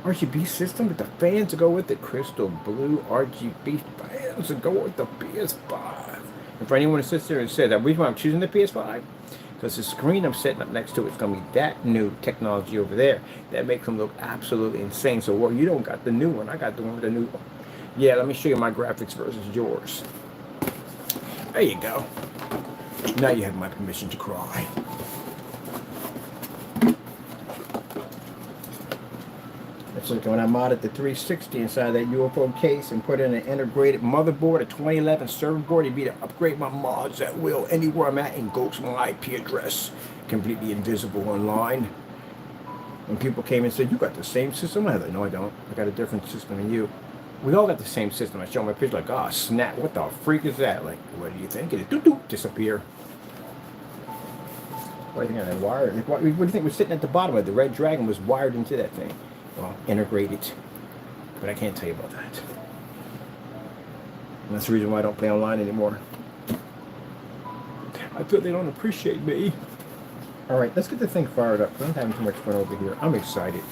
RGB system with the fans to go with it. Crystal blue RGB fans to go with the PS5. And for anyone who sits there and says that reason why I'm choosing the PS5, because the screen I'm setting up next to it is going to be that new technology over there that makes them look absolutely insane. So, well, you don't got the new one. I got the one with the new one. Yeah, let me show you my graphics versus yours. There you go. Now you have my permission to cry. It's like when I modded the 360 inside that UFO case and put in an integrated motherboard, a 2011 server board, it'd be to upgrade my mods at will anywhere I'm at and go to my IP address, completely invisible online. When people came and said, "You got the same system?" I was like, "No, I don't. I got a different system than you." We all got the same system. I show my picture like, "Oh, snap, what the freak is that?" Like, what do you think? It disappear. What do you think of that wire? What do you think was sitting at the bottom of it? The Red Dragon was wired into that thing. Well, integrated. But I can't tell you about that. And that's the reason why I don't play online anymore. I feel they don't appreciate me. Alright, let's get the thing fired up. I'm having too much fun over here. I'm excited.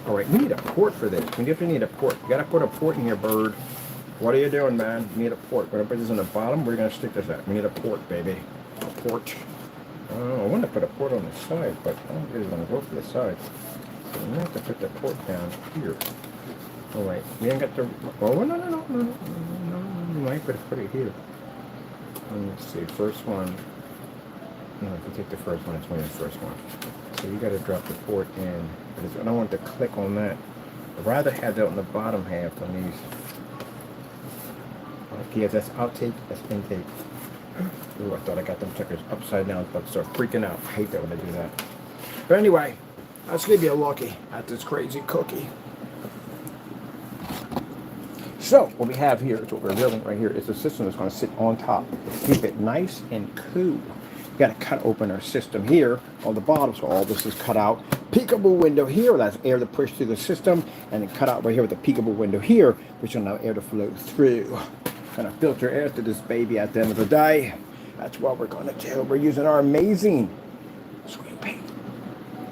Alright, we need a port for this. We definitely need a port. You gotta put a port in here, bird. What are you doing, man? We need a port. We're gonna put this on the bottom. We're gonna stick this at. We need a port, baby. A port. Oh, I want to put a port on the side, but I don't really want to go for the side. So I'm gonna have to put the port down here. Alright, we ain't got the. Oh, no. We might put it here. Let's see, first one. No, if you take the first one, it's only the first one. So you got to drop the port in. I don't want to click on that. I'd rather have that on the bottom half on these. Okay, that's outtake, that's intake. Ooh, I thought I got them checkers upside down. I was about to start freaking out. I hate that when I do that. But anyway, let's give you a looky at this crazy cookie. So, what we have here is what we're building right here is a system that's going to sit on top. Keep it nice and cool. We got to cut open our system here on the bottom, so all this is cut out. Peekaboo window here, that's air to push through the system, and then cut out right here with a peekaboo window here, which will allow air to flow through. Gonna filter air through this baby at the end of the day. That's what we're gonna do. We're using our amazing screen paint.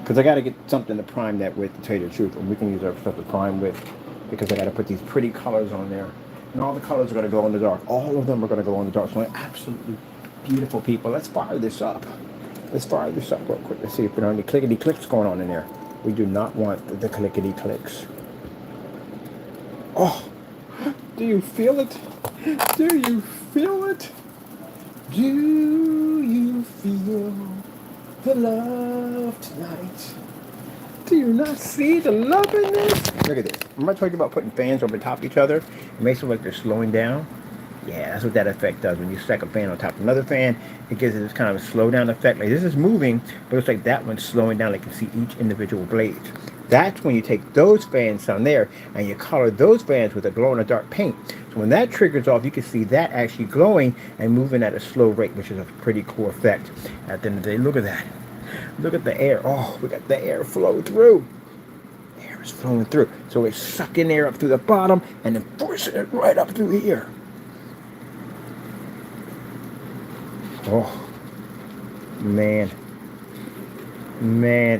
Because I gotta get something to prime that with, to tell you the truth, and we can use our stuff to prime with, because I gotta put these pretty colors on there. And all the colors are gonna glow in the dark. All of them are gonna glow in the dark. So they're absolutely beautiful, people. Let's fire this up. Let's fire this up real quick. Let's see if we don't have any clickety clicks going on in there. We do not want the clickety clicks. Oh, do you feel it? Do you feel it? Do you feel the love tonight? Do you not see the love in this? Look at this. Remember I told you about putting fans over top of each other? It makes it look like they're slowing down. Yeah, that's what that effect does. When you stack a fan on top of another fan, it gives it this kind of a slow down effect. Like this is moving, but it's like that one's slowing down. Like you see each individual blade. That's when you take those fans down there and you color those fans with a glow-in-the-dark paint. So when that triggers off, you can see that actually glowing and moving at a slow rate, which is a pretty cool effect. At the end of the day, look at that. Look at the air. Oh, we got the air flow through. The air is flowing through. So it's sucking air up through the bottom and then forcing it right up through here. Oh, man,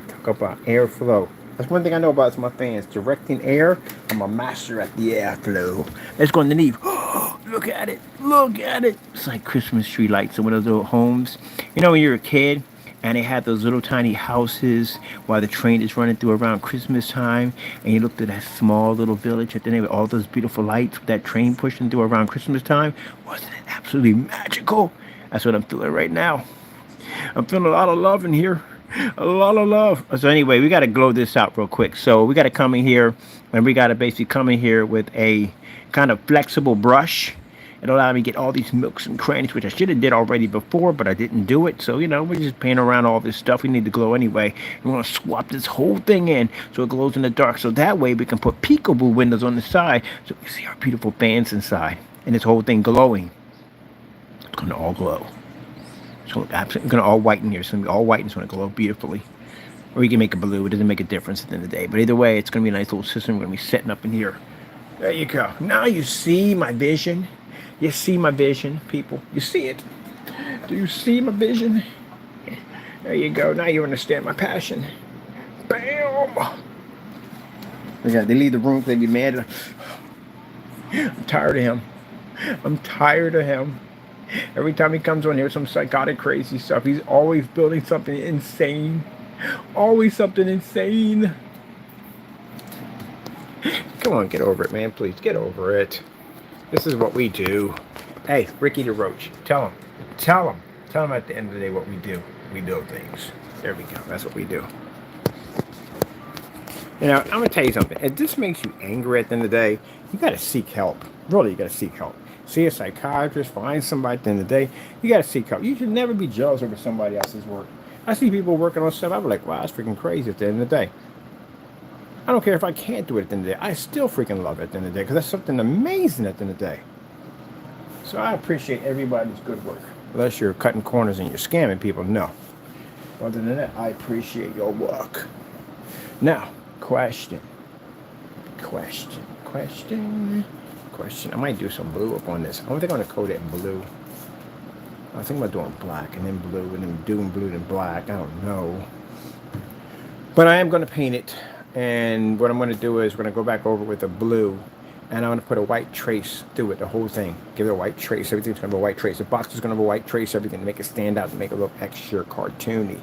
talk about airflow. That's one thing I know about my fans. Directing air, I'm a master at the airflow. Let's go underneath. Oh, look at it. Look at it. It's like Christmas tree lights in one of those little homes. You know when you're a kid and they had those little tiny houses while the train is running through around Christmas time, and you looked at that small little village at the end with all those beautiful lights with that train pushing through around Christmas time? Wasn't it absolutely magical? That's what I'm feeling right now. I'm feeling a lot of love in here. A lot of love. So anyway, we got to glow this out real quick. So we got to come in here, and we got to basically come in here with a kind of flexible brush. It'll allow me to get all these nooks and crannies, which I should have did already before, but I didn't do it. So, you know, we're just painting around all this stuff. We need to glow anyway. We want to swap this whole thing in so it glows in the dark. So that way we can put peekaboo windows on the side so we see our beautiful fans inside. And this whole thing glowing. It's going to all glow. So I'm going to all whiten here. It's going to be all white and it's going to glow beautifully. Or you can make it blue. It doesn't make a difference at the end of the day. But either way, it's going to be a nice little system. We're going to be setting up in here. There you go. Now you see my vision. You see my vision, people. You see it. Do you see my vision? There you go. Now you understand my passion. Bam! Yeah, they leave the room. They be mad. I'm tired of him. I'm tired of him. Every time he comes on here, some psychotic, crazy stuff. He's always building something insane. Always something insane. Come on, get over it, man. Please, get over it. This is what we do. Hey, Ricky the Roach, tell him. Tell him. Tell him at the end of the day what we do. We build things. There we go. That's what we do. You know, I'm going to tell you something. If this makes you angry at the end of the day, you got to seek help. Really, you got to seek help. See a psychiatrist, find somebody at the end of the day. You got to seek help. You should never be jealous over somebody else's work. I see people working on stuff. I'm like, wow, that's freaking crazy at the end of the day. I don't care if I can't do it at the end of the day. I still freaking love it at the end of the day because that's something amazing at the end of the day. So I appreciate everybody's good work. Unless you're cutting corners and you're scamming people, no. Other than that, I appreciate your work. Now, question. I might do some blue up on this. I don't think I'm going to coat it in blue. I think I'm doing black and then blue and then doing blue and black. I don't know. But I am going to paint it. And what I'm going to do is we're going to go back over with a blue. And I'm going to put a white trace through it, the whole thing. Give it a white trace. Everything's going to be a white trace. The box is going to have a white trace. Everything to make it stand out, to make it look extra cartoony.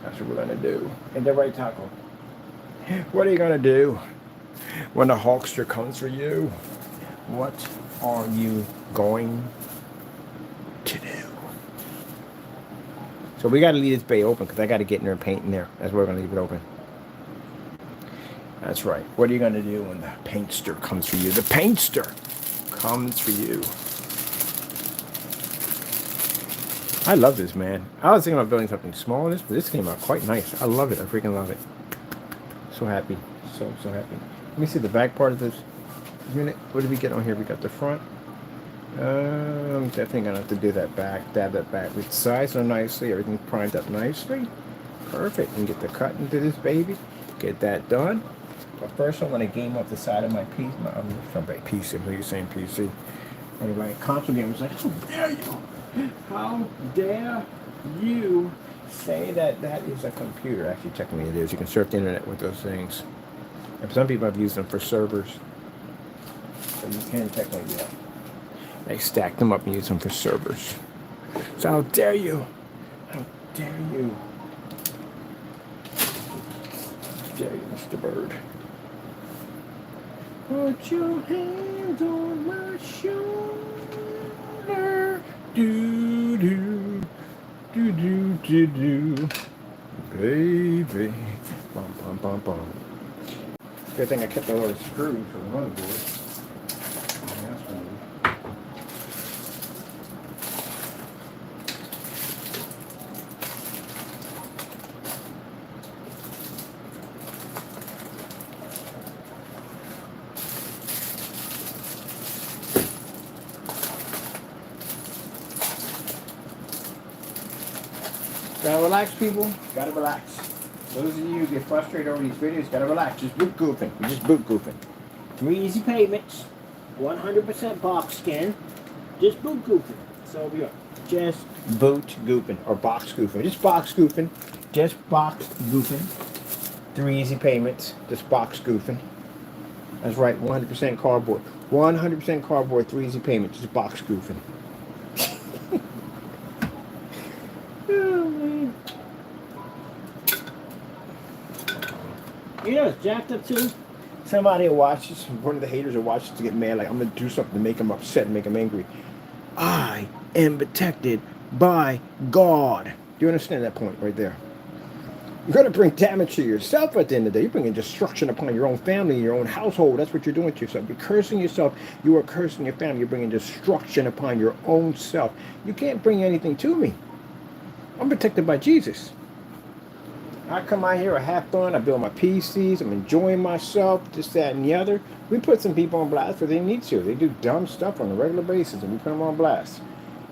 That's what we're going to do. And then right, Taco. What are you going to do when the Hulkster comes for you? What are you going to do? So we got to leave this bay open because I got to get in there and paint in there. That's why we're going to leave it open. That's right. What are you going to do when the paintster comes for you? The paintster comes for you. I love this, man. I was thinking about building something small in this, but this came out quite nice. I love it. I freaking love it. So happy. So happy. Let me see the back part of this unit. What did we get on here? We got the front. Definitely going to have to do that back. Dab that back. We size them nicely. Everything's primed up nicely. Perfect. And get the cut into this baby. Get that done. But first, I want to game up the side of my piece. I'm sorry, PC. I'm really saying PC. Anyway, console game was like, how dare you? How dare you say that that is a computer? Actually, technically it is. You can surf the internet with those things. And some people have used them for servers. So you can technically do that. They stack them up and use them for servers. So how dare you? How dare you? How dare you, Mr. Bird? Put your hands on my shoulder. Do do do do do do, baby. Bum bum bum bum. Good thing I kept a lot of screws for the motherboard. Gotta relax, people. Gotta relax. Those of you who get frustrated over these videos, gotta relax. Just boot goofing. We're just boot goofing. 3 easy payments. 100% box skin. Just boot goofing. So we are just boot goofing or box goofing. Just box goofing. Just box goofing. 3 easy payments. Just box goofing. That's right. 100% cardboard. 100% cardboard. 3 easy payments. Just box goofing. You know it's jacked up too? Somebody will watch this, one of the haters will watch this to get mad, like I'm going to do something to make them upset and make them angry. I am protected by God. Do you understand that point right there? You're going to bring damage to yourself at the end of the day. You're bringing destruction upon your own family, your own household. That's what you're doing to yourself. You're cursing yourself. You are cursing your family. You're bringing destruction upon your own self. You can't bring anything to me. I'm protected by Jesus. I come out here, I have fun, I build my PCs, I'm enjoying myself, this, that, and the other. We put some people on blast where they need to. They do dumb stuff on a regular basis, and we put them on blast.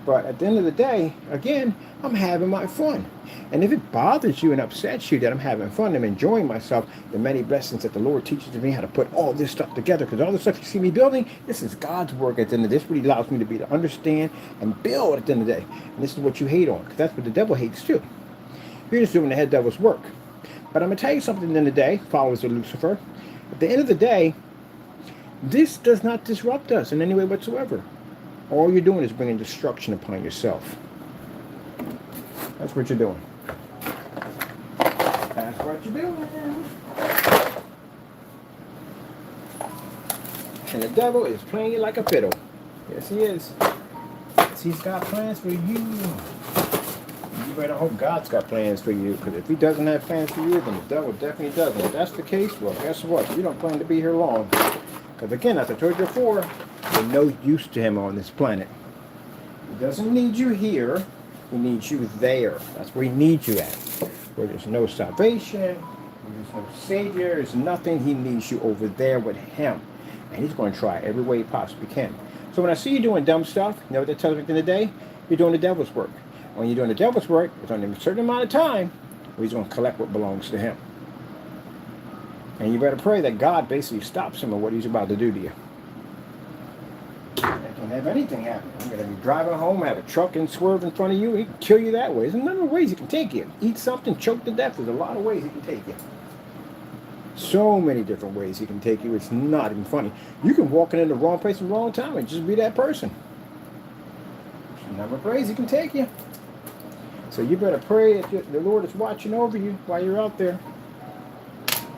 But at the end of the day, again, I'm having my fun. And if it bothers you and upsets you that I'm having fun, I'm enjoying myself, the many blessings that the Lord teaches me how to put all this stuff together, because all the stuff you see me building, this is God's work at the end of this. What He allows me to be to understand and build at the end of the day. And this is what you hate on, because that's what the devil hates too. You're just doing the head devil's work. But I'm going to tell you something at the end of the day, followers of Lucifer. At the end of the day, this does not disrupt us in any way whatsoever. All you're doing is bringing destruction upon yourself. That's what you're doing. That's what you're doing. And the devil is playing you like a fiddle. Yes, he is. Yes, he's got plans for you. You better hope God's got plans for you, because if he doesn't have plans for you, then the devil definitely doesn't. If that's the case, well, guess what? You don't plan to be here long. Because again, as I told you before, you're no use to him on this planet. He doesn't need you here. He needs you there. That's where he needs you at. Where there's no salvation, where there's no Savior, there's nothing. He needs you over there with him. And he's going to try every way he possibly can. So when I see you doing dumb stuff, you know what that tells me at the end of the day? You're doing the devil's work. When you're doing the devil's work, it's only a certain amount of time where he's going to collect what belongs to him. And you better pray that God basically stops him in what he's about to do to you. That can have anything happen. You're going to be driving home, have a truck and swerve in front of you. He can kill you that way. There's a number of ways he can take you. Eat something, choke to death. There's a lot of ways he can take you. So many different ways he can take you. It's not even funny. You can walk in the wrong place at the wrong time and just be that person. There's a number of ways he can take you. So you better pray that the Lord is watching over you while you're out there.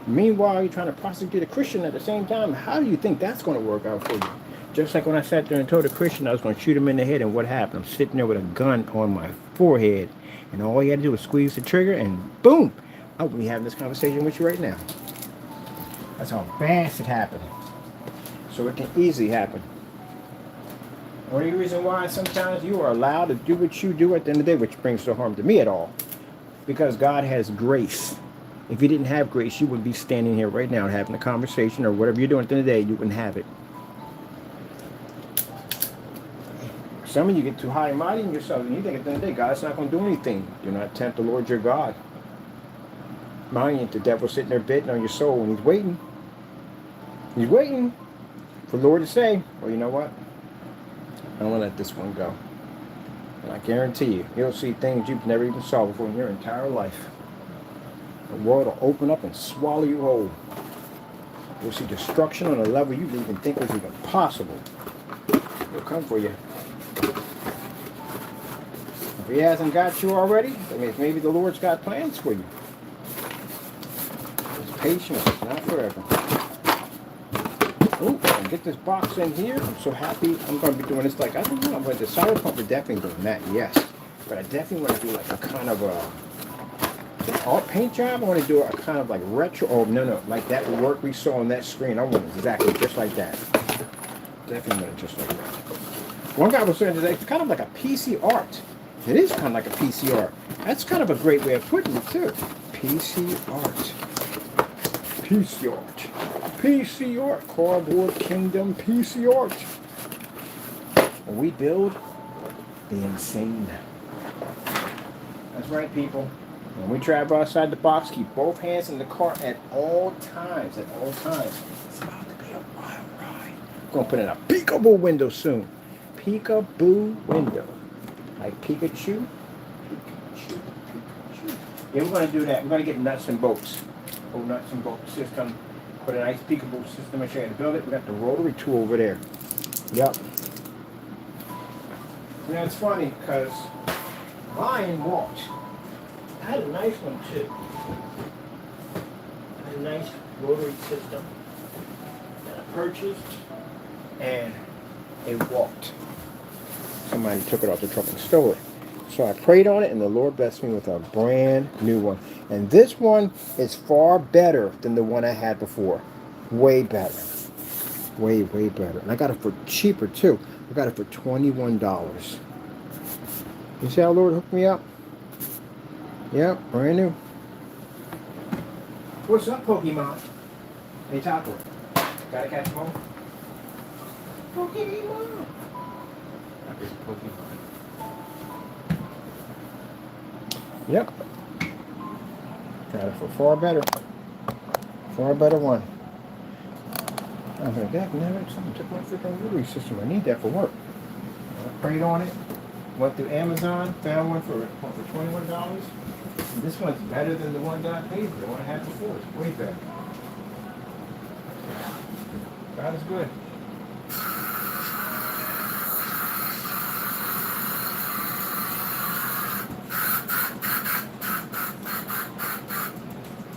Meanwhile, you're trying to prosecute a Christian at the same time. How do you think that's going to work out for you? Just like when I sat there and told a Christian I was going to shoot him in the head, and what happened? I'm sitting there with a gun on my forehead, and all he had to do was squeeze the trigger, and boom! I wouldn't be having this conversation with you right now. That's how fast it happened. So it can easily happen. The only reason why sometimes you are allowed to do what you do at the end of the day, which brings no harm to me at all, because God has grace. If he didn't have grace, you wouldn't be standing here right now having a conversation or whatever you're doing at the end of the day, you wouldn't have it. Some of you get too high and mighty in yourself, and you think at the end of the day, God's not going to do anything. Do not tempt the Lord your God. Mind you, the devil's sitting there biting on your soul, and he's waiting. He's waiting for the Lord to say, well, you know what? I'm going to let this one go. And I guarantee you, you'll see things you've never even saw before in your entire life. The world will open up and swallow you whole. You'll see destruction on a level you didn't even think was even possible. He'll come for you. If he hasn't got you already, that means maybe the Lord's got plans for you. It's patience, not forever. Oh, and get this box in here. I'm so happy. I'm going to be doing this like, I don't know, I'm going to, the solder pump is definitely doing that, yes. But I definitely want to do like a kind of a art paint job. I want to do a kind of like retro, oh no, like that work we saw on that screen. I want it exactly just like that. Definitely want it just like that. One guy was saying today, it's kind of like a PC art. It is kind of like a PC art. That's kind of a great way of putting it too. PC art. PC art. PC art. Cardboard Kingdom PC art. And we build the insane. That's right, people. When we travel outside the box, keep both hands in the car at all times. At all times. It's about to be a wild ride. We're going to put in a peekaboo window soon. Peekaboo window. Like Pikachu. Pikachu. Yeah, we're going to do that. We're going to get nuts and bolts. Old nuts and bolt system. Put a nice peekaboo system and show you how to build it. We got the rotary tool over there. Yep. You know, it's funny because Ryan walked. I had a nice one too. I had a nice rotary system that I purchased, and it walked. Somebody took it off the truck and stole it. So I prayed on it, and the Lord blessed me with a brand new one. And this one is far better than the one I had before. Way better. Way better. And I got it for cheaper too. I got it for $21. You see how the Lord hooked me up? Yep, brand new. What's up, Pokemon? Hey, Taco. Gotta catch them all? Pokemon! That is Pokemon. Yep. Got it for far better. Far better one. I was like, that never something took my freaking rotary system. I need that for work. I prayed on it. Went through Amazon, found one for $21. And this one's better than the one that I paid for, the one I had before. It's way better. God is good.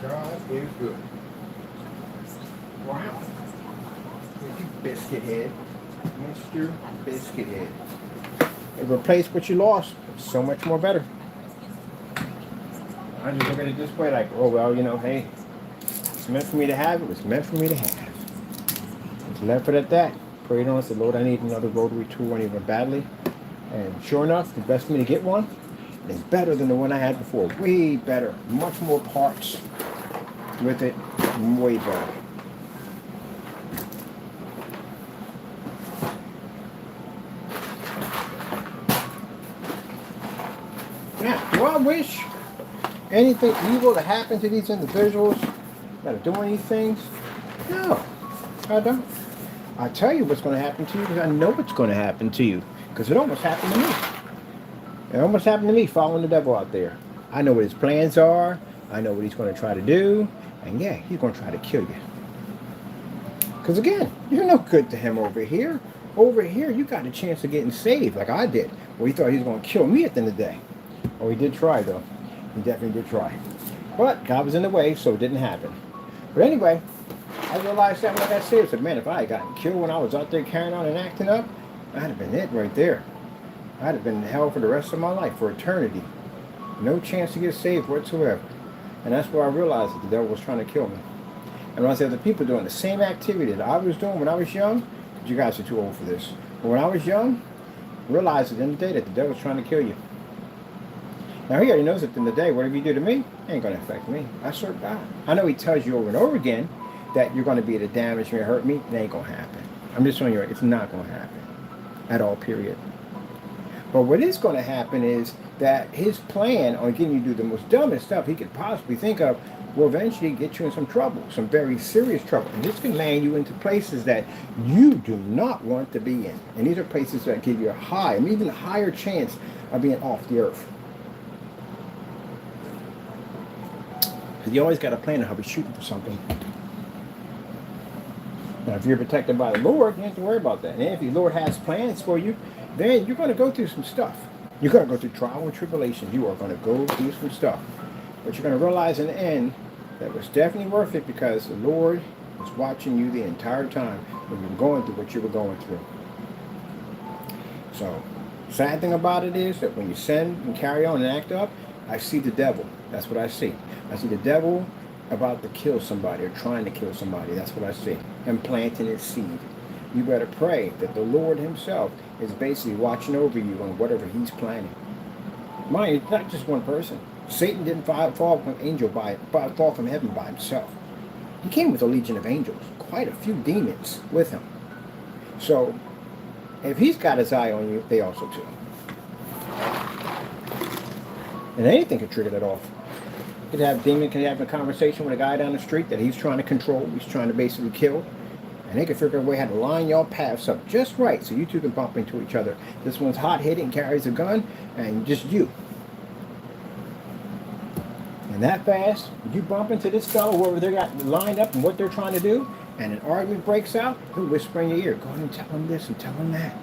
God is good. Wow. Biscuit head. Mr. Biscuit head. It replaced what you lost. So much more better. I just look at it this way, like, oh well, you know, hey, it's meant for me to have. It was meant for me to have. It's left it at that. Prayed on, said, Lord, I need another rotary tool, I need one badly. And sure enough, the best for me to get one is better than the one I had before. Way better. Much more parts with it. Way better. Now, do I wish anything evil to happen to these individuals that are doing these things? No, I don't. I'll tell you what's going to happen to you because I know what's going to happen to you. Because it almost happened to me. It almost happened to me following the devil out there. I know what his plans are. I know what he's going to try to do. And yeah, he's going to try to kill you. Because again, you're no good to him over here. Over here, you got a chance of getting saved like I did. Well, he thought he was going to kill me at the end of the day. Oh, he did try though. He definitely did try. But God was in the way, so it didn't happen. But anyway, I realized that when I got saved, I said, man, if I had gotten killed when I was out there carrying on and acting up, that'd have been it right there. I'd have been in hell for the rest of my life, for eternity. No chance to get saved whatsoever. And that's where I realized that the devil was trying to kill me. And when I said the people doing the same activity that I was doing when I was young, because you guys are too old for this, but when I was young, I realized at the end of the day that the devil was trying to kill you. Now he already knows at the end of the day, whatever you do to me, it ain't going to affect me. I serve God. I know he tells you over and over again that you're going to be able to damage me or hurt me. It ain't going to happen. I'm just telling you, it's not going to happen. At all, period. But what is going to happen is that his plan on getting you to do the most dumbest stuff he could possibly think of will eventually get you in some trouble, some very serious trouble. And this can land you into places that you do not want to be in. And these are places that give you a high, and even a higher chance of being off the earth. Because you always got a plan of how we're shooting for something. Now, if you're protected by the Lord, you don't have to worry about that. And if the Lord has plans for you, then you're going to go through some stuff. You're going to go through trial and tribulation. You are going to go through some stuff. But you're going to realize in the end that it was definitely worth it because the Lord was watching you the entire time when you were going through what you were going through. So, sad thing about it is that when you sin and carry on and act up, I see the devil. That's what I see. I see the devil about to kill somebody or trying to kill somebody. That's what I see. And planting its seed. You better pray that the Lord himself is basically watching over you on whatever he's planning. Mind you, it's not just one person. Satan didn't fall from heaven by himself. He came with a legion of angels, quite a few demons with him. So, if he's got his eye on you, they also do. And anything can trigger that off. Demon can have a conversation with a guy down the street that he's trying to control, he's trying to basically kill. And they can figure out a way how to line your paths up just right so you two can bump into each other. This one's hot-headed and carries a gun, and just you. And that fast, you bump into this fellow, whoever they got lined up and what they're trying to do, and an argument breaks out, he'll whisper in your ear, go ahead and tell him this and tell him that.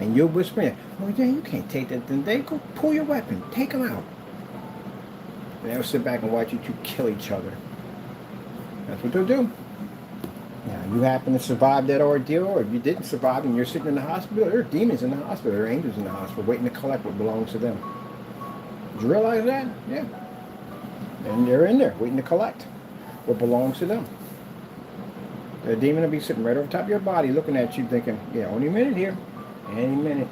And you'll whisper in, oh yeah, you can't take that. Then they go pull your weapon, take him out. And they'll sit back and watch you two kill each other. That's what they'll do. Now, you happen to survive that ordeal, or if you didn't survive and you're sitting in the hospital, there are demons in the hospital, there are angels in the hospital waiting to collect what belongs to them. Did you realize that? Yeah. And they're in there waiting to collect what belongs to them. The demon will be sitting right over top of your body looking at you thinking, yeah, only a minute here. Any minute.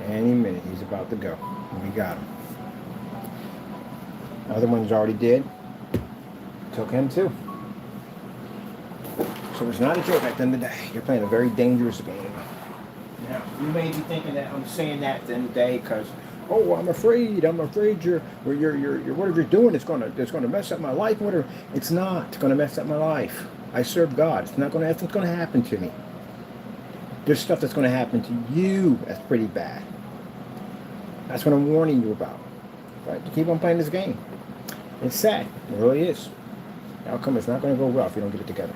Any minute. He's about to go. And we got him. The other one's already dead. Took him too. So it's not a joke at the end of the day. You're playing a very dangerous game. Now, you may be thinking that I'm saying that at the end of the day because, oh, I'm afraid you're whatever you're doing is going to mess up my life. Whatever. It's not going to mess up my life. I serve God. It's not going to happen to me. There's stuff that's going to happen to you that's pretty bad. That's what I'm warning you about. Right? To keep on playing this game. It's sad. It really is. The outcome is not going to go well if you don't get it together.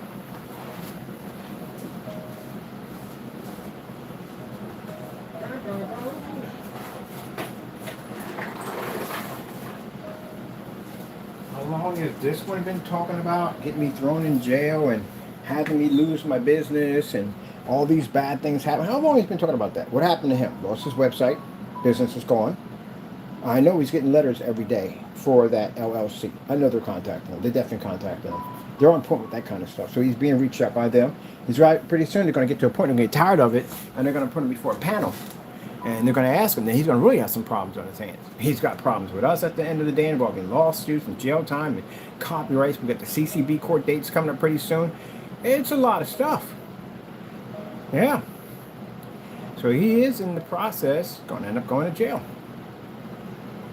How long has this one been talking about getting me thrown in jail and having me lose my business and all these bad things happen? How long has he been talking about that? What happened to him? Lost his website. Business is gone. I know he's getting letters every day for that LLC. I know they're contacting him. They're definitely contacting him. They're on point with that kind of stuff. So he's being reached out by them. He's right. Pretty soon they're going to get to a point they're going to get tired of it, and they're going to put him before a panel, and they're going to ask him. Then he's going to really have some problems on his hands. He's got problems with us at the end of the day involving lawsuits and jail time and copyrights. We got the CCB court dates coming up pretty soon. It's a lot of stuff. Yeah. So he is in the process going to end up going to jail.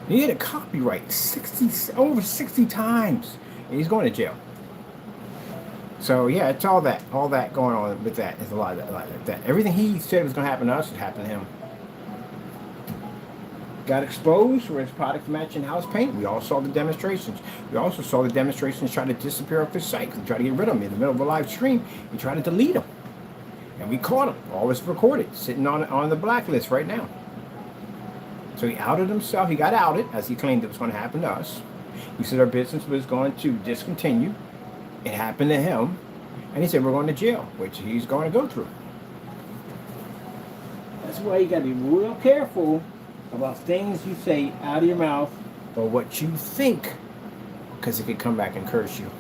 He had a copyright over 60 times, and he's going to jail. So yeah, it's all that going on with that. It's a lot like that. Everything he said was going to happen to us would happen to him. Got exposed for his product matching house paint. We all saw the demonstrations. We also saw the demonstrations try to disappear off his site. He tried to get rid of him in the middle of a live stream. He tried to delete him, and we caught him. All was recorded, sitting on the blacklist right now. So he outed himself. He got outed, as he claimed it was going to happen to us. He said our business was going to discontinue. It happened to him. And he said we're going to jail, which he's going to go through. That's why you got to be real careful about things you say out of your mouth or what you think, because it could come back and curse you.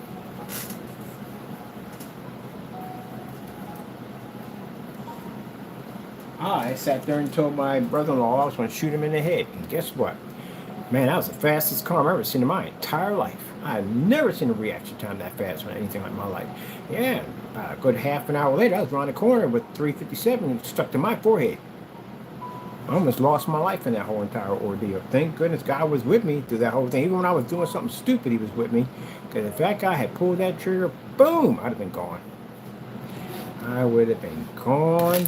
I sat there and told my brother-in-law I was going to shoot him in the head. And guess what? Man, that was the fastest car I've ever seen in my entire life. I've never seen a reaction time that fast on anything like my life. Yeah, about a good half an hour later, I was around the corner with 357 stuck to my forehead. I almost lost my life in that whole entire ordeal. Thank goodness God was with me through that whole thing. Even when I was doing something stupid, he was with me. Because if that guy had pulled that trigger, boom, I'd have been gone. I would have been gone.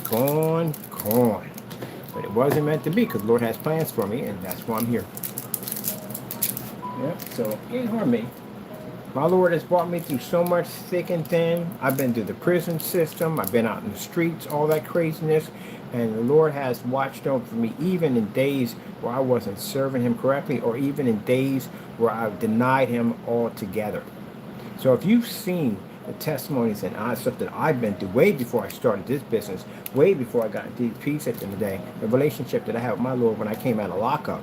But it wasn't meant to be, because the Lord has plans for me, and that's why I'm here. Yep, so ignore me. My Lord has brought me through so much thick and thin. I've been through the prison system. I've been out in the streets, all that craziness. And the Lord has watched over me even in days where I wasn't serving him correctly, or even in days where I denied him altogether. So if you've seen the testimonies and stuff that I've been through way before I started this business, way before I got into peace at the end of the day, the relationship that I had with my Lord when I came out of lockup,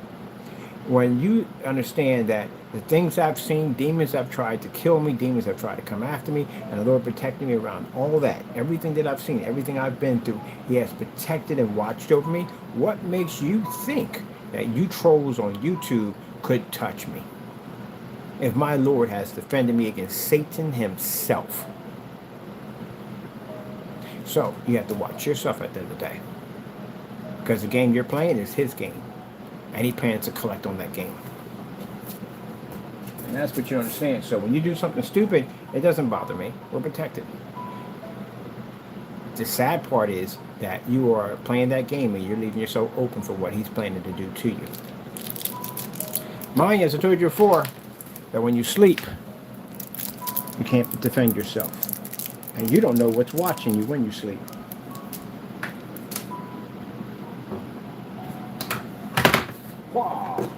when you understand that the things I've seen, demons have tried to kill me, demons have tried to come after me, and the Lord protected me around all that, everything that I've seen, everything I've been through, he has protected and watched over me. What makes you think that you trolls on YouTube could touch me? If my Lord has defended me against Satan himself. So you have to watch yourself at the end of the day, because the game you're playing is his game, and he plans to collect on that game. And that's what you understand. So when you do something stupid, it doesn't bother me. We're protected. The sad part is that you are playing that game and you're leaving yourself open for what he's planning to do to you. Mind you, as I told you before, that when you sleep, you can't defend yourself. And you don't know what's watching you when you sleep. Wow.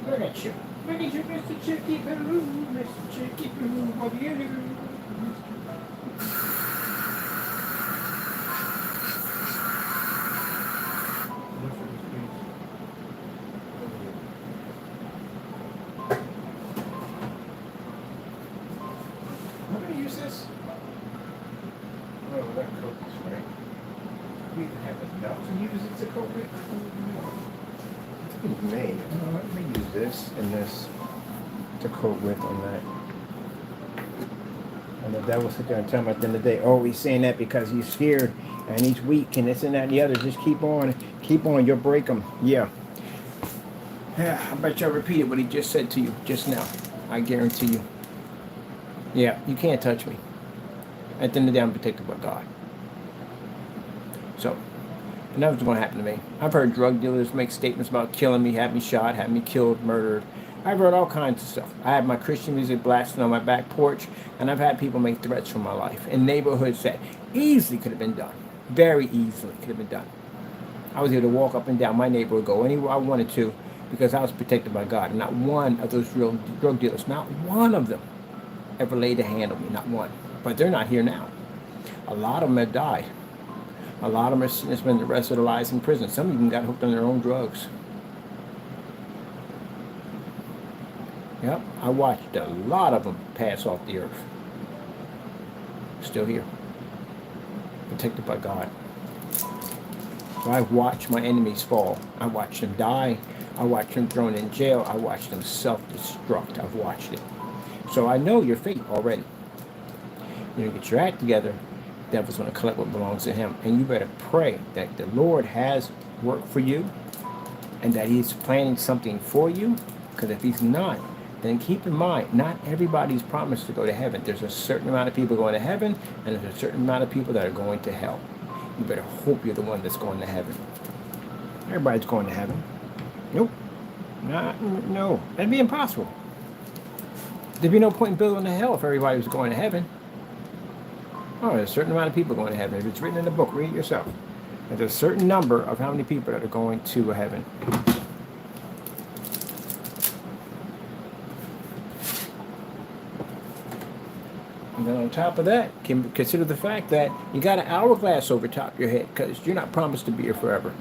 Look at you. Look at you, Mr. Chicky Boo. Mr. Chicky Boo, what do you do? I'm going to use this. Oh, that coat is right. We can have enough to use it to coat it. It's made. Let me use this and this to coat with on that. And the devil sit there and tell him at the end of the day, oh, he's saying that because he's scared and he's weak and this and that and the other. Just keep on, you'll break him. Yeah. Yeah, I bet y'all repeated what he just said to you just now. I guarantee you. Yeah, you can't touch me. At the end of the day, I'm protected by God. So, and that's what's going to happen to me. I've heard drug dealers make statements about killing me, have me shot, have me killed, murdered. I've heard all kinds of stuff. I have my Christian music blasting on my back porch, and I've had people make threats for my life in neighborhoods that easily could have been done. Very easily could have been done. I was able to walk up and down my neighborhood, go anywhere I wanted to, because I was protected by God. And not one of those real drug dealers, not one of them, ever laid a hand on me, not one. But they're not here now. A lot of them have died. A lot of them are spending the rest of their lives in prison. Some even got hooked on their own drugs. Yep, I watched a lot of them pass off the earth. Still here. Protected by God. So I watched my enemies fall. I watched them die. I watched them thrown in jail. I watched them self-destruct. I've watched it. So I know your fate already. You get your act together, the devil's going to collect what belongs to him. And you better pray that the Lord has work for you and that he's planning something for you. Because if he's not, then keep in mind, not everybody's promised to go to heaven. There's a certain amount of people going to heaven, and there's a certain amount of people that are going to hell. You better hope you're the one that's going to heaven. Everybody's going to heaven. Nope. No. That'd be impossible. There'd be no point in building a hell if everybody was going to heaven. Oh, there's a certain amount of people going to heaven. If it's written in the book, read it yourself. And there's a certain number of how many people that are going to heaven. And then on top of that, consider the fact that you got an hourglass over top of your head because you're not promised to be here forever.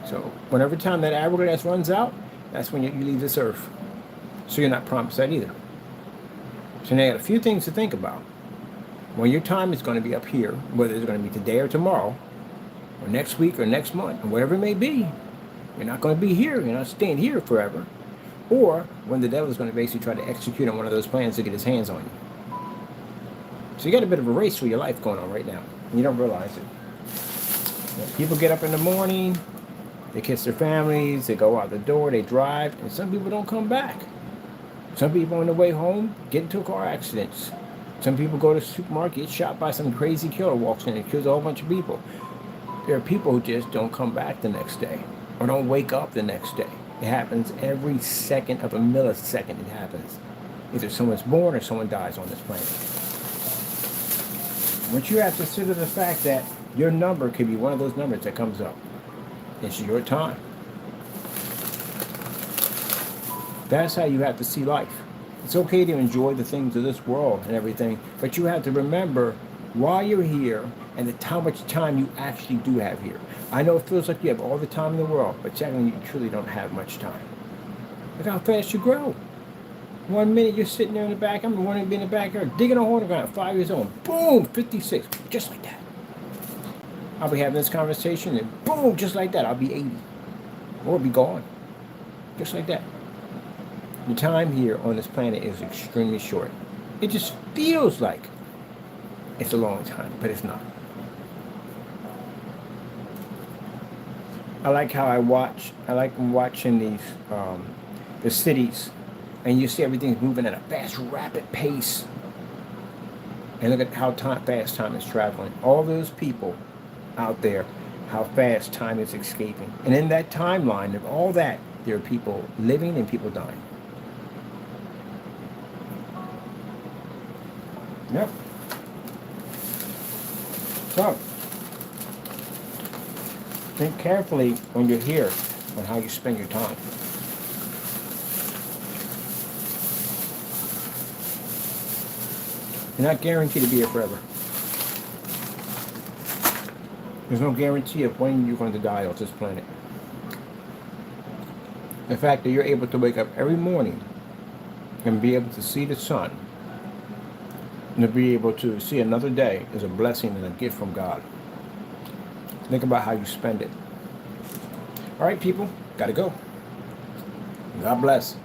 So whenever time that hourglass runs out, that's when you leave this earth. So you're not promised that either. So now you got a few things to think about. Well, your time is going to be up here, whether it's going to be today or tomorrow, or next week or next month, or whatever it may be. You're not going to be here. You're not staying here forever. Or when the devil is going to basically try to execute on one of those plans to get his hands on you. So you got a bit of a race for your life going on right now. And you don't realize it. You know, people get up in the morning, they kiss their families, they go out the door, they drive, and some people don't come back. Some people on the way home get into car accidents. Some people go to the supermarket, get shot by some crazy killer, walks in and kills a whole bunch of people. There are people who just don't come back the next day or don't wake up the next day. It happens every second of a millisecond. It happens. Either someone's born or someone dies on this planet. But you have to consider the fact that your number could be one of those numbers that comes up. It's your time. That's how you have to see life. It's okay to enjoy the things of this world and everything, but you have to remember why you're here and how much time you actually do have here. I know it feels like you have all the time in the world, but technically you truly don't have much time. Look how fast you grow. 1 minute you're sitting there in the back. I'm wanting to be in the backyard digging a hole in the ground. 5 years old. Boom, 56. Just like that. I'll be having this conversation and boom, just like that, I'll be 80. Or be gone. Just like that. The time here on this planet is extremely short. It just feels like it's a long time, but it's not. I like watching these, the cities, and you see everything's moving at a fast, rapid pace. And look at how fast time is traveling. All those people out there, how fast time is escaping. And in that timeline of all that, there are people living and people dying. Yep. So, think carefully when you're here on how you spend your time. You're not guaranteed to be here forever. There's no guarantee of when you're going to die off this planet. The fact that you're able to wake up every morning and be able to see the sun and to be able to see another day is a blessing and a gift from God. Think about how you spend it. All right, people, gotta go. God bless.